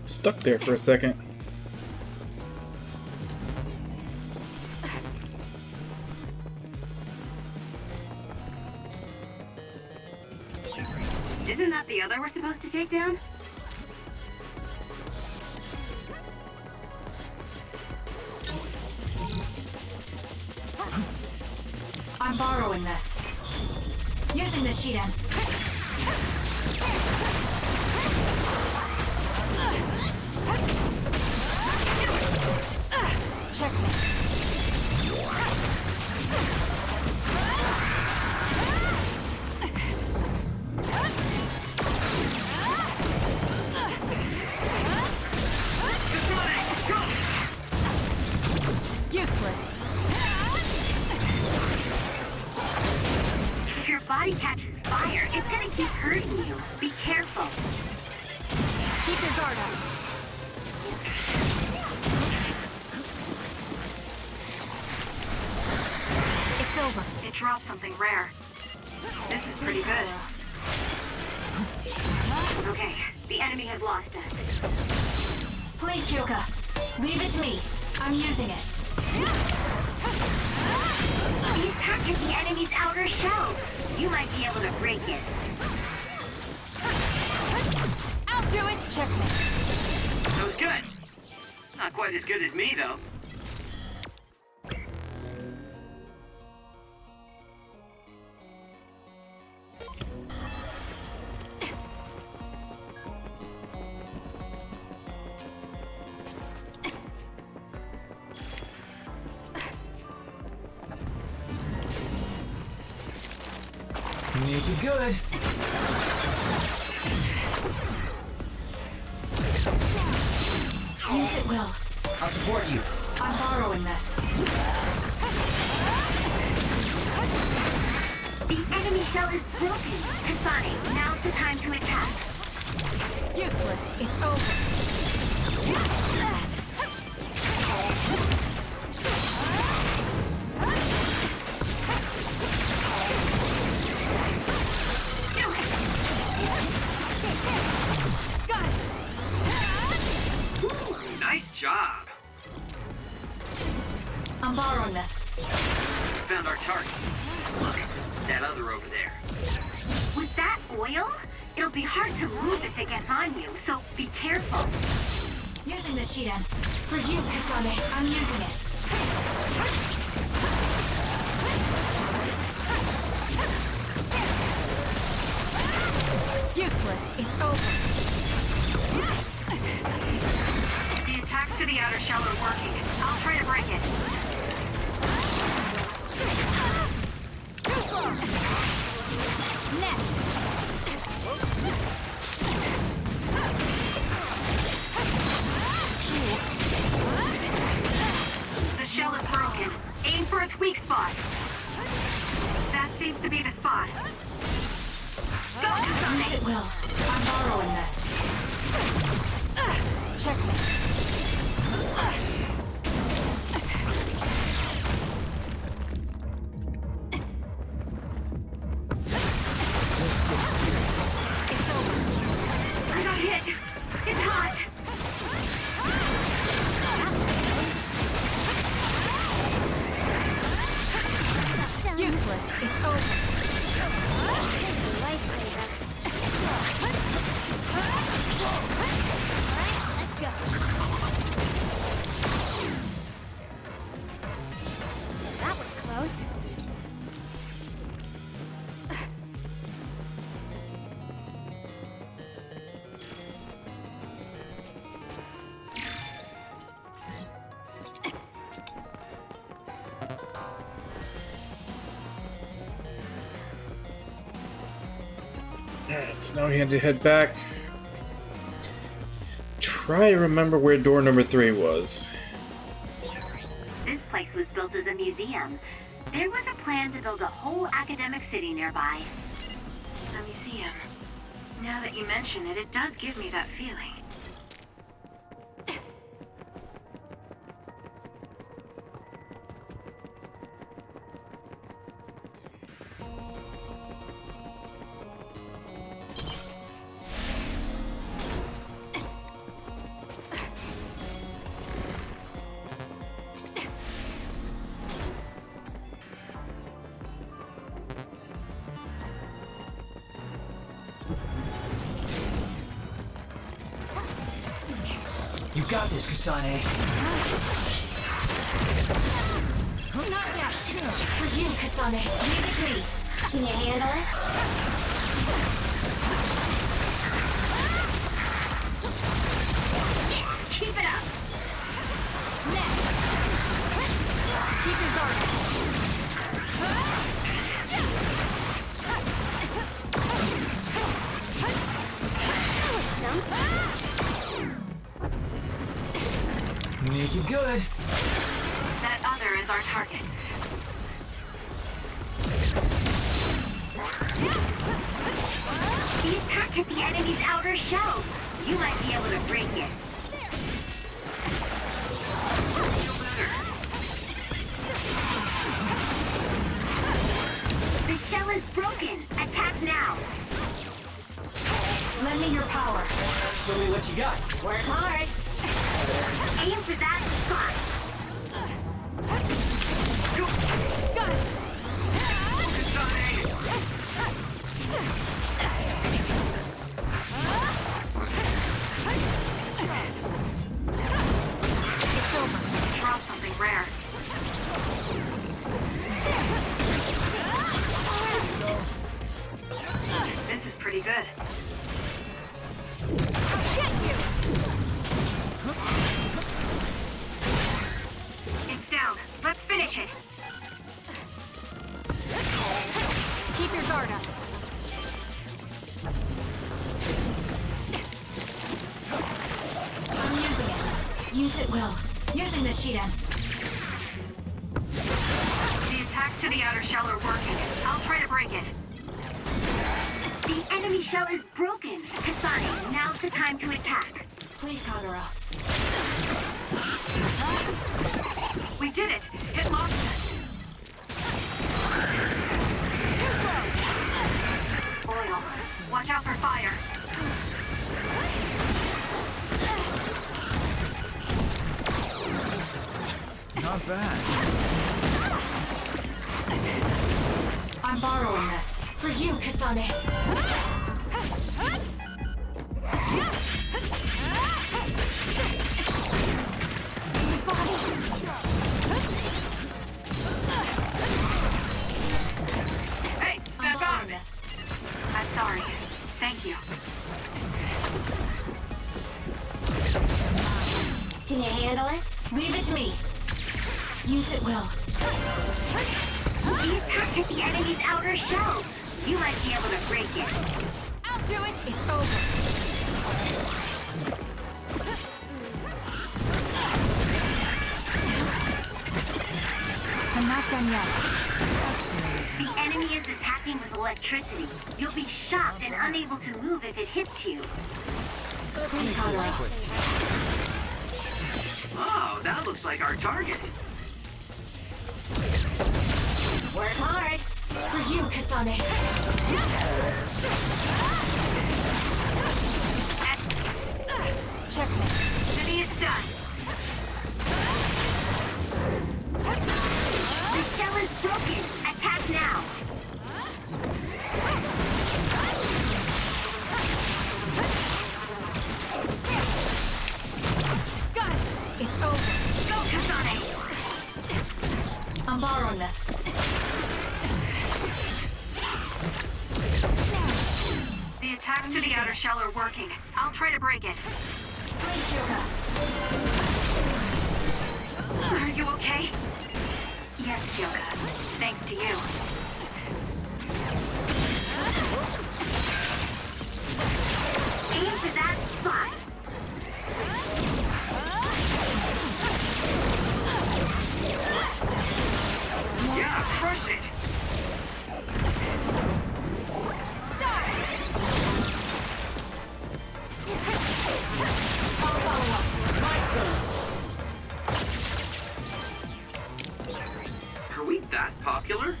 Stuck there for a second.
Isn't that the other we're supposed to take down?
I'm borrowing this. Using the sheet end. Check me.
Useless. If your body catches fire, it's gonna keep hurting you. Be careful.
Keep your guard up. It's over.
It dropped something rare. This is pretty good. Okay, the enemy has lost us.
Please, Kyoka. Leave it to me. I'm using it.
The attack is the enemy's outer shell. You might be able to break it.
I'll do it. Check me.
That was good. Not quite as good as me, though.
Make it good.
Use it, Will.
I'll support you.
I'm borrowing this.
The enemy shell is broken. Kasane, now's the time to attack.
Useless. It's over.
Got it.
Nice job.
I'm borrowing this.
Found our target. Look, that other over there.
With that oil, it'll be hard to move if it gets on you, so be careful.
Using the Shiden. For you, Kasane. I'm using it.
Useless. It's over.
The attacks to the outer shell are working. I'll try to break it.
Too slow. Next.
The shell is broken. Aim for its weak spot. That seems to be the spot. Go, Kasane!
Use it, Will. I'm borrowing this.
Checkmate.
Let's get serious.
It's over.
I got hit. It's hot.
Useless. It's over.
Lifesaver. Let's go. That was close.
Alright, so now we had to head back. Try to remember where door number 3 was.
This place was built as a museum. There was a plan to build a whole academic city nearby. A museum. Now that you mention it, it does give me that feeling.
You got this, Kasane.
Not yet. For you, Kasane. Leave it to me.
Can you handle it?
Keep it up!
Next. Keep your guard up.
Make it good.
That other is our target. The attack hit the enemy's outer shell. You might be able to break it. The shell is broken. Attack now.
Lend me your power.
Show me what you got.
Work hard.
Aim for that spot.
Got it.
It's over. Drop something rare. This is pretty good.
Get you.
Using the Shiden.
The attacks to the outer shell are working. I'll try to break it. The enemy shell is broken. Kasane, now's the time to attack.
Please, Kagura.
We did it! It lost us! Oil. Watch out for fire.
Not bad.
I'm borrowing this. For you, Kasane.
Hey, step out of this. I'm sorry. Thank you.
Can you handle it? Leave it to me. Use it well.
The attack hit the enemy's outer shell. You might be able to break it.
I'll do it. It's over.
I'm not done yet.
The enemy is attacking with electricity. You'll be shocked and unable to move if it hits you.
Please, Kagura.
Oh, that looks like our target.
Work hard. For you, Kasane.
Checkmate. City is done. The shell is broken. Attack now.
Got it. It's over.
Go, Kasane.
I'm borrowing this.
The attacks to the outer shell are working. I'll try to break it.
Please, Kyoka.
Are you okay? Yes, Kyoka. Thanks to you. Aim for that spot.
Yeah, crush it! Are we that popular?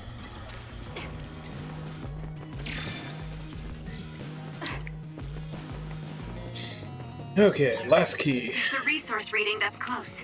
Okay, last key.
It's a resource reading that's close.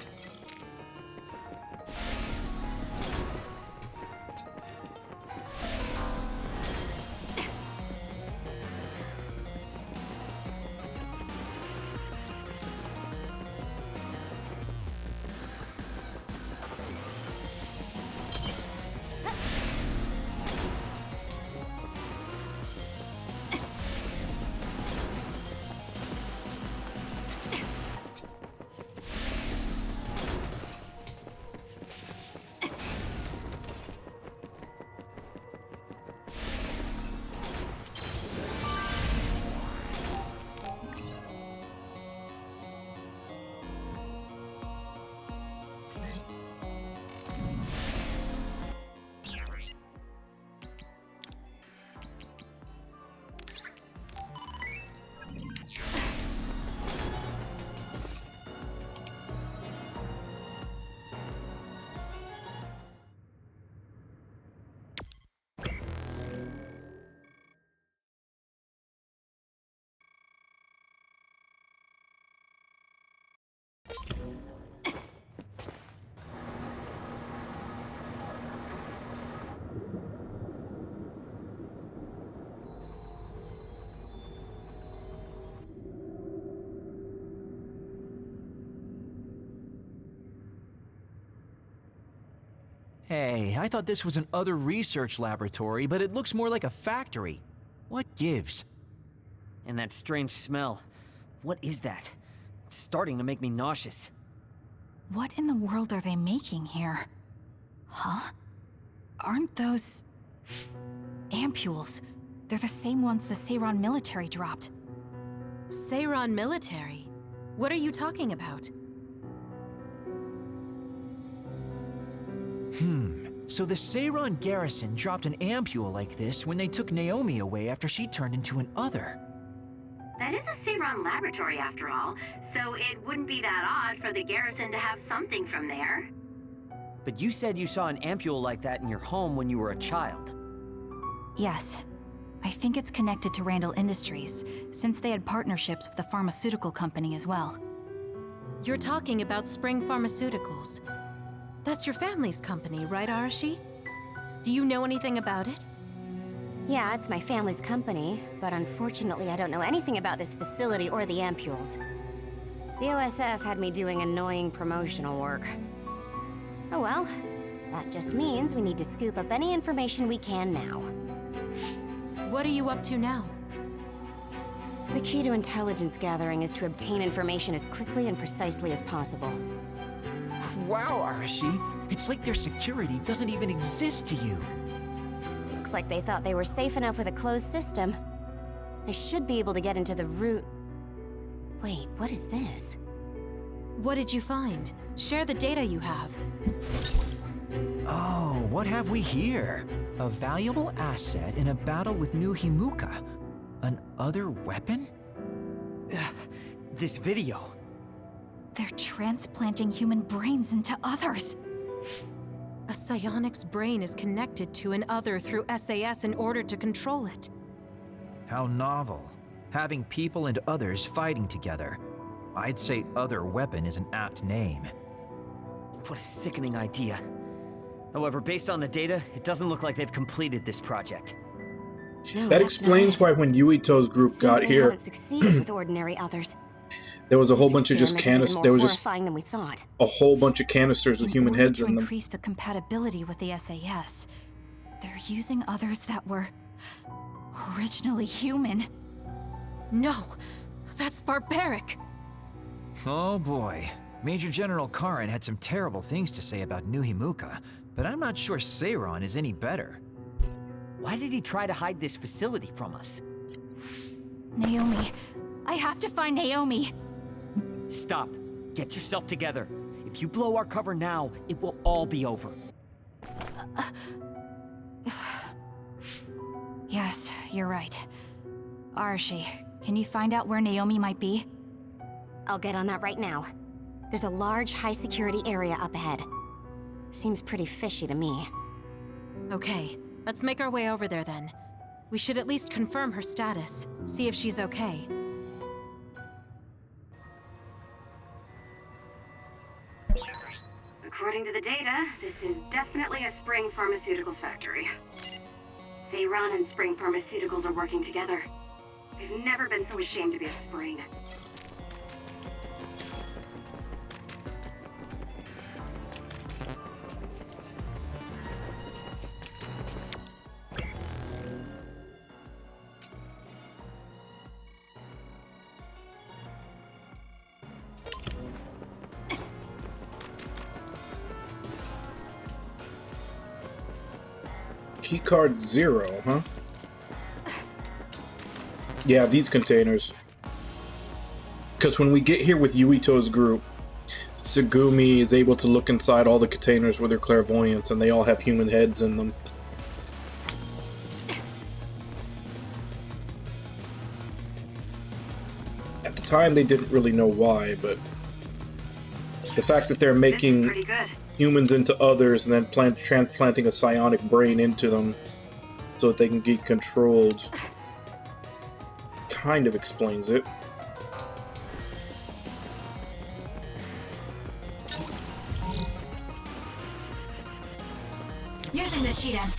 Hey, I thought this was an other research laboratory, but it looks more like a factory. What gives?
And that strange smell. What is that? It's starting to make me nauseous.
What in the world are they making here? Huh? Aren't those... ampules? They're the same ones the Seiran military dropped.
Seiran military? What are you talking about?
So the Seiron garrison dropped an ampule like this when they took Naomi away after she turned into an other.
That is a Seiron laboratory after all, so it wouldn't be that odd for the garrison to have something from there.
But you said you saw an ampule like that in your home when you were a child.
Yes. I think it's connected to Randall Industries, since they had partnerships with the pharmaceutical company as well.
You're talking about Spring Pharmaceuticals. That's your family's company, right, Arashi? Do you know anything about it?
Yeah, it's my family's company, but unfortunately I don't know anything about this facility or the ampules. The OSF had me doing annoying promotional work. Oh well, that just means we need to scoop up any information we can now.
What are you up to now?
The key to intelligence gathering is to obtain information as quickly and precisely as possible.
Wow, Arashi. It's like their security doesn't even exist to you.
Looks like they thought they were safe enough with a closed system. I should be able to get into the root... Wait, what is this?
What did you find? Share the data you have.
Oh, what have we here? A valuable asset in a battle with New Himuka. An other weapon?
This video.
They're transplanting human brains into others.
A psionic's brain is connected to an other through SAS in order to control it.
How novel. Having people and others fighting together. I'd say other weapon is an apt name.
What a sickening idea. However, based on the data, it doesn't look like they've completed this project.
No,
that explains why when Yuito's group got
they
here,
haven't succeeded with ordinary others.
there was a whole
This
bunch of just
experiment is
canisters.
even
There
more
was just
horrifying than we thought.
a whole bunch of canisters with human heads in
To
them.
increase the compatibility with the SAS, they're using others that were originally human.
No, that's barbaric.
Oh boy. Major General Karin had some terrible things to say about New Himuka, but I'm not sure Seiron is any better.
Why did he try to hide this facility from us?
Naomi. I have to find Naomi.
Stop. Get yourself together. If you blow our cover now, it will all be over.
Yes, you're right. Arashi, can you find out where Naomi might be?
I'll get on that right now. There's a large, high-security area up ahead. Seems pretty fishy to me.
Okay, let's make our way over there then. We should at least confirm her status, see if she's okay.
According to the data, this is definitely a Spring Pharmaceuticals factory. Seiron and Spring Pharmaceuticals are working together. I've never been so ashamed to be a Spring.
Keycard 0, huh? Yeah, these containers. Because when we get here with Yuito's group, Tsugumi is able to look inside all the containers with her clairvoyance, and they all have human heads in them. At the time, they didn't really know why, but the fact that they're making humans into others and then transplanting a psionic brain into them so that they can get controlled kind of explains it.
Using the Shiden.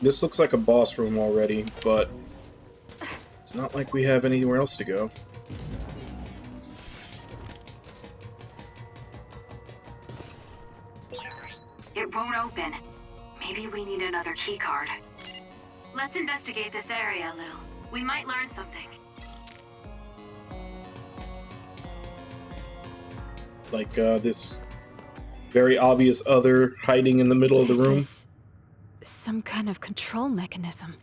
This looks like a boss room already, but it's not like we have anywhere else to go.
It won't open. Maybe we need another keycard. Let's investigate this area a little. We might learn something.
Like, this very obvious other hiding in the middle of the room.
Some kind of control mechanism.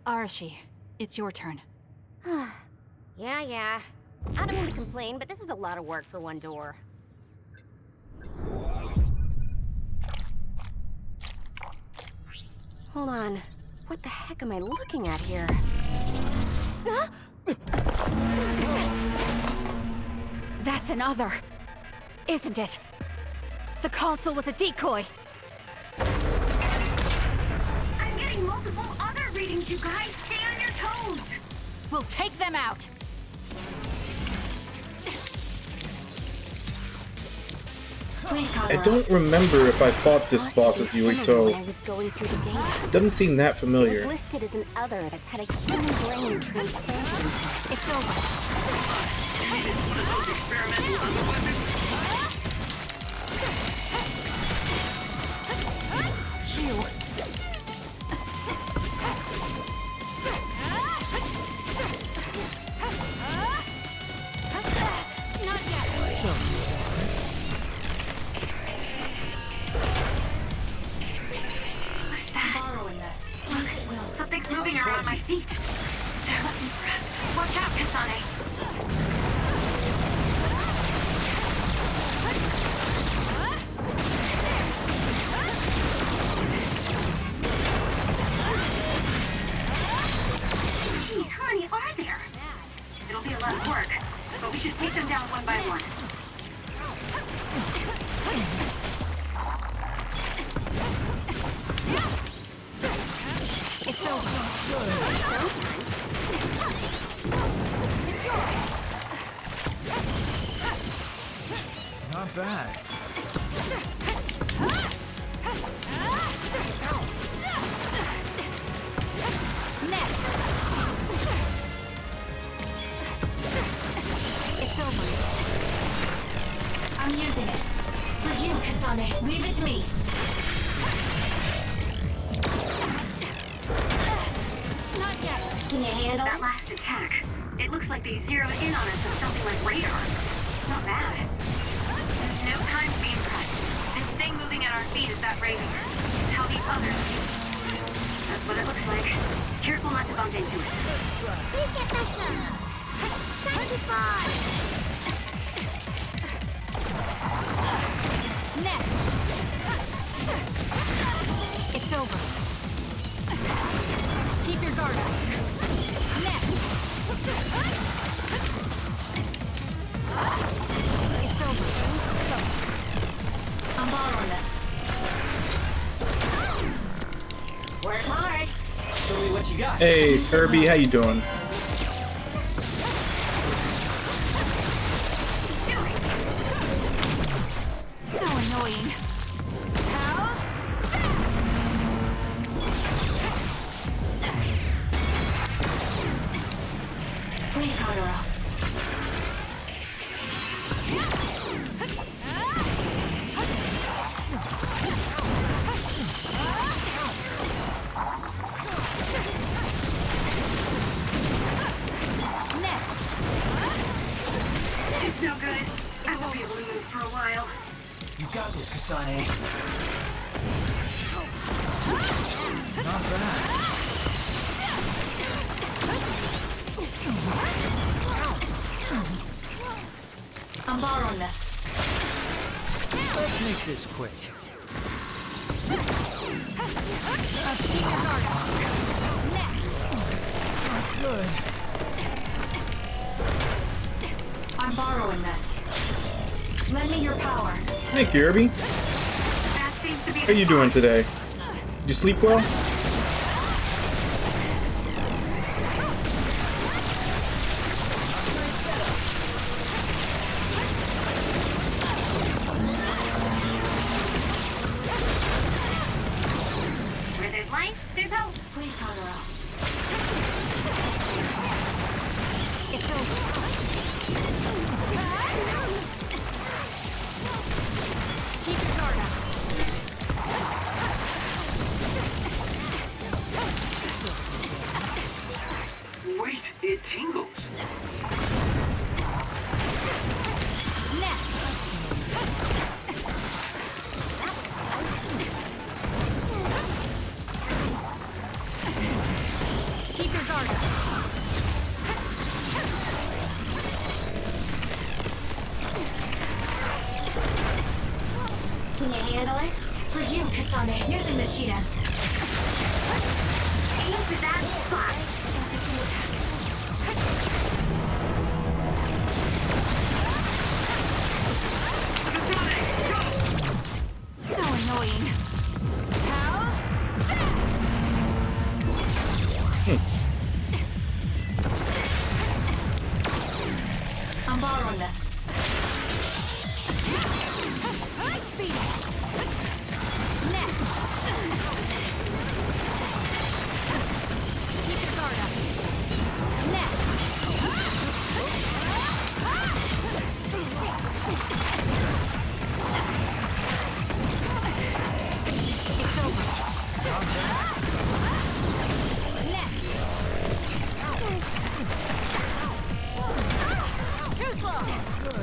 Arashi, it's your turn.
Yeah. I don't mean to complain, but this is a lot of work for one door. Hold on. What the heck am I looking at here?
That's another, isn't it? The console was a decoy.
I'm getting multiple other readings, you guys. Stay on your toes.
We'll take them out.
I don't remember if I fought this boss as Yuito.
I was going through the data.
It doesn't seem that
It
familiar.
was listed as an other that's had a human brain transplanted into it.
It's over.
Hugh.
Not yet.
What's that?
Borrowing this.
Look, something's moving around my feet. They're looking for us. Watch out, Kasane. Jeez, how many are there? It'll be a lot of work, but we should take them down one by one.
It's over.
Not bad.
It's over.
I'm using it. For you, Kasane. Leave it to me.
Not yet.
Can you handle
That
it?
last attack, it looks like they zeroed in on us with something like radar. Not bad. No time to be impressed. This thing moving at our feet is that radar. It's how these others see. That's what it looks like. Careful not to bump into it.
Please get better. Sanctify.
Next. It's over. Keep your guard up. Next. It's over. Focus.
I'm borrowing this.
Work hard.
Show me what you got.
Hey, Kirby, how you doing?
So annoying.
How's that? Please, Kagura.
It's no good. I won't be able to move for a while.
You got this, Kasane.
Not bad.
I'm borrowing this.
Let's make this quick.
Let's keep your guard up. Next.
Good.
I'm borrowing this. Lend me your power.
Hey, Kirby.
That seems to be
How you doing today? You sleep well?
Where there's light, there's hope.
Please, Kagura.
It's over. Keep your guard up.
for you, Kasane. Using the Shida. Aim for that spot. So annoying. How's that? I'm borrowing this. Beat it. Next. Keep your guard up. Next. It's over. Next. Too slow.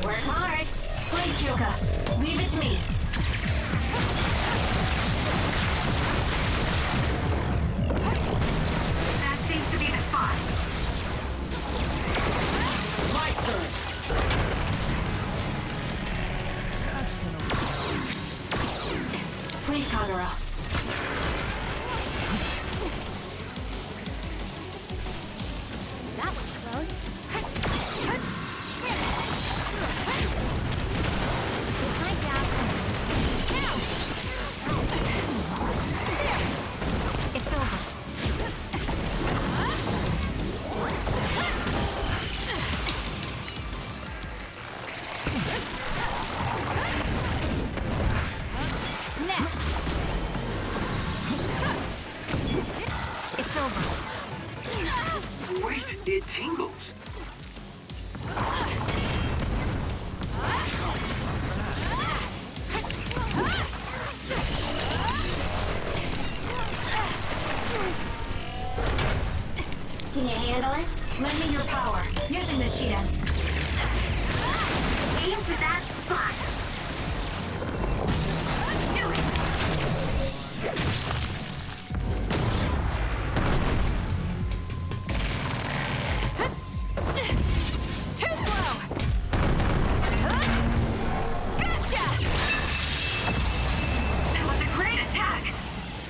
Work hard. Please, Juka. Leave it to me.
That seems to be the spot.
My turn.
Please, Kagura. That was close. My job. Now. There. It's over. Next. It's over.
Wait, it tingles.
Can you handle it? Lend me your power. Using the Shida.
Aim for that spot. Do it.
Too slow. Gotcha.
That was a great attack.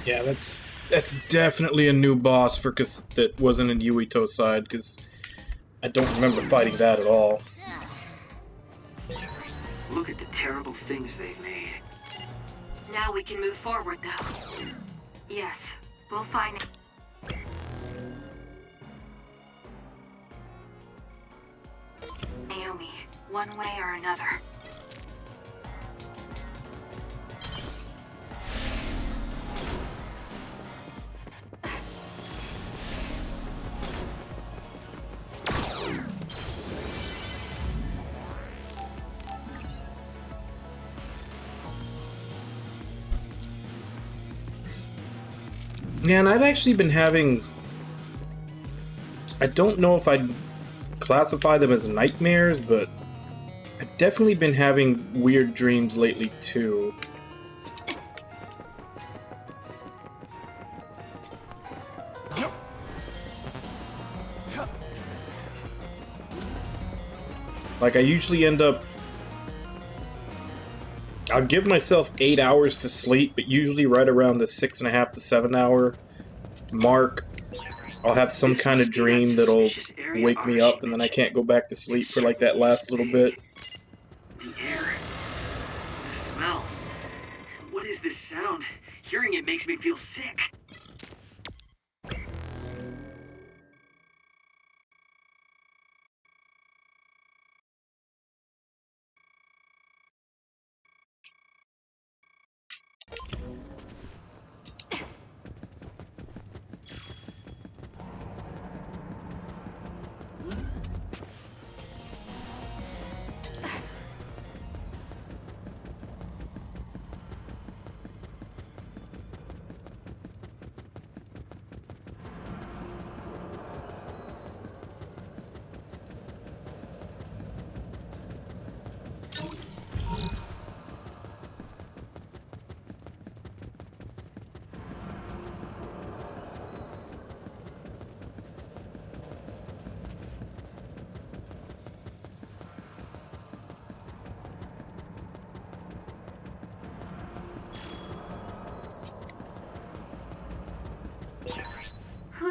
Yeah, that's definitely a new boss for that wasn't in Yuito's side, because I don't remember fighting that at all.
Look at the terrible things they've made.
Now we can move forward, though. Yes, we'll find it. Naomi, one way or another.
Yeah, and I've actually been having... I don't know if I'd classify them as nightmares, but I've definitely been having weird dreams lately, too. Like, I usually end up... I'll give myself 8 hours to sleep, but usually right around the 6.5 to 7 hour mark, I'll have some kind of dream that'll wake me up, and then I can't go back to sleep for like that last little bit.
The air. The smell. What is this sound? Hearing it makes me feel sick.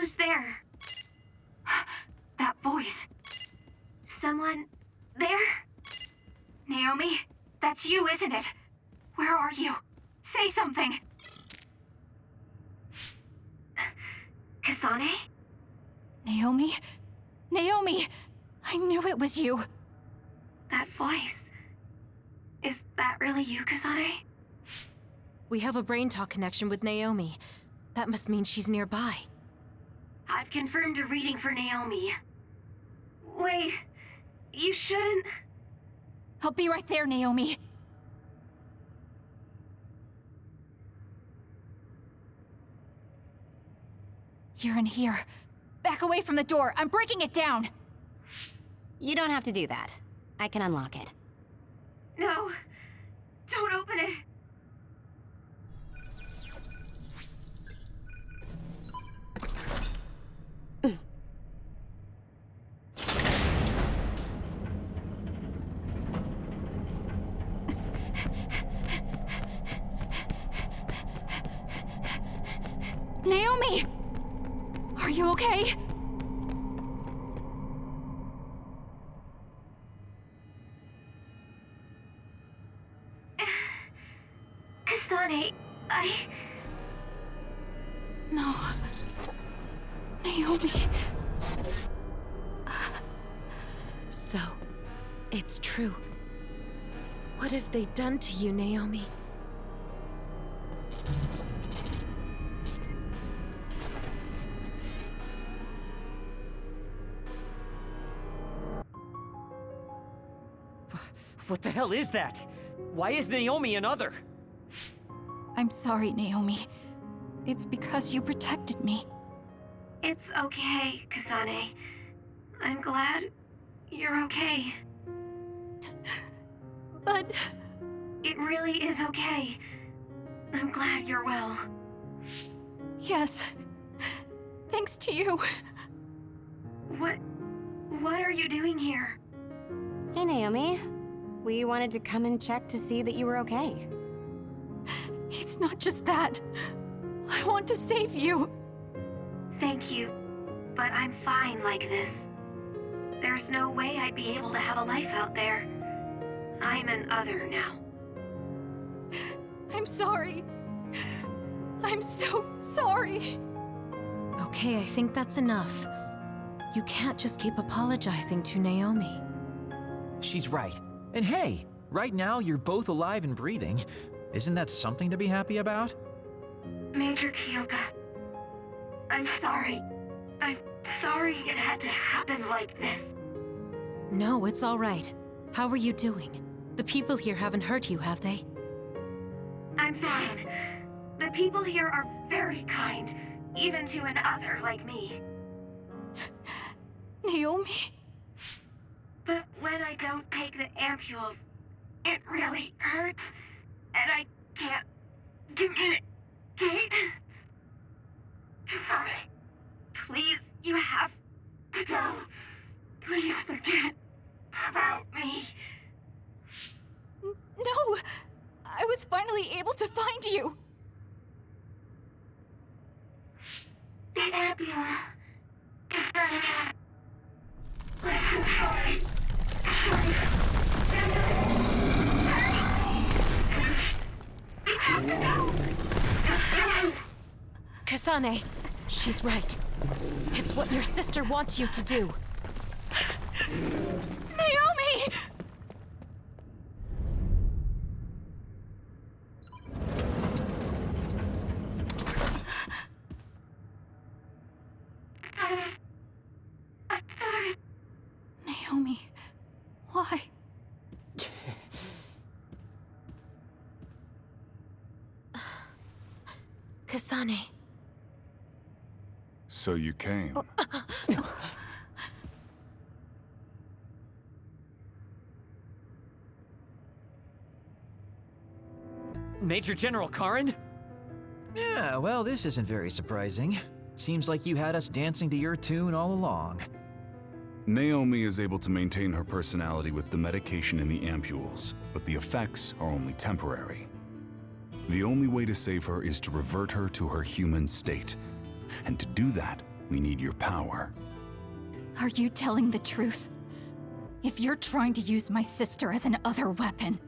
Who's there? That voice. Someone there? Naomi, that's you, isn't it? Where are you? Say something. Kasane?
Naomi? Naomi! I knew it was you!
That voice. Is that really you, Kasane?
We have a brain talk connection with Naomi. That must mean she's nearby.
I've confirmed a reading for Naomi. Wait, you shouldn't...
I'll be right there, Naomi. You're in here. Back away from the door. I'm breaking it down.
You don't have to do that. I can unlock it.
No, don't open it.
Naomi! Are you okay?
Kasane,
No. Naomi.
So, it's true. What have they done to you, Naomi?
What the hell is that? Why is Naomi another?
I'm sorry, Naomi. It's because you protected me.
It's okay, Kasane. I'm glad you're okay.
But...
It really is okay. I'm glad you're well.
Yes. Thanks to you.
What are you doing here?
Hey, Naomi. We wanted to come and check to see that you were okay.
It's not just that. I want to save you.
Thank you, but I'm fine like this. There's no way I'd be able to have a life out there. I'm an other now.
I'm sorry. I'm so sorry.
Okay, I think that's enough. You can't just keep apologizing to Naomi.
She's right. And hey, right now you're both alive and breathing. Isn't that something to be happy about?
Major Kyoka, I'm sorry. I'm sorry it had to happen like this.
No, it's all right. How are you doing? The people here haven't hurt you, have they?
I'm fine. The people here are very kind, even to an other like me.
Naomi?
But when I don't take the ampules, it really hurts, and I can't communicate. Please, you have to go. Please forget about me.
No! I was finally able to find you!
The ambulance.
Kasane, she's right. It's what your sister wants you to do.
Naomi! Naomi, why?
Kasane.
So you came.
Major General Karin?
Yeah, well, this isn't very surprising. Seems like you had us dancing to your tune all along.
Naomi is able to maintain her personality with the medication in the ampules, but the effects are only temporary. The only way to save her is to revert her to her human state. And to do that, We need your power.
Are you telling the truth? If you're trying to use my sister as an other weapon...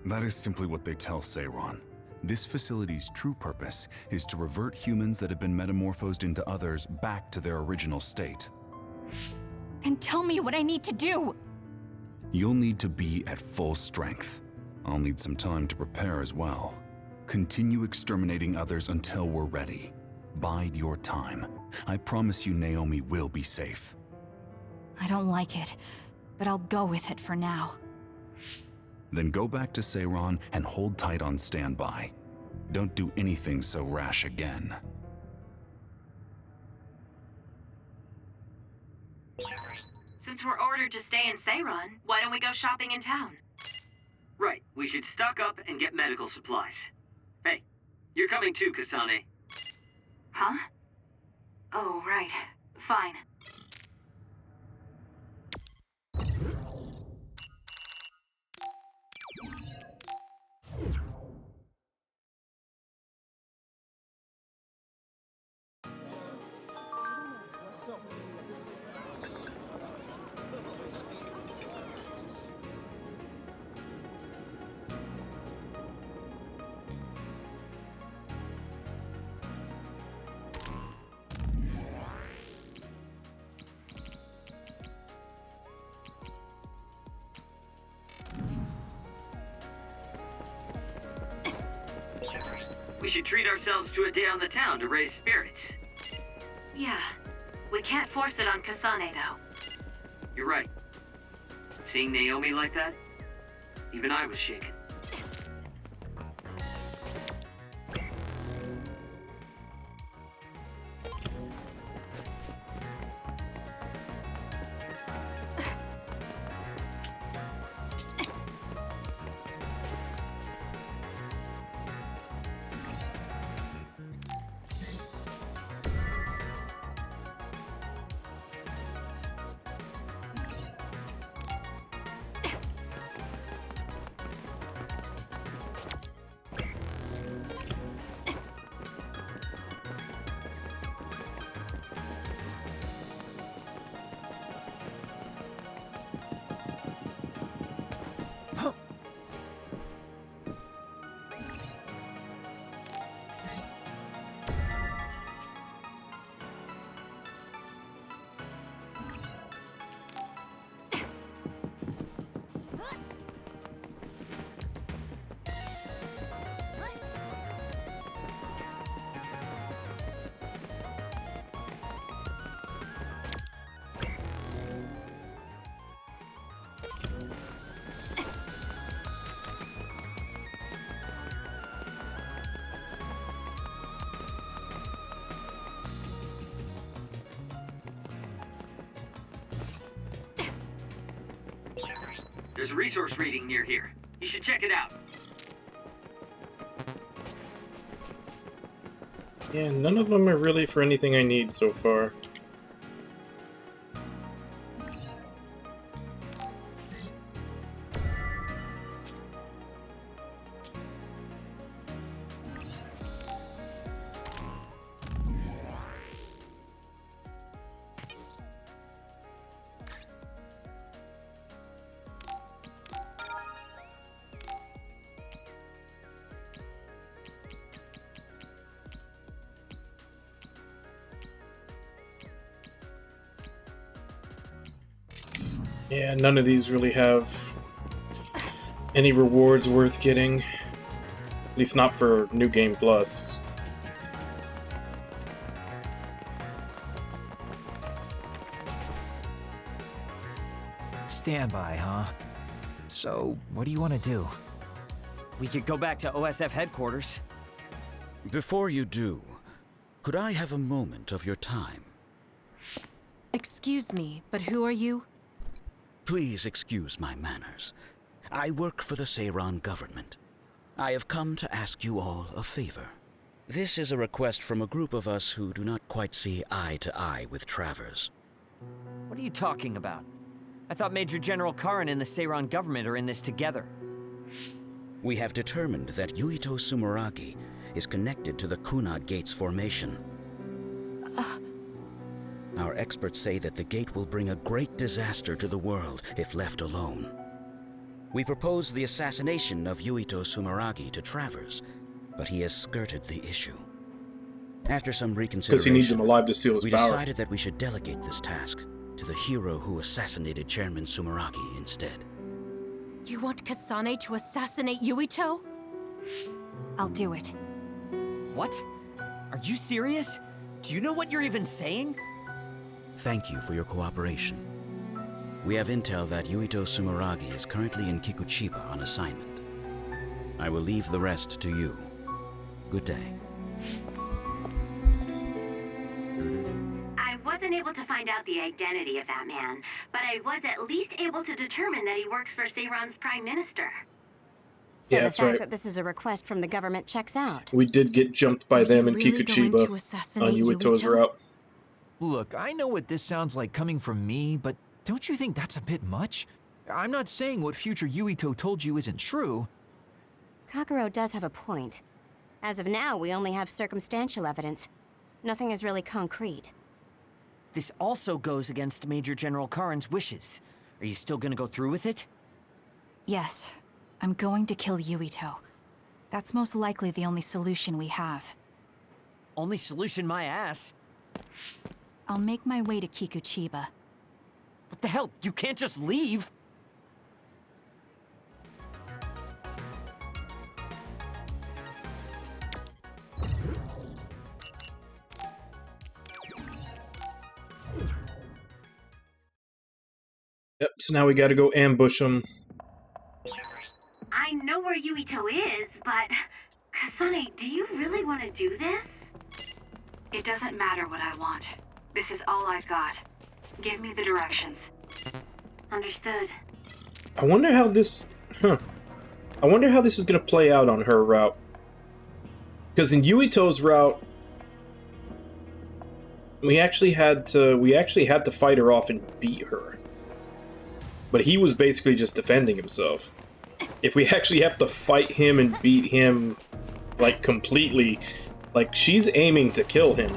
That is simply what they tell Seiron. This facility's true purpose is to revert humans that have been metamorphosed into others back to their original state.
Then tell me what I need to do!
You'll need to be at full strength. I'll need some time to prepare as well. Continue exterminating others until we're ready. Bide your time. I promise you Naomi will be safe.
I don't like it, but I'll go with it for now.
Then go back to Seiron and hold tight on standby. Don't do anything so rash again.
Since we're ordered to stay in Seiron, why don't we go shopping in town?
Right, we should stock up and get medical supplies. Hey, you're coming too, Kasane.
Huh? Oh, right. Fine.
We should treat ourselves to a day on the town to raise spirits.
Yeah. We can't force it on Kasane, though.
You're right. Seeing Naomi like that, even I was shaken. There's a resource reading near here. You should check it out.
Yeah, none of them are really for anything I need so far. Yeah, none of these really have any rewards worth getting. At least not for New Game Plus.
Standby, huh? So, what do you want to do?
We could go back to OSF headquarters.
Before you do, could I have a moment of your time?
Excuse me, but who are you?
Please excuse my manners. I work for the Seiron government. I have come to ask you all a favor. This is a request from a group of us who do not quite see eye to eye with Travers.
What are you talking about? I thought Major General Karin and the Seiron government are in this together.
We have determined that Yuito Sumeragi is connected to the Kunad Gates formation. Our experts say that the gate will bring a great disaster to the world if left alone. We proposed the assassination of Yuito Sumeragi to Travers, but he has skirted the issue. After some reconsideration,
because he needs him alive to steal his
we
power.
decided that we should delegate this task to the hero who assassinated Chairman Sumeragi instead.
You want Kasane to assassinate Yuito?
I'll do it.
What? Are you serious? Do you know what you're even saying?
Thank you for your cooperation. We have intel that Yuito Sumeragi is currently in Kikuchiba on assignment. I will leave the rest to you. Good day.
I wasn't able to find out the identity of that man, but I was at least able to determine that he works for Seiron's Prime Minister.
So
Yeah,
the
that's
fact
right.
that this is a request from the government checks out.
We did get jumped by them in
really going
Kikuchiba
to
on
assassinate
Yuito's
Yuito?
route.
Look, I know what this sounds like coming from me, but don't you think that's a bit much? I'm not saying what future Yuito told you isn't true.
Kagero does have a point. As of now, we only have circumstantial evidence. Nothing is really concrete.
This also goes against Major General Karin's wishes. Are you still gonna go through with it?
Yes, I'm going to kill Yuito. That's most likely the only solution we have.
Only solution, my ass.
I'll make my way to Kikuchiba.
What the hell? You can't just leave!
Yep, so now we gotta go ambush them.
I know where Yuito is, but... Kasane, do you really want to do this?
It doesn't matter what I want. This is all I've got. Give me the directions.
Understood.
I wonder how this... I wonder how this is gonna play out on her route. Because in Yuito's route, we actually had to fight her off and beat her. But he was basically just defending himself. If we actually have to fight him and beat him, like, completely, like, she's aiming to kill him.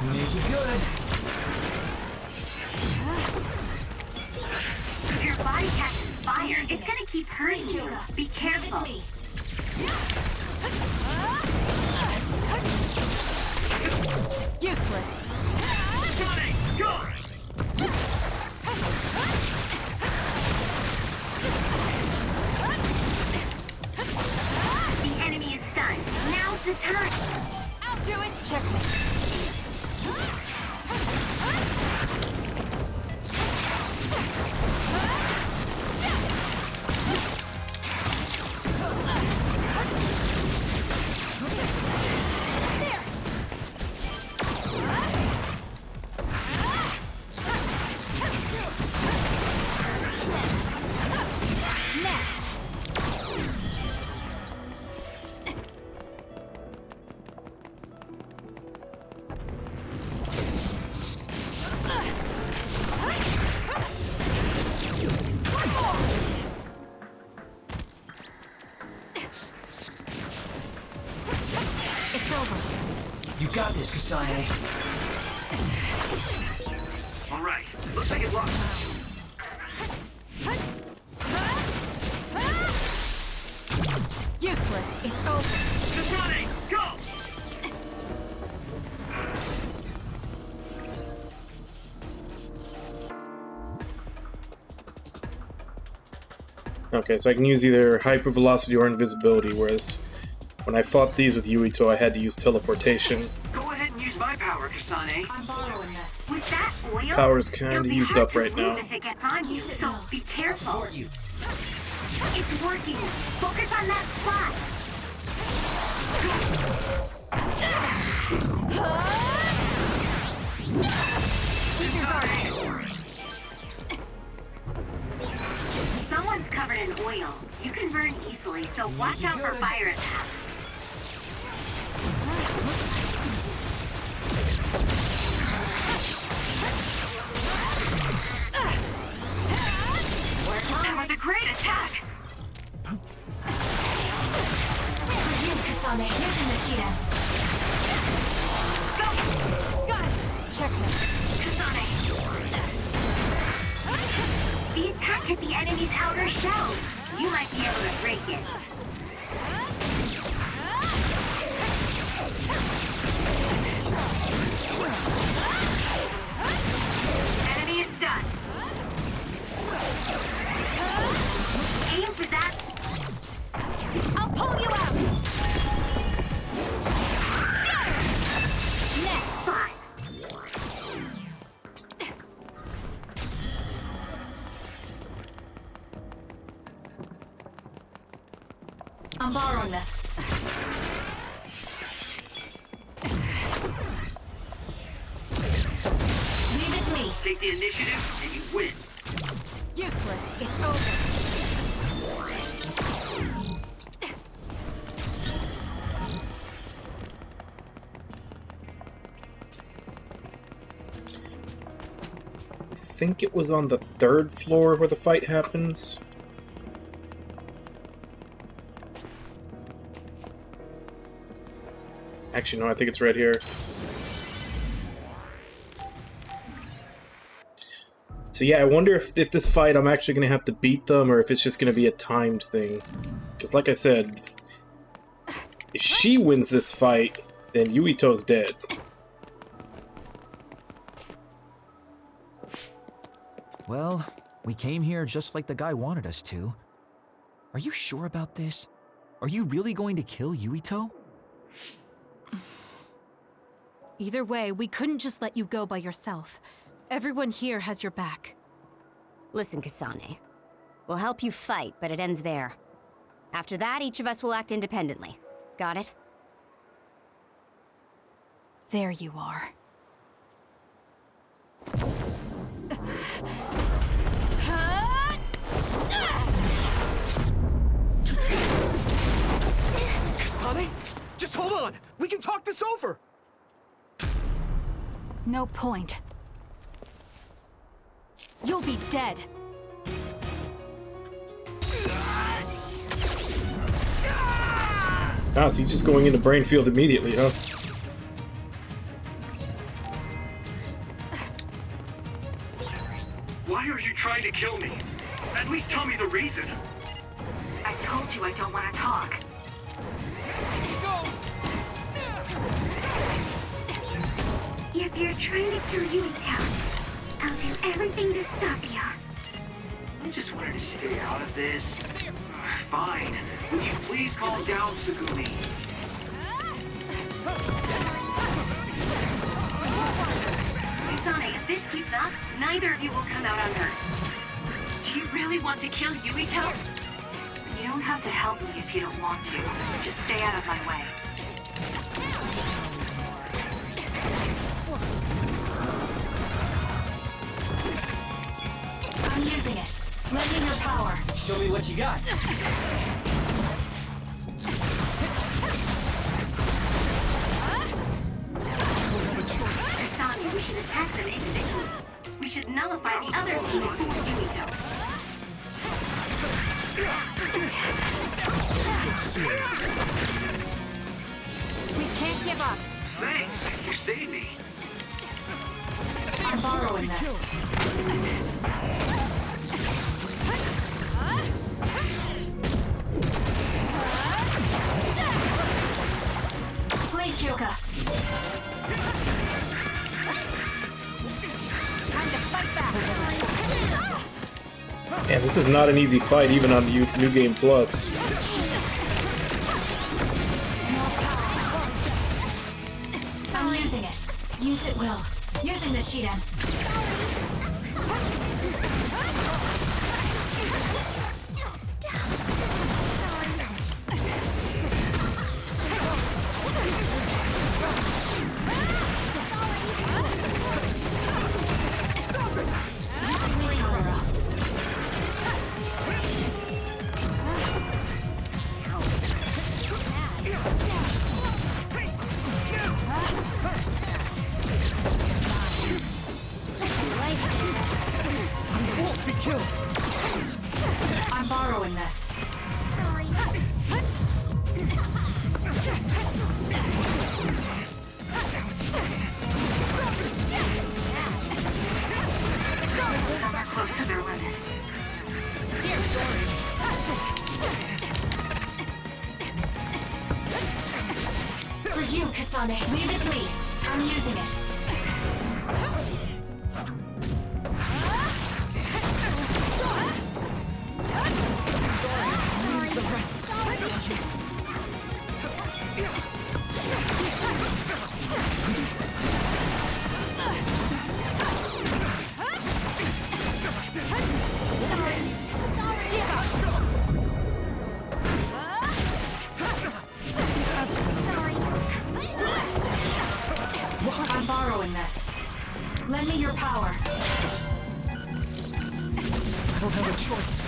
Make it good.
If your body catches fire, it's gonna keep hurting you. Be careful.
Useless.
Go!
The enemy is stunned. Now's the time.
I'll do it. Checkmate.
You got this, Kasane.
All right, looks like it locked.
Useless. It's over.
Kasane, go!
Okay, so I can use either hypervelocity or invisibility, whereas when I fought these with Yuito, I had to use teleportation.
Go ahead and use my power, Kasane.
I'm borrowing this.
With that oil,
Power's
it'll
kinda
be
used
hard
up
to
right
move
now.
if it gets on you, so be careful.
Support you.
It's working. Focus on that spot.
Keep your guard.
Someone's covered in oil. You can burn easily, so watch out for fire attacks. That was a great attack.
For you, Kasane. Here's Nishida.
Go!
Checkmate.
Kasane. The attack hit the enemy's outer shell. You might be able to break it. Enemy is stunned. Aim for that.
I'll pull you out!
Next time.
I'm borrowing this. Leave it to me.
Take the initiative and you win.
Useless. It's over.
I think it was on the 3rd floor where the fight happens. Actually, no, I think it's right here. So yeah, I wonder if this fight I'm actually going to have to beat them, or if it's just going to be a timed thing. Because like I said, if she wins this fight, then Yuito's dead.
Well, we came here just like the guy wanted us to. Are you sure about this? Are you really going to kill Yuito?
Either way, we couldn't just let you go by yourself. Everyone here has your back.
Listen, Kasane. We'll help you fight, but it ends there. After that, each of us will act independently. Got it?
There you are.
Kasane? Just hold on! We can talk this over!
No point.
You'll be dead.
Ah, so he's just going into brain field immediately, huh?
Why are you trying to kill me? At least tell me the reason.
I told you I don't want to talk. If you're trying to kill Yuito, I'll do everything to stop you.
I just wanted to stay out of this. Fine. Would you please calm down, Tsugumi?
Kasane, if this keeps up, neither of you will come out unhurt. Do you really want to kill Yuito?
You don't have to help me if you don't want to. Just stay out of my way.
I'm using it. Lending your power.
Show me what you got.
Kasane, we should attack them individually. We should nullify the other team and force Yuito.
We can't give up.
Thanks, you saved me.
I'm borrowing this. Please, Kyoka.
Time to fight back.
Man, this is not an easy fight, even on New Game Plus.
I'm using it. Use it will. Using the Shiden.
For you, Kasane. Leave it to me. I'm using it. I'm borrowing this. Lend me your power.
I don't have a choice.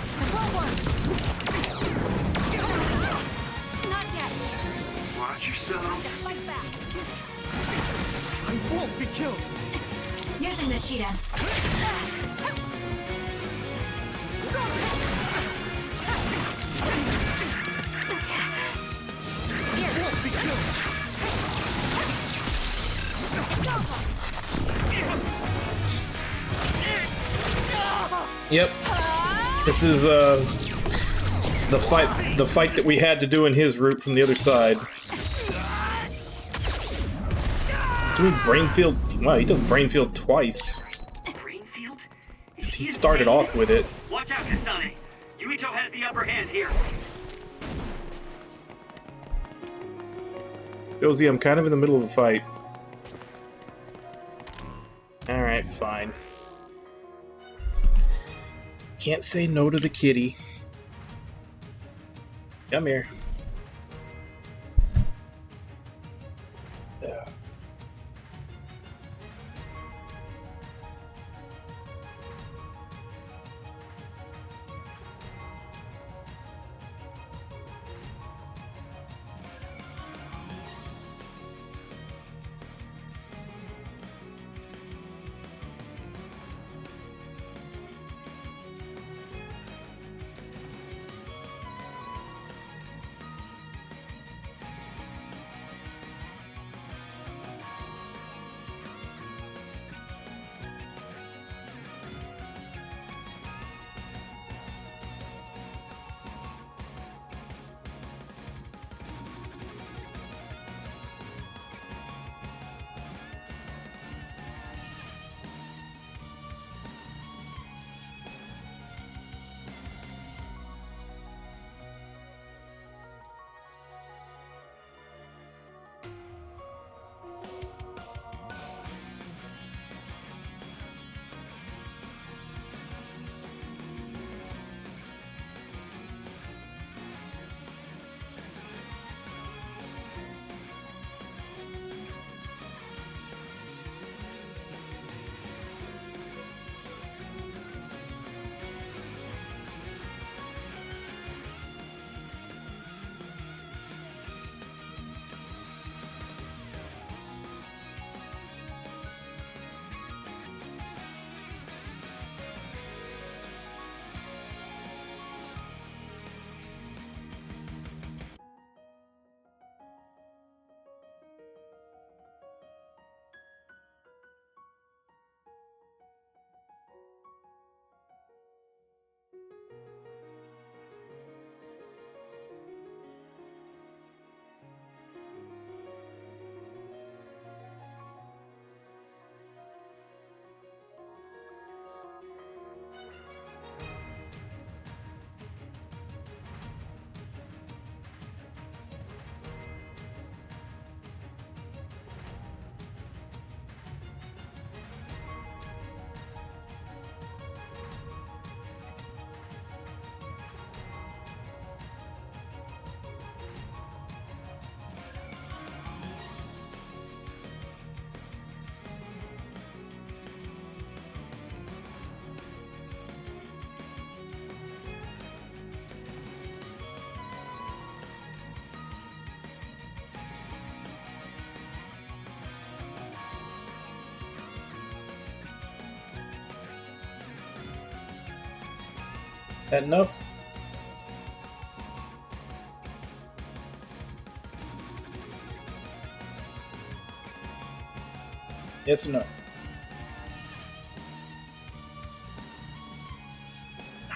Not yet.
Watch yourself.
Fight back.
I won't be killed.
Using the Shiden.
Here. Won't be killed.
Yep. This is the fight that we had to do in his route from the other side. He's doing Brainfield. Wow, he does Brainfield twice.
Brainfield?
He started off with it.
Watch out, Kasane. Yuito has the upper hand here.
Josie, I'm kind of in the middle of a fight. Alright, fine. Can't say no to the kitty. Come here. Yeah. That enough? Yes or no?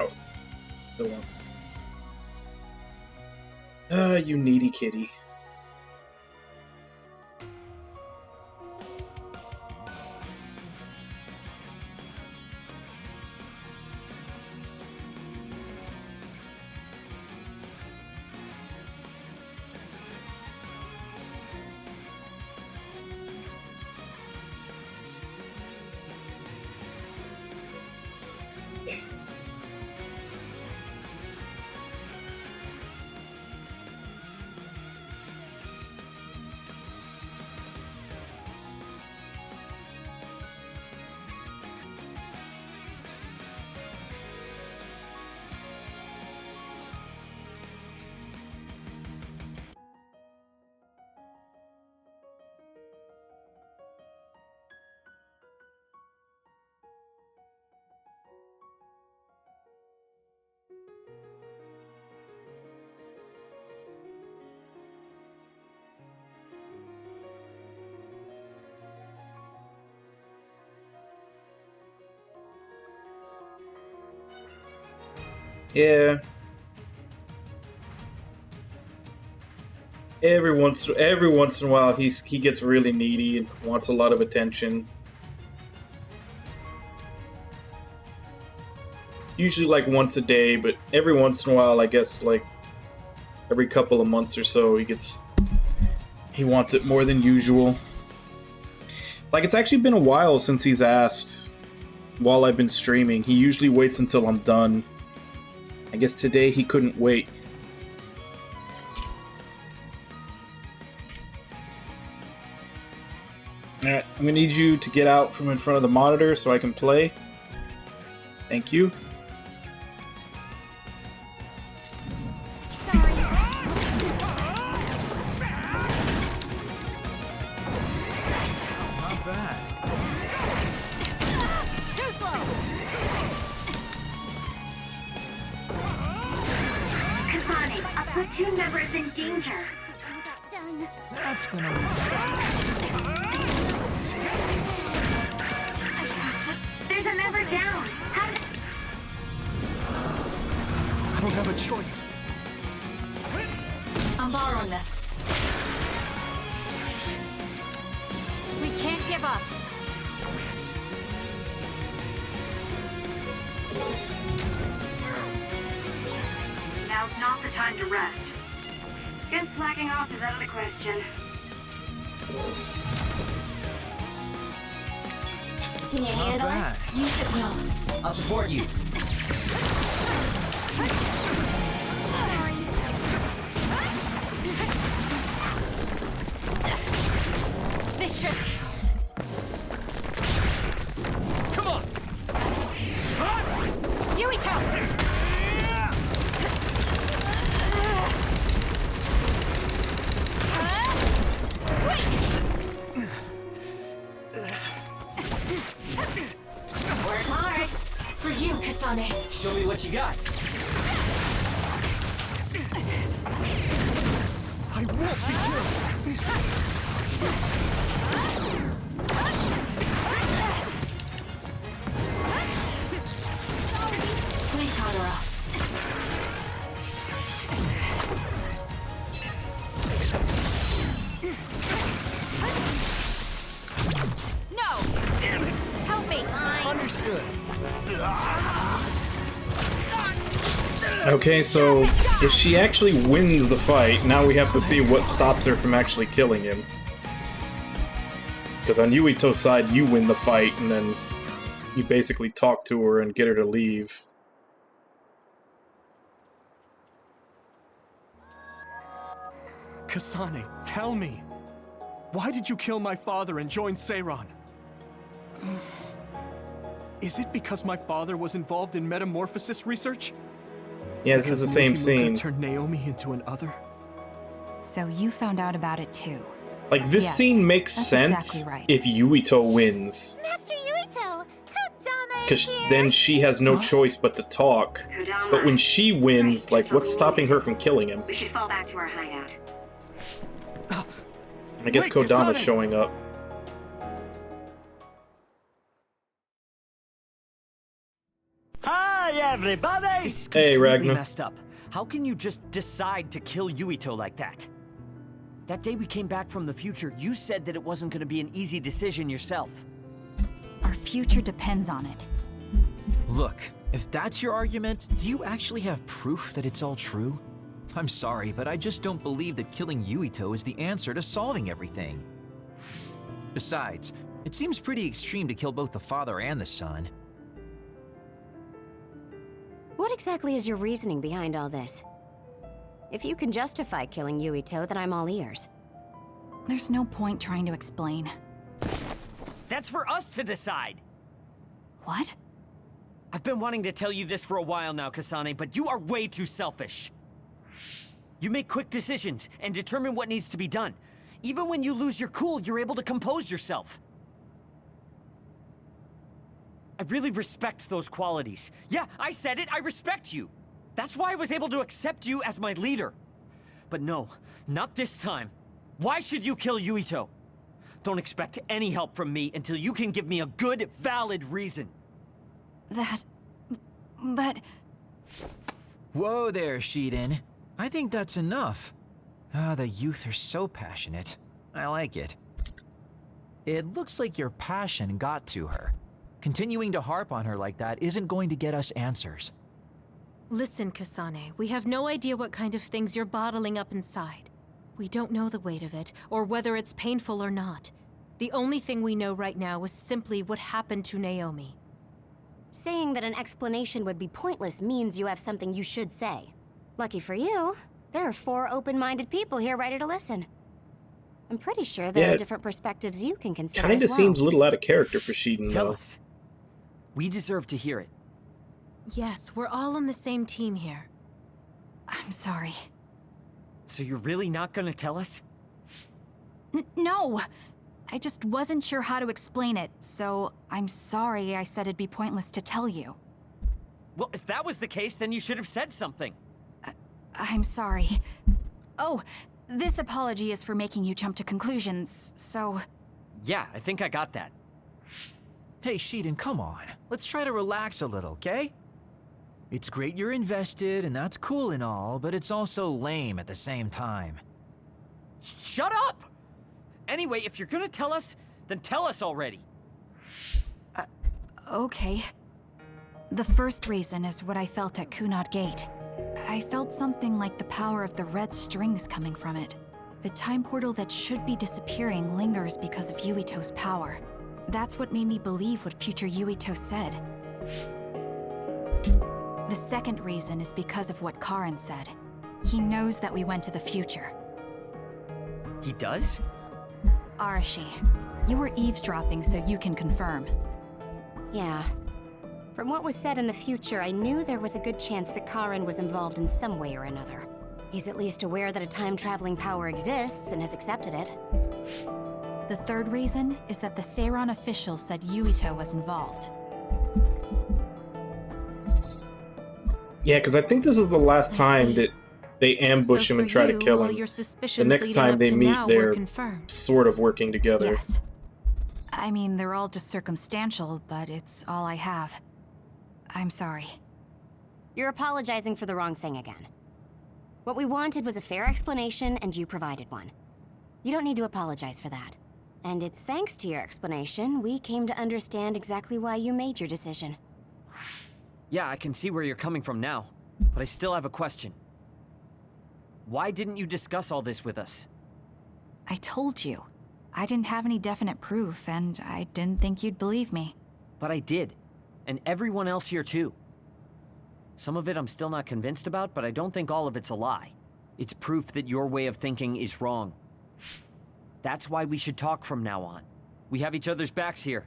Oh. Still wants me. You needy kitty. Yeah. Every once in a while, he gets really needy and wants a lot of attention. Usually like once a day, but every once in a while, I guess like every couple of months or so, he wants it more than usual. Like, it's actually been a while since he's asked while I've been streaming. He usually waits until I'm done. I guess today he couldn't wait. Alright, I'm gonna need you to get out from in front of the monitor so I can play. Thank you.
Platoon member is in danger.
That's gonna be
There's a member down.
I don't have a choice.
I'm borrowing this. We can't give up.
Now's not the time to rest. Guess slacking off is out of the question.
Can you handle it? You should know.
I'll support you.
This should...
Come on!
Yuito!
Work hard. For you, Kasane.
Show me what you got.
I won't be killed!
Please, Hadara.
No! Damn it! Help me!
Understood.
Okay, so if she actually wins the fight, now we have to see what stops her from actually killing him. Because on Yuito's side, you win the fight, and then you basically talk to her and get her to leave.
Kasane, tell me. Why did you kill my father and join Seiran? Is it because my father was involved in metamorphosis research?
Yeah, this is the same scene.
Turned Naomi into an other?
So you found out about it too.
Like, this
Yes,
scene makes
that's
sense
exactly right.
if Yuito wins.
Master Yuito, Kodama
Because then she has no choice but to talk. But when she wins, like, what's stopping her from killing him?
We should fall back to our hideout.
I guess
Wait,
Kodama's
Kasane!
showing up.
Hi, everybody! This is
Hey,
completely
Ragnar.
messed up. How can you just decide to kill Yuito like that? That day we came back from the future, you said that it wasn't going to be an easy decision yourself.
Our future depends on it.
Look, if that's your argument, do you actually have proof that it's all true? I'm sorry, but I just don't believe that killing Yuito is the answer to solving everything. Besides, it seems pretty extreme to kill both the father and the son.
What exactly is your reasoning behind all this? If you can justify killing Yuito, then I'm all ears.
There's no point trying to explain.
That's for us to decide!
What?
I've been wanting to tell you this for a while now, Kasane, but you are way too selfish. You make quick decisions and determine what needs to be done. Even when you lose your cool, you're able to compose yourself. I really respect those qualities. Yeah, I said it, I respect you. That's why I was able to accept you as my leader. But no, not this time. Why should you kill Yuito? Don't expect any help from me until you can give me a good, valid reason.
But...
Whoa there, Shiden. I think that's enough. Ah, the youth are so passionate. I like it. It looks like your passion got to her. Continuing to harp on her like that isn't going to get us answers.
Listen, Kasane, we have no idea what kind of things you're bottling up inside. We don't know the weight of it, or whether it's painful or not. The only thing we know right now is simply what happened to Naomi.
Saying that an explanation would be pointless means you have something you should say. Lucky for you, there are 4 open-minded people here ready to listen. I'm pretty sure there are different perspectives you can consider
Kinda
as well.
seems a little out of character for Shiden,
Tell
though.
us. We deserve to hear it.
Yes, we're all on the same team here.
I'm sorry.
So you're really not gonna tell us?
No! I just wasn't sure how to explain it, so I'm sorry I said it'd be pointless to tell you.
Well, if that was the case, then you should have said something.
I'm sorry. Oh, this apology is for making you jump to conclusions, so...
Yeah, I think I got that.
Hey, Shiden, come on. Let's try to relax a little, okay? It's great you're invested, and that's cool and all, but it's also lame at the same time.
Shut up! Anyway, if you're gonna tell us, then tell us already.
Okay. The first reason is what I felt at Kunad Gate. I felt something like the power of the red strings coming from it. The time portal that should be disappearing lingers because of Yuito's power. That's what made me believe what future Yuito said. The second reason is because of what Karin said. He knows that we went to the future.
He does?
Arashi, you were eavesdropping so you can confirm.
Yeah. From what was said in the future, I knew there was a good chance that Karin was involved in some way or another. He's at least aware that a time-traveling power exists and has accepted it.
The third reason is that the Seiran official said Yuito was involved.
Yeah, because I think this is the last time that they ambush him and try to kill him. The next time they meet, they're sort of working together.
Yes. I mean, they're all just circumstantial, but it's all I have. I'm sorry.
You're apologizing for the wrong thing again. What we wanted was a fair explanation, and you provided one. You don't need to apologize for that. And it's thanks to your explanation we came to understand exactly why you made your decision.
Yeah, I can see where you're coming from now, but I still have a question. Why didn't you discuss all this with us?
I told you. I didn't have any definite proof, and I didn't think you'd believe me.
But I did. And everyone else here too. Some of it I'm still not convinced about, but I don't think all of it's a lie. It's proof that your way of thinking is wrong. That's why we should talk from now on. We have each other's backs here.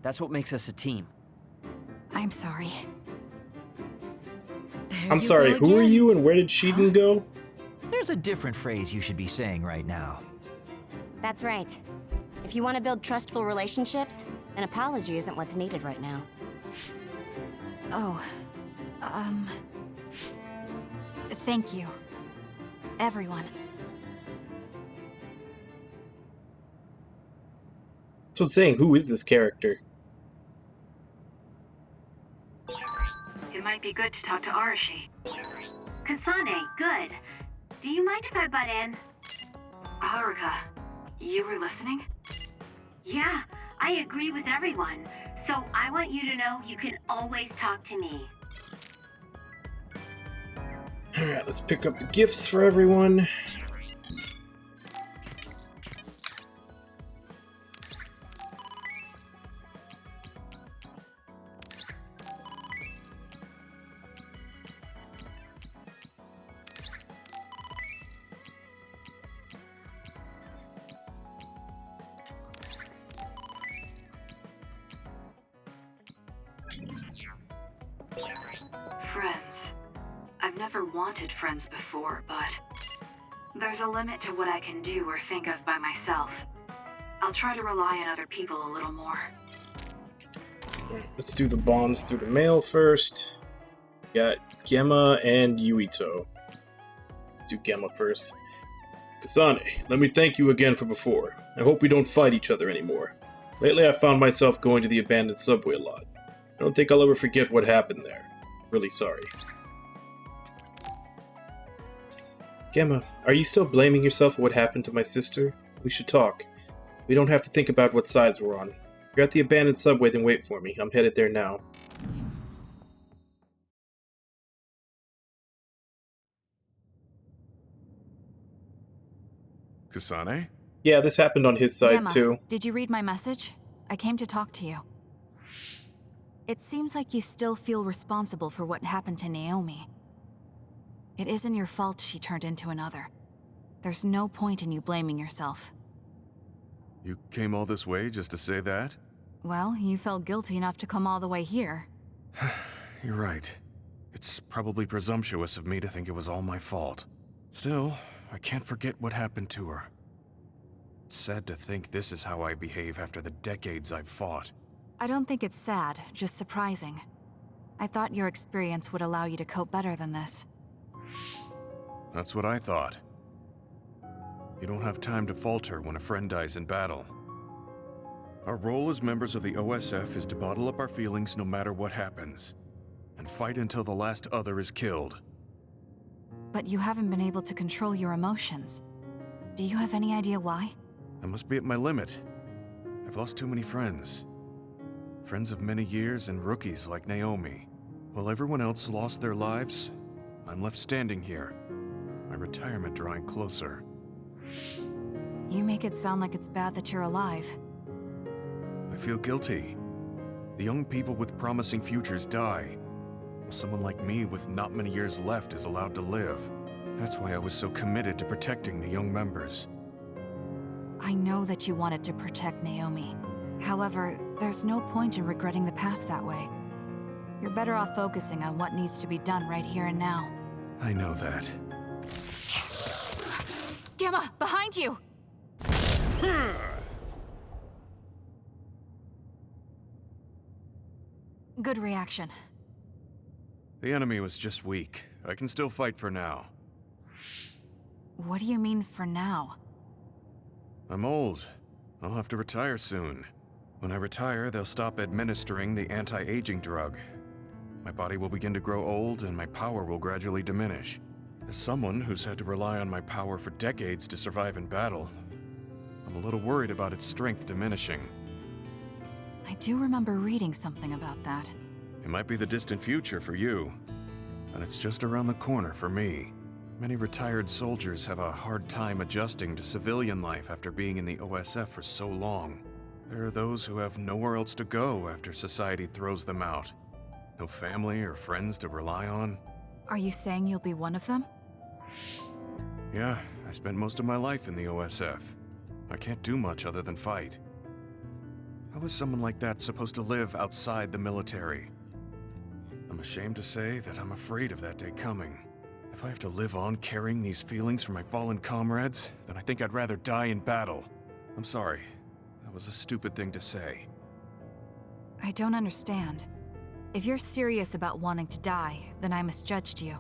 That's what makes us a team.
I'm sorry.
I'm sorry, who are you and where did Shiden go?
There's a different phrase you should be saying right now.
That's right. If you want to build trustful relationships, an apology isn't what's needed right now.
Oh, thank you. Everyone.
So it's saying, who is this character?
It might be good to talk to Arashi. Kasane, good. Do you mind if I butt in? Haruka, you were listening? Yeah, I agree with everyone. So I want you to know you can always talk to me.
Alright, let's pick up the gifts for everyone.
Friends. I've never wanted friends before, but there's a limit to what I can do or think of by myself. I'll try to rely on other people a little more.
Let's do the bombs through the mail first. Got Gemma and Yuito. Let's do Gemma first. Kasane, let me thank you again for before. I hope we don't fight each other anymore. Lately I found myself going to the abandoned subway a lot. I don't think I'll ever forget what happened there. Really sorry. Gemma, are you still blaming yourself for what happened to my sister? We should talk. We don't have to think about what sides we're on. If you're at the abandoned subway, then wait for me. I'm headed there now.
Kasane?
Yeah, this happened on his side,
Gemma,
too.
did you read my message? I came to talk to you. It seems like you still feel responsible for what happened to Naomi. It isn't your fault she turned into another. There's no point in you blaming yourself.
You came all this way just to say that?
Well, you felt guilty enough to come all the way here.
You're right. It's probably presumptuous of me to think it was all my fault. Still, I can't forget what happened to her. It's sad to think this is how I behave after the decades I've fought.
I don't think it's sad, just surprising. I thought your experience would allow you to cope better than this.
That's what I thought. You don't have time to falter when a friend dies in battle. Our role as members of the OSF is to bottle up our feelings no matter what happens, and fight until the last other is killed.
But you haven't been able to control your emotions. Do you have any idea why?
I must be at my limit. I've lost too many friends. Friends of many years and rookies like Naomi. While everyone else lost their lives, I'm left standing here, my retirement drawing closer.
You make it sound like it's bad that you're alive.
I feel guilty. The young people with promising futures die, while someone like me with not many years left is allowed to live. That's why I was so committed to protecting the young members.
I know that you wanted to protect Naomi. However, there's no point in regretting the past that way. You're better off focusing on what needs to be done right here and now.
I know that.
Gemma, behind you! Good reaction.
The enemy was just weak. I can still fight for now.
What do you mean for now?
I'm old. I'll have to retire soon. When I retire, they'll stop administering the anti-aging drug. My body will begin to grow old and my power will gradually diminish. As someone who's had to rely on my power for decades to survive in battle, I'm a little worried about its strength diminishing.
I do remember reading something about that.
It might be the distant future for you, and it's just around the corner for me. Many retired soldiers have a hard time adjusting to civilian life after being in the OSF for so long. There are those who have nowhere else to go after society throws them out. No family or friends to rely on.
Are you saying you'll be one of them?
Yeah, I spent most of my life in the OSF. I can't do much other than fight. How is someone like that supposed to live outside the military? I'm ashamed to say that I'm afraid of that day coming. If I have to live on carrying these feelings for my fallen comrades, then I think I'd rather die in battle. I'm sorry. That was a stupid thing to say.
I don't understand. If you're serious about wanting to die, then I misjudged you.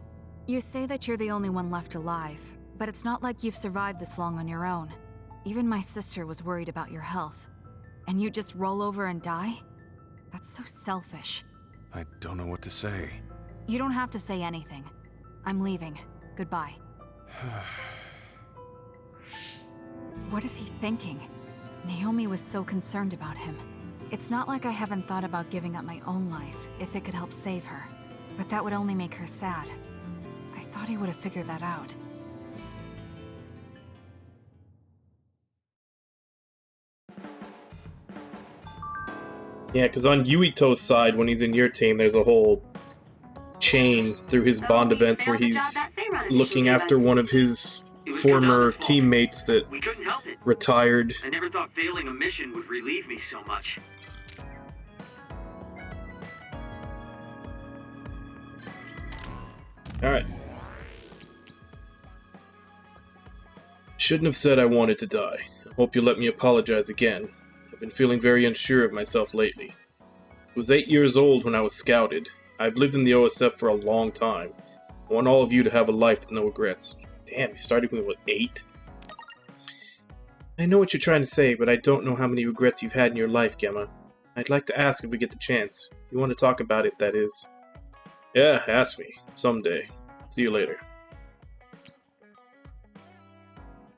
You say that you're the only one left alive, but it's not like you've survived this long on your own. Even my sister was worried about your health. And you just roll over and die? That's so selfish.
I don't know what to say.
You don't have to say anything. I'm leaving. Goodbye. What is he thinking? Naomi was so concerned about him. It's not like I haven't thought about giving up my own life if it could help save her. But that would only make her sad. I thought he would have figured that out.
Yeah, because on Yuito's side, when he's in your team, there's a whole chain through his bond events where he's looking after one of his former teammates that
We couldn't help it.
retired.
I never thought failing a mission would relieve me so much.
Alright. Shouldn't have said I wanted to die. I hope you'll let me apologize again. I've been feeling very unsure of myself lately. I was 8 years old when I was scouted. I've lived in the OSF for a long time. I want all of you to have a life with no regrets. Damn, you started with, what, 8? I know what you're trying to say, but I don't know how many regrets you've had in your life, Gemma. I'd like to ask if we get the chance. If you want to talk about it, that is. Yeah, ask me. Someday. See you later.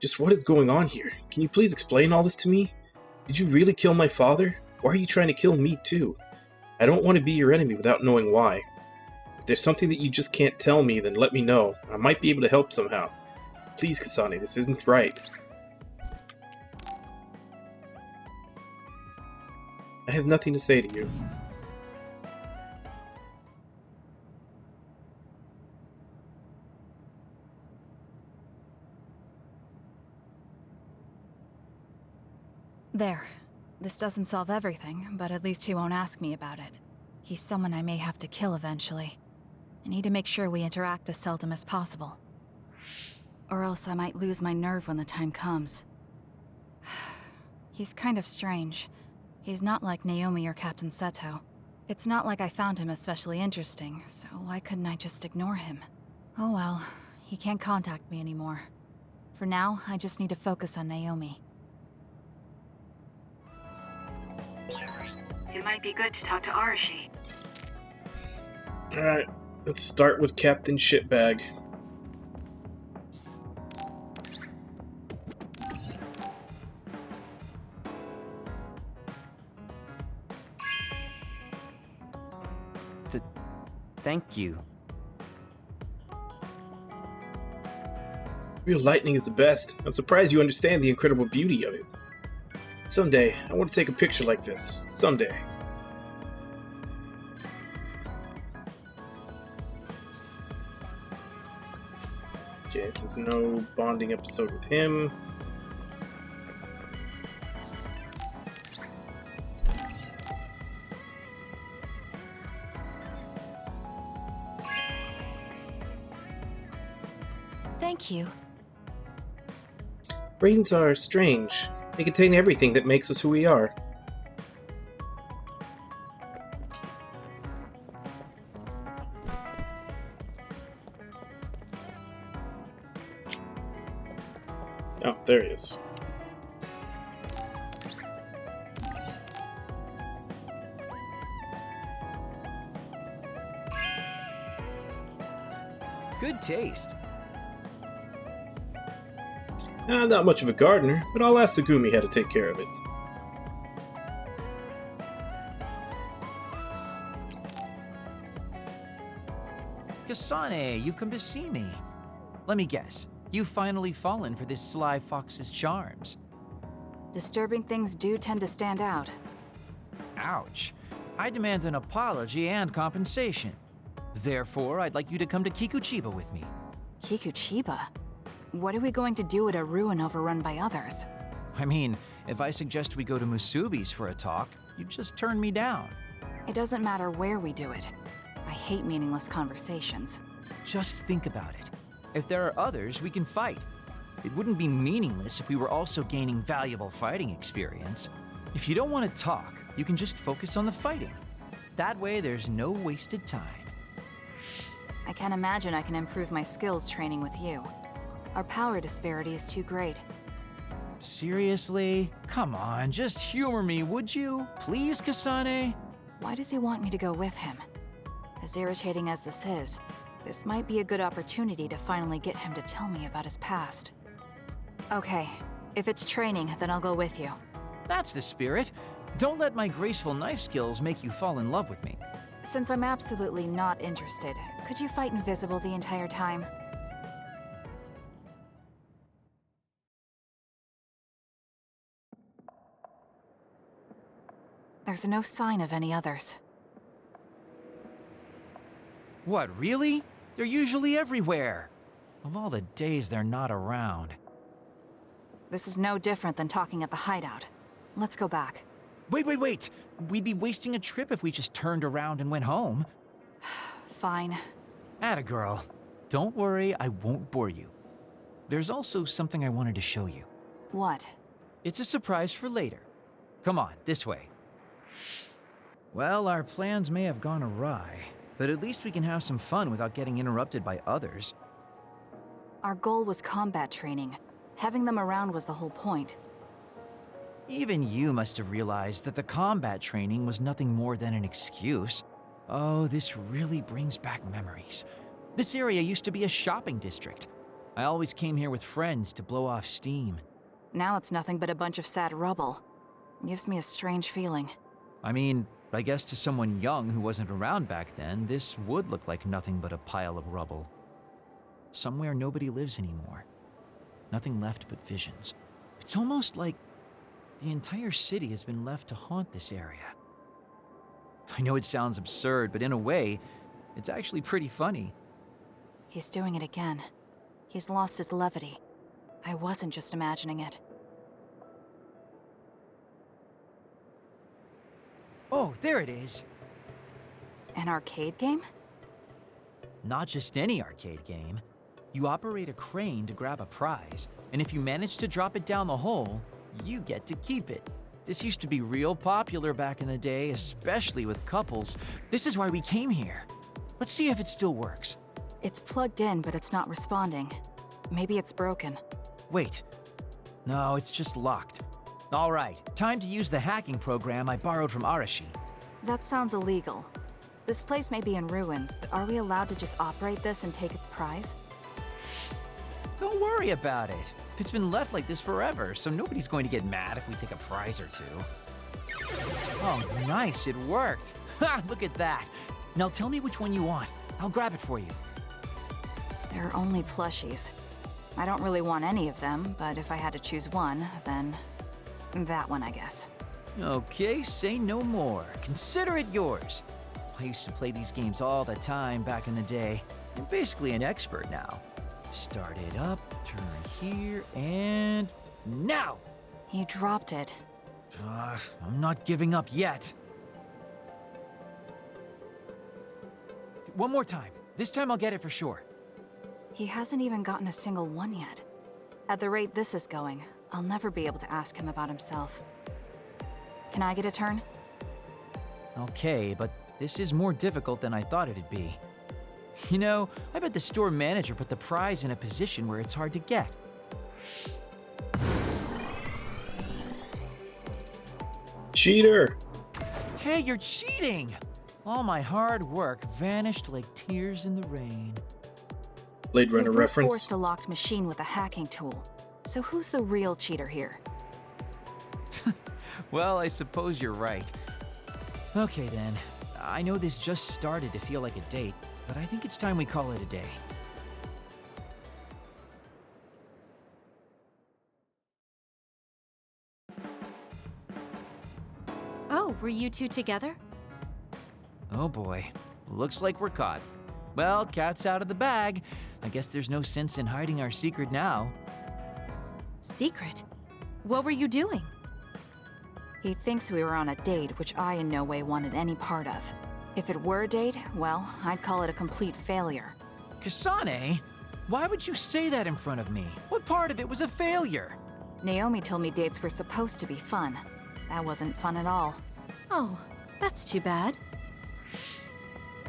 Just what is going on here? Can you please explain all this to me? Did you really kill my father? Why are you trying to kill me too? I don't want to be your enemy without knowing why. If there's something that you just can't tell me, then let me know. I might be able to help somehow. Please, Kasane, this isn't right. I have nothing to say to you.
There. This doesn't solve everything, but at least he won't ask me about it. He's someone I may have to kill eventually. I need to make sure we interact as seldom as possible. Or else I might lose my nerve when the time comes. He's kind of strange. He's not like Naomi or Captain Seto. It's not like I found him especially interesting, so why couldn't I just ignore him? Oh well, he can't contact me anymore. For now, I just need to focus on Naomi.
It might be good to talk to Arashi.
Alright, let's start with Captain Shitbag.
Thank you.
Real lightning is the best. I'm surprised you understand the incredible beauty of it. Someday, I want to take a picture like this. Someday. Okay, so there's no bonding episode with him.
Thank you.
Brains are strange. They contain everything that makes us who we are. Oh, there he is.
Good taste.
Not much of a gardener, but I'll ask Segumi how to take care of it.
Kasane, you've come to see me. Let me guess, you've finally fallen for this sly fox's charms.
Disturbing things do tend to stand out.
Ouch. I demand an apology and compensation. Therefore, I'd like you to come to Kikuchiba with me.
Kikuchiba? What are we going to do at a ruin overrun by others?
I mean, if I suggest we go to Musubi's for a talk, you'd just turn me down.
It doesn't matter where we do it. I hate meaningless conversations.
Just think about it. If there are others, we can fight. It wouldn't be meaningless if we were also gaining valuable fighting experience. If you don't want to talk, you can just focus on the fighting. That way, there's no wasted time.
I can't imagine I can improve my skills training with you. Our power disparity is too great.
Seriously? Come on, just humor me, would you? Please, Kasane?
Why does he want me to go with him? As irritating as this is, this might be a good opportunity to finally get him to tell me about his past. Okay, if it's training, then I'll go with you.
That's the spirit. Don't let my graceful knife skills make you fall in love with me.
Since I'm absolutely not interested, could you fight invisible the entire time? There's no sign of any others.
What, really? They're usually everywhere. Of all the days they're not around.
This is no different than talking at the hideout. Let's go back.
Wait! We'd be wasting a trip if we just turned around and went home.
Fine.
Atta girl. Don't worry, I won't bore you. There's also something I wanted to show you.
What?
It's a surprise for later. Come on, this way. Well, our plans may have gone awry, but at least we can have some fun without getting interrupted by others.
Our goal was combat training. Having them around was the whole point.
Even you must have realized that the combat training was nothing more than an excuse. Oh, this really brings back memories. This area used to be a shopping district. I always came here with friends to blow off steam.
Now it's nothing but a bunch of sad rubble. Gives me a strange feeling.
I mean, I guess to someone young who wasn't around back then, this would look like nothing but a pile of rubble. Somewhere nobody lives anymore. Nothing left but visions. It's almost like the entire city has been left to haunt this area. I know it sounds absurd, but in a way, it's actually pretty funny.
He's doing it again. He's lost his levity. I wasn't just imagining it.
Oh, there it is.
An arcade game?
Not just any arcade game. You operate a crane to grab a prize, and if you manage to drop it down the hole, you get to keep it. This used to be real popular back in the day, especially with couples. This is why we came here. Let's see if it still works.
It's plugged in, but it's not responding. Maybe it's broken.
Wait. No, it's just locked. All right, time to use the hacking program I borrowed from Arashi.
That sounds illegal. This place may be in ruins, but are we allowed to just operate this and take its prize?
Don't worry about it. It's been left like this forever, so nobody's going to get mad if we take a prize or two. Oh, nice, it worked. Ha, look at that. Now tell me which one you want. I'll grab it for you.
There are only plushies. I don't really want any of them, but if I had to choose one, then that one, I guess.
Okay, say no more. Consider it yours. I used to play these games all the time back in the day. I'm basically an expert now. Start it up, turn here, and now!
He dropped it.
I'm not giving up yet. One more time. This time I'll get it for sure.
He hasn't even gotten a single one yet. At the rate this is going, I'll never be able to ask him about himself. Can I get a turn?
Okay, but this is more difficult than I thought it'd be. You know, I bet the store manager put the prize in a position where it's hard to get.
Cheater!
Hey, you're cheating! All my hard work vanished like tears in the rain.
Blade Runner
You
reference.
forced a locked machine with a hacking tool. So who's the real cheater here?
Well, I suppose you're right. Okay then, I know this just started to feel like a date, but I think it's time we call it a day.
Oh, were you two together?
Oh boy, looks like we're caught. Well, cat's out of the bag. I guess there's no sense in hiding our secret now.
Secret? What were you doing?
He thinks we were on a date, which I in no way wanted any part of. If it were a date, well, I'd call it a complete failure.
Kasane? Why would you say that in front of me? What part of it was a failure?
Naomi told me dates were supposed to be fun. That wasn't fun at all.
Oh, that's too bad.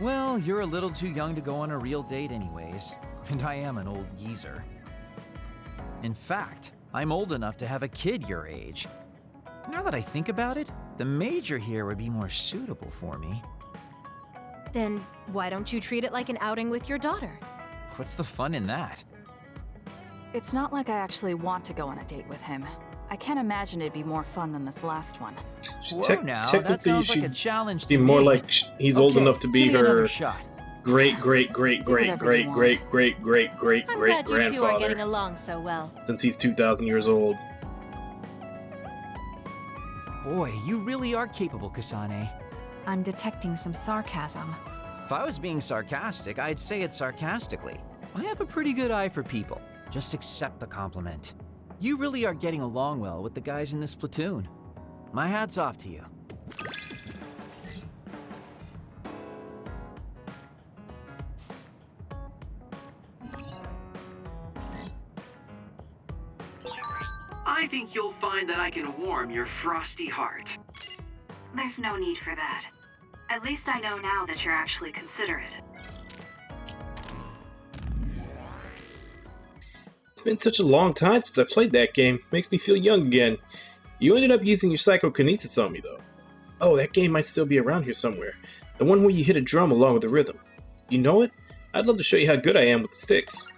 Well, you're a little too young to go on a real date anyways, and I am an old geezer. In fact, I'm old enough to have a kid your age. Now that I think about it, the major here would be more suitable for me.
Then why don't you treat it like an outing with your daughter?
What's the fun in that?
It's not like I actually want to go on a date with him. I can't imagine it'd be more fun than this last one.
Whoa, now, that sounds like a challenge to
be more
me.
like he's old enough to be
give me another
her
shot.
great great great great great great great great great
I'm
great
glad you two are
grandfather
getting along so well.
since he's 2,000 years old.
Boy, you really are capable, Kasane.
I'm detecting some sarcasm.
If I was being sarcastic, I'd say it sarcastically. I have a pretty good eye for people. Just accept the compliment. You really are getting along well with the guys in this platoon. My hat's off to you.
I think you'll find that I can warm your frosty heart.
There's no need for that. At least I know now that you're actually considerate.
It's been such a long time since I played that game. Makes me feel young again. You ended up using your psychokinesis on me, though. Oh, that game might still be around here somewhere. The one where you hit a drum along with the rhythm. You know it? I'd love to show you how good I am with the sticks.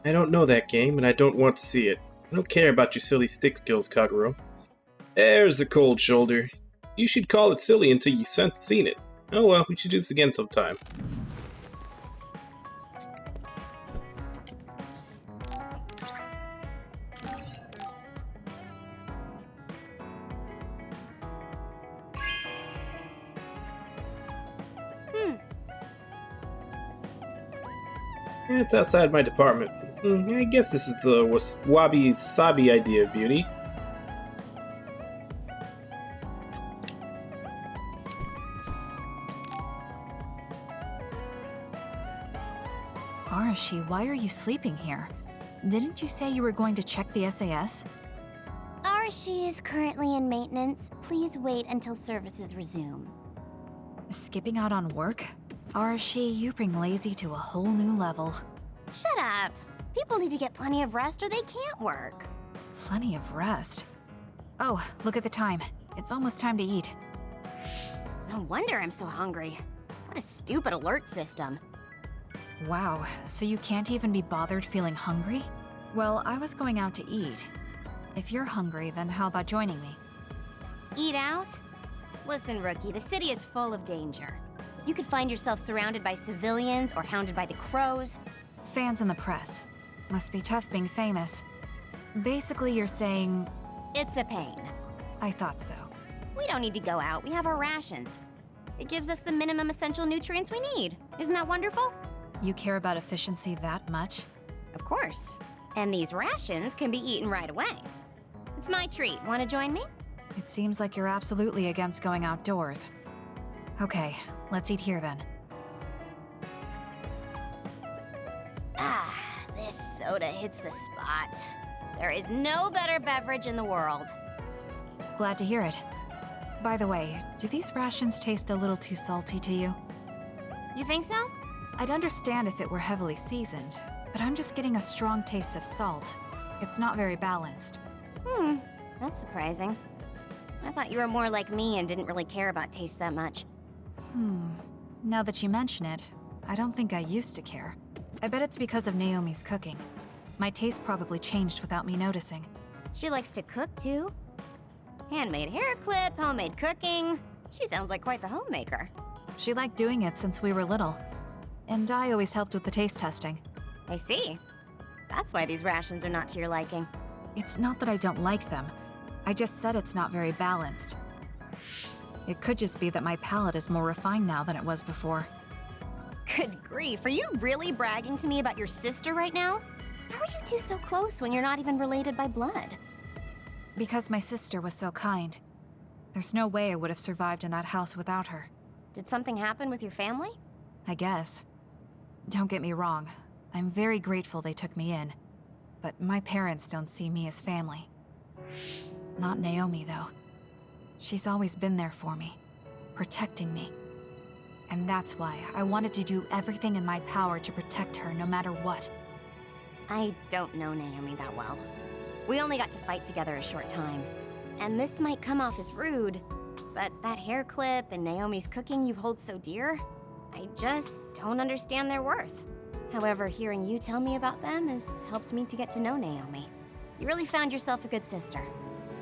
I don't know that game, and I don't want to see it. I don't care about your silly stick skills, Kaguro. There's the cold shoulder. You should call it silly until you've seen it. Oh well, we should do this again sometime. It's outside my department. I guess this is the wabi-sabi idea of beauty.
Arashi, why are you sleeping here? Didn't you say you were going to check the SAS?
Arashi is currently in maintenance. Please wait until services resume.
Skipping out on work? Arashi, you bring lazy to a whole new level.
Shut up! People need to get plenty of rest or they can't work.
Plenty of rest? Oh, look at the time. It's almost time to eat.
No wonder I'm so hungry. What a stupid alert system.
Wow, so you can't even be bothered feeling hungry? Well, I was going out to eat. If you're hungry, then how about joining me?
Eat out? Listen, Rookie, the city is full of danger. You could find yourself surrounded by civilians or hounded by the crows.
Fans in the press. Must be tough being famous. Basically, you're saying...
It's a pain.
I thought so.
We don't need to go out. We have our rations. It gives us the minimum essential nutrients we need. Isn't that wonderful?
You care about efficiency that much?
Of course. And these rations can be eaten right away. It's my treat. Want to join me?
It seems like you're absolutely against going outdoors. Okay, let's eat here then.
Ah, this soda hits the spot. There is no better beverage in the world.
Glad to hear it. By the way, do these rations taste a little too salty to you?
You think so?
I'd understand if it were heavily seasoned, but I'm just getting a strong taste of salt. It's not very balanced.
That's surprising. I thought you were more like me and didn't really care about taste that much.
Now that you mention it, I don't think I used to care. I bet it's because of Naomi's cooking. My taste probably changed without me noticing.
She likes to cook too. Handmade hair clip, homemade cooking. She sounds like quite the homemaker.
She liked doing it since we were little. And I always helped with the taste testing.
I see. That's why these rations are not to your liking.
It's not that I don't like them. I just said it's not very balanced. It could just be that my palate is more refined now than it was before.
Good grief, are you really bragging to me about your sister right now? How are you two so close when you're not even related by blood?
Because my sister was so kind. There's no way I would have survived in that house without her.
Did something happen with your family?
I guess. Don't get me wrong. I'm very grateful they took me in. But my parents don't see me as family. Not Naomi, though. She's always been there for me, protecting me. And that's why I wanted to do everything in my power to protect her no matter what.
I don't know Naomi that well. We only got to fight together a short time. And this might come off as rude, but that hair clip and Naomi's cooking you hold so dear, I just don't understand their worth. However, hearing you tell me about them has helped me to get to know Naomi. You really found yourself a good sister.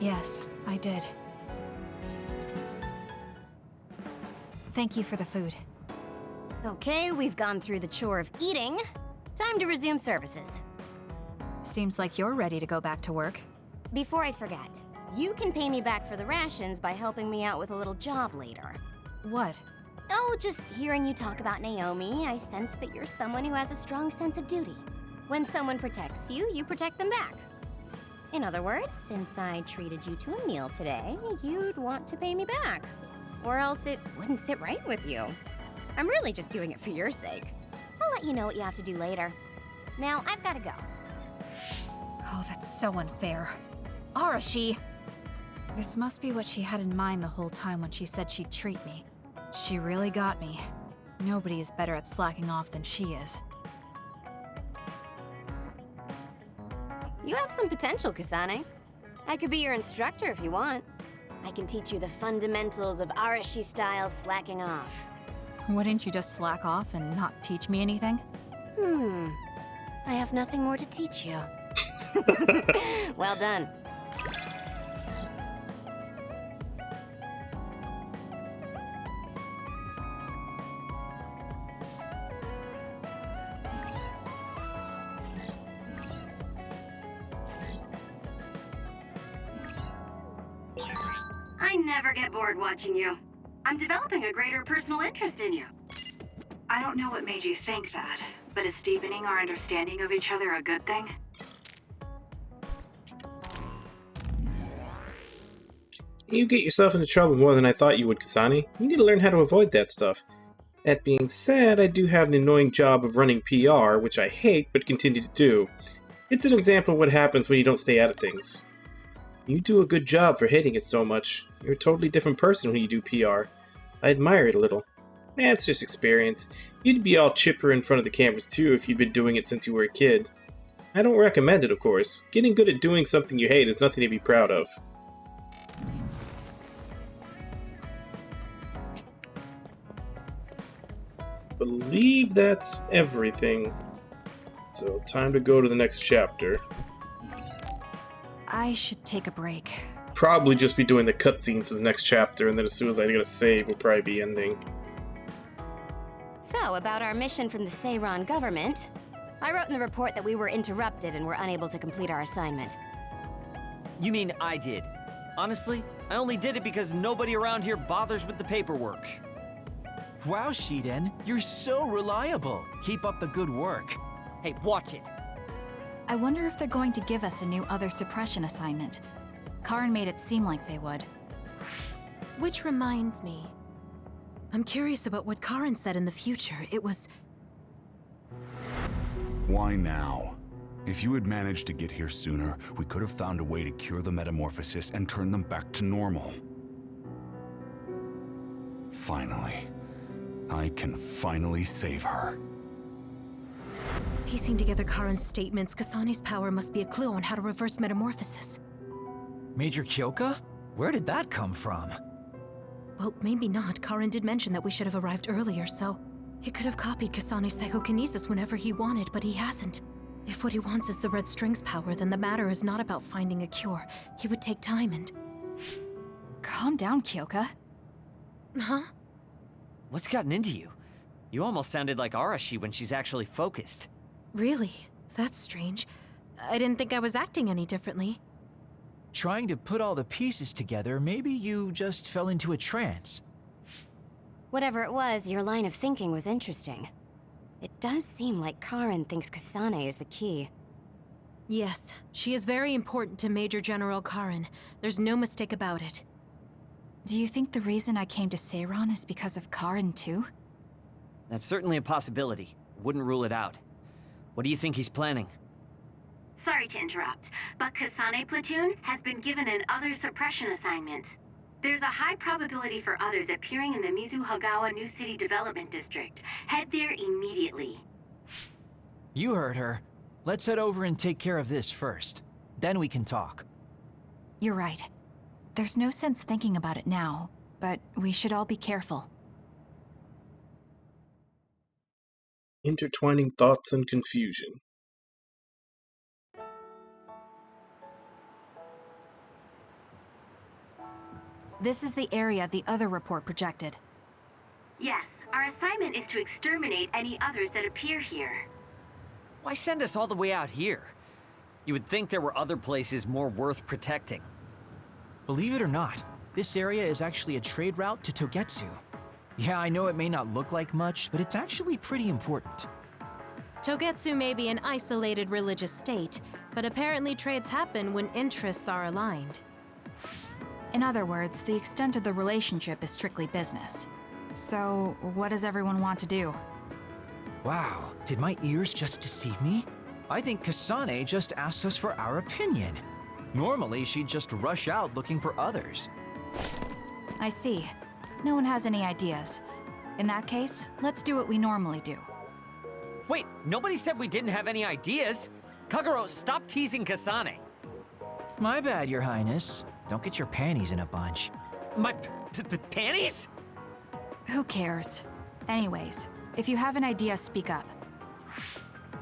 Yes, I did. Thank you for the food.
Okay, we've gone through the chore of eating. Time to resume services.
Seems like you're ready to go back to work.
Before I forget, you can pay me back for the rations by helping me out with a little job later.
What?
Oh, just hearing you talk about Naomi, I sense that you're someone who has a strong sense of duty. When someone protects you, you protect them back. In other words, since I treated you to a meal today, you'd want to pay me back. Or else it wouldn't sit right with you. I'm really just doing it for your sake. I'll let you know what you have to do later. Now, I've got to go.
Oh, that's so unfair. Arashi! This must be what she had in mind the whole time when she said she'd treat me. She really got me. Nobody is better at slacking off than she is.
You have some potential, Kasane. I could be your instructor if you want. I can teach you the fundamentals of Arashi-style slacking off.
Wouldn't you just slack off and not teach me anything?
I have nothing more to teach you. Well done.
I never get bored watching you. I'm developing a greater personal interest in you.
I don't know what made you think that, but is deepening our understanding of each other a good thing?
You get yourself into trouble more than I thought you would, Kasane. You need to learn how to avoid that stuff. That being said, I do have an annoying job of running PR, which I hate but continue to do. It's an example of what happens when you don't stay out of things. You do a good job for hating it so much. You're a totally different person when you do PR. I admire it a little. It's just experience. You'd be all chipper in front of the cameras too if you'd been doing it since you were a kid. I don't recommend it, of course. Getting good at doing something you hate is nothing to be proud of. Believe that's everything. So, time to go to the next chapter.
I should take a break.
Probably just be doing the cutscenes to the next chapter, and then as soon as I get a save, we'll probably be ending.
So, about our mission from the Seiran government, I wrote in the report that we were interrupted and were unable to complete our assignment.
You mean I did? Honestly, I only did it because nobody around here bothers with the paperwork.
Wow, Shiden, you're so reliable. Keep up the good work.
Hey, watch it.
I wonder if they're going to give us a new other suppression assignment. Karin made it seem like they would.
Which reminds me, I'm curious about what Karin said in the future. It was...
Why now? If you had managed to get here sooner, we could have found a way to cure the metamorphosis and turn them back to normal. Finally. I can finally save her.
Piecing together Karin's statements, Kasane's power must be a clue on how to reverse metamorphosis.
Major Kyoka? Where did that come from?
Well, maybe not. Karin did mention that we should have arrived earlier, so... He could have copied Kasane's psychokinesis whenever he wanted, but he hasn't. If what he wants is the Red String's power, then the matter is not about finding a cure. He would take time and...
Calm down, Kyoka.
Huh?
What's gotten into you? You almost sounded like Arashi when she's actually focused.
Really? That's strange. I didn't think I was acting any differently.
Trying to put all the pieces together, maybe you just fell into a trance.
Whatever it was, your line of thinking was interesting. It does seem like Karin thinks Kasane is the key.
Yes, she is very important to Major General Karin. There's no mistake about it.
Do you think the reason I came to Seiran is because of Karin too?
That's certainly a possibility. Wouldn't rule it out. What do you think he's planning?
Sorry to interrupt, but Kasane Platoon has been given an other suppression assignment. There's a high probability for others appearing in the Mizuhagawa New City Development District. Head there immediately.
You heard her. Let's head over and take care of this first. Then we can talk.
You're right. There's no sense thinking about it now, but we should all be careful.
Intertwining thoughts and confusion.
This is the area the other report projected.
Yes, our assignment is to exterminate any others that appear here.
Why send us all the way out here? You would think there were other places more worth protecting.
Believe it or not, this area is actually a trade route to Togetsu. Yeah, I know it may not look like much, but it's actually pretty important.
Togetsu may be an isolated religious state, but apparently trades happen when interests are aligned.
In other words, the extent of the relationship is strictly business. So, what does everyone want to do?
Wow, did my ears just deceive me? I think Kasane just asked us for our opinion. Normally, she'd just rush out looking for others.
I see. No one has any ideas. In that case, let's do what we normally do.
Wait, nobody said we didn't have any ideas. Kagero, stop teasing Kasane.
My bad, Your Highness. Don't get your panties in a bunch.
My panties?
Who cares? Anyways, if you have an idea, speak up.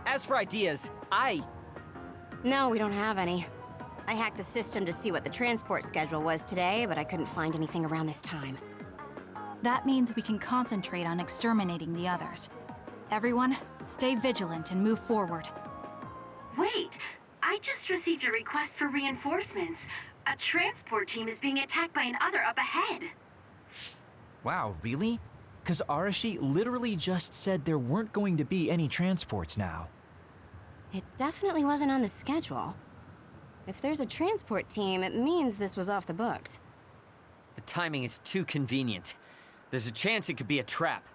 as for ideas,
No, we don't have any. I hacked the system to see what the transport schedule was today, but I couldn't find anything around this time.
That means we can concentrate on exterminating the others. Everyone, stay vigilant and move forward.
Wait, I just received a request for reinforcements. A transport team is being attacked by another up ahead.
Wow, really? Because Arashi literally just said there weren't going to be any transports now.
It definitely wasn't on the schedule. If there's a transport team, it means this was off the books.
the timing is too convenient. There's a chance it could be a trap.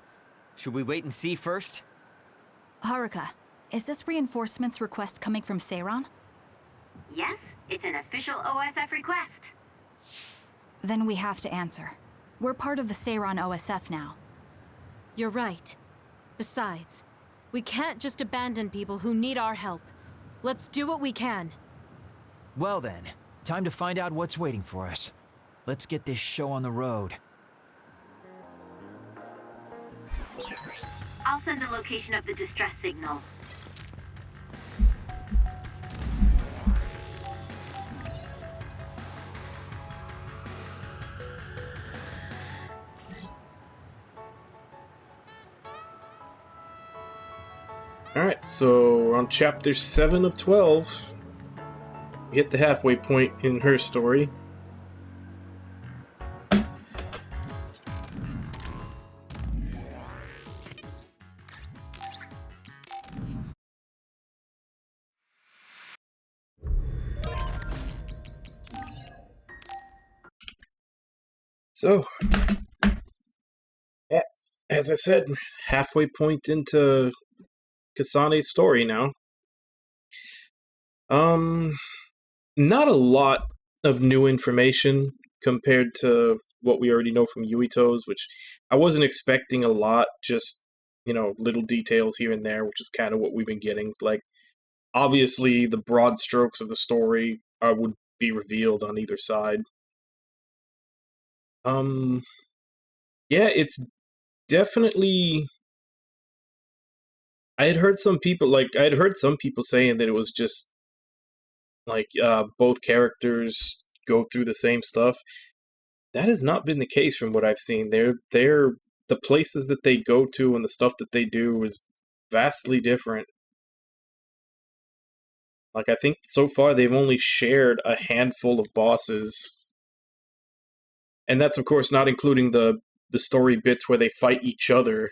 Should we wait and see first?
Haruka, is this reinforcements request coming from Seiran?
Yes, it's an official OSF request.
Then we have to answer. We're part of the Seiran OSF now.
You're right. Besides, we can't just abandon people who need our help. Let's do what we can.
Well then, time to find out what's waiting for us. Let's get this show on the road.
I'll send the location of the distress signal.
Alright, so we're on chapter 7 of 12. We hit the halfway point in her story. So, yeah, as I said, halfway point into Kasane's story now. Not a lot of new information compared to what we already know from Yuito's, which I wasn't expecting a lot, just, you know, little details here and there, which is kind of what we've been getting. Like, obviously, the broad strokes of the story would be revealed on either side. Yeah, it's definitely... I had heard some people saying that it was just like both characters go through the same stuff. That has not been the case from what I've seen. They're the places that they go to and the stuff that they do is vastly different. Like, I think so far they've only shared a handful of bosses. And that's, of course, not including the story bits where they fight each other.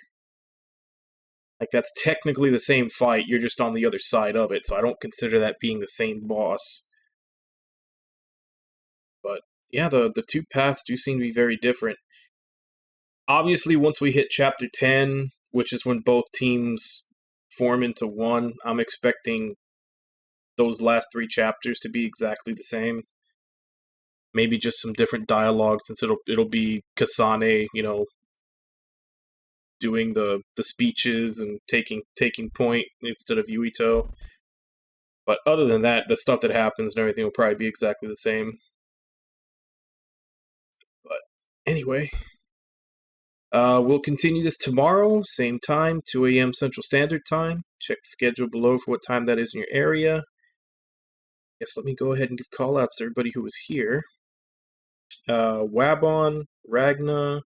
Like, that's technically the same fight, you're just on the other side of it, so I don't consider that being the same boss. But, yeah, the two paths do seem to be very different. Obviously, once we hit Chapter 10, which is when both teams form into one, I'm expecting those last 3 chapters to be exactly the same. Maybe just some different dialogue, since it'll be Kasane, you know, doing the speeches and taking point instead of Yuito. But other than that, the stuff that happens and everything will probably be exactly the same. But anyway, we'll continue this tomorrow, same time, 2 a.m. Central Standard Time. Check the schedule below for what time that is in your area. Yes, let me go ahead and give call-outs to everybody who was here. Wabon, Ragna,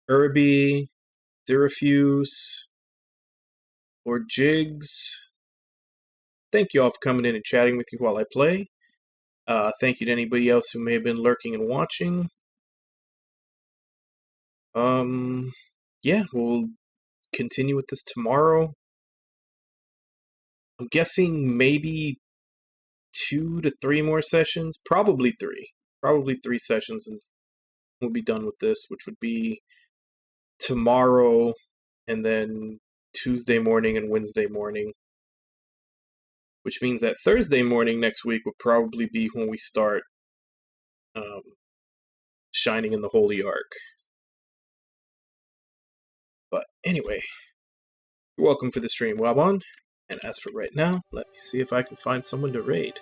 Irby, Zerafuse, or Jigs. Thank you all for coming in and chatting with you while I play. Thank you to anybody else who may have been lurking and watching. Yeah, we'll continue with this tomorrow. I'm guessing maybe 2 to 3 more sessions. Probably 3. Probably 3 sessions and we'll be done with this, which would be tomorrow and then Tuesday morning and Wednesday morning. Which means that Thursday morning next week will probably be when we start Shining in the Holy Ark. But anyway, you're welcome for the stream, Wabon. And as for right now, let me see if I can find someone to raid.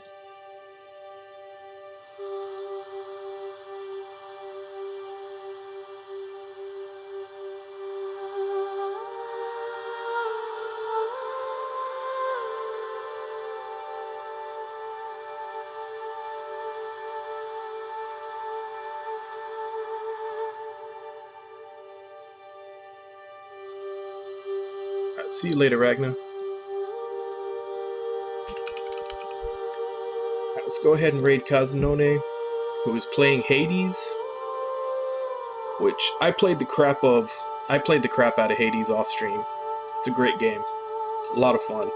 Alright, see you later, Ragna. Alright, let's go ahead and raid Kazunone, who is playing Hades, which I played the crap out of Hades off stream. It's a great game. A lot of fun.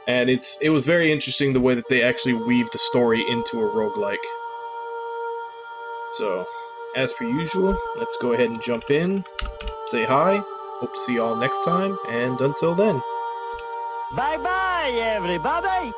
And it was very interesting the way that they actually weave the story into a roguelike. So, as per usual, let's go ahead and jump in, say hi, hope to see you all next time, and until then.
Bye-bye, everybody!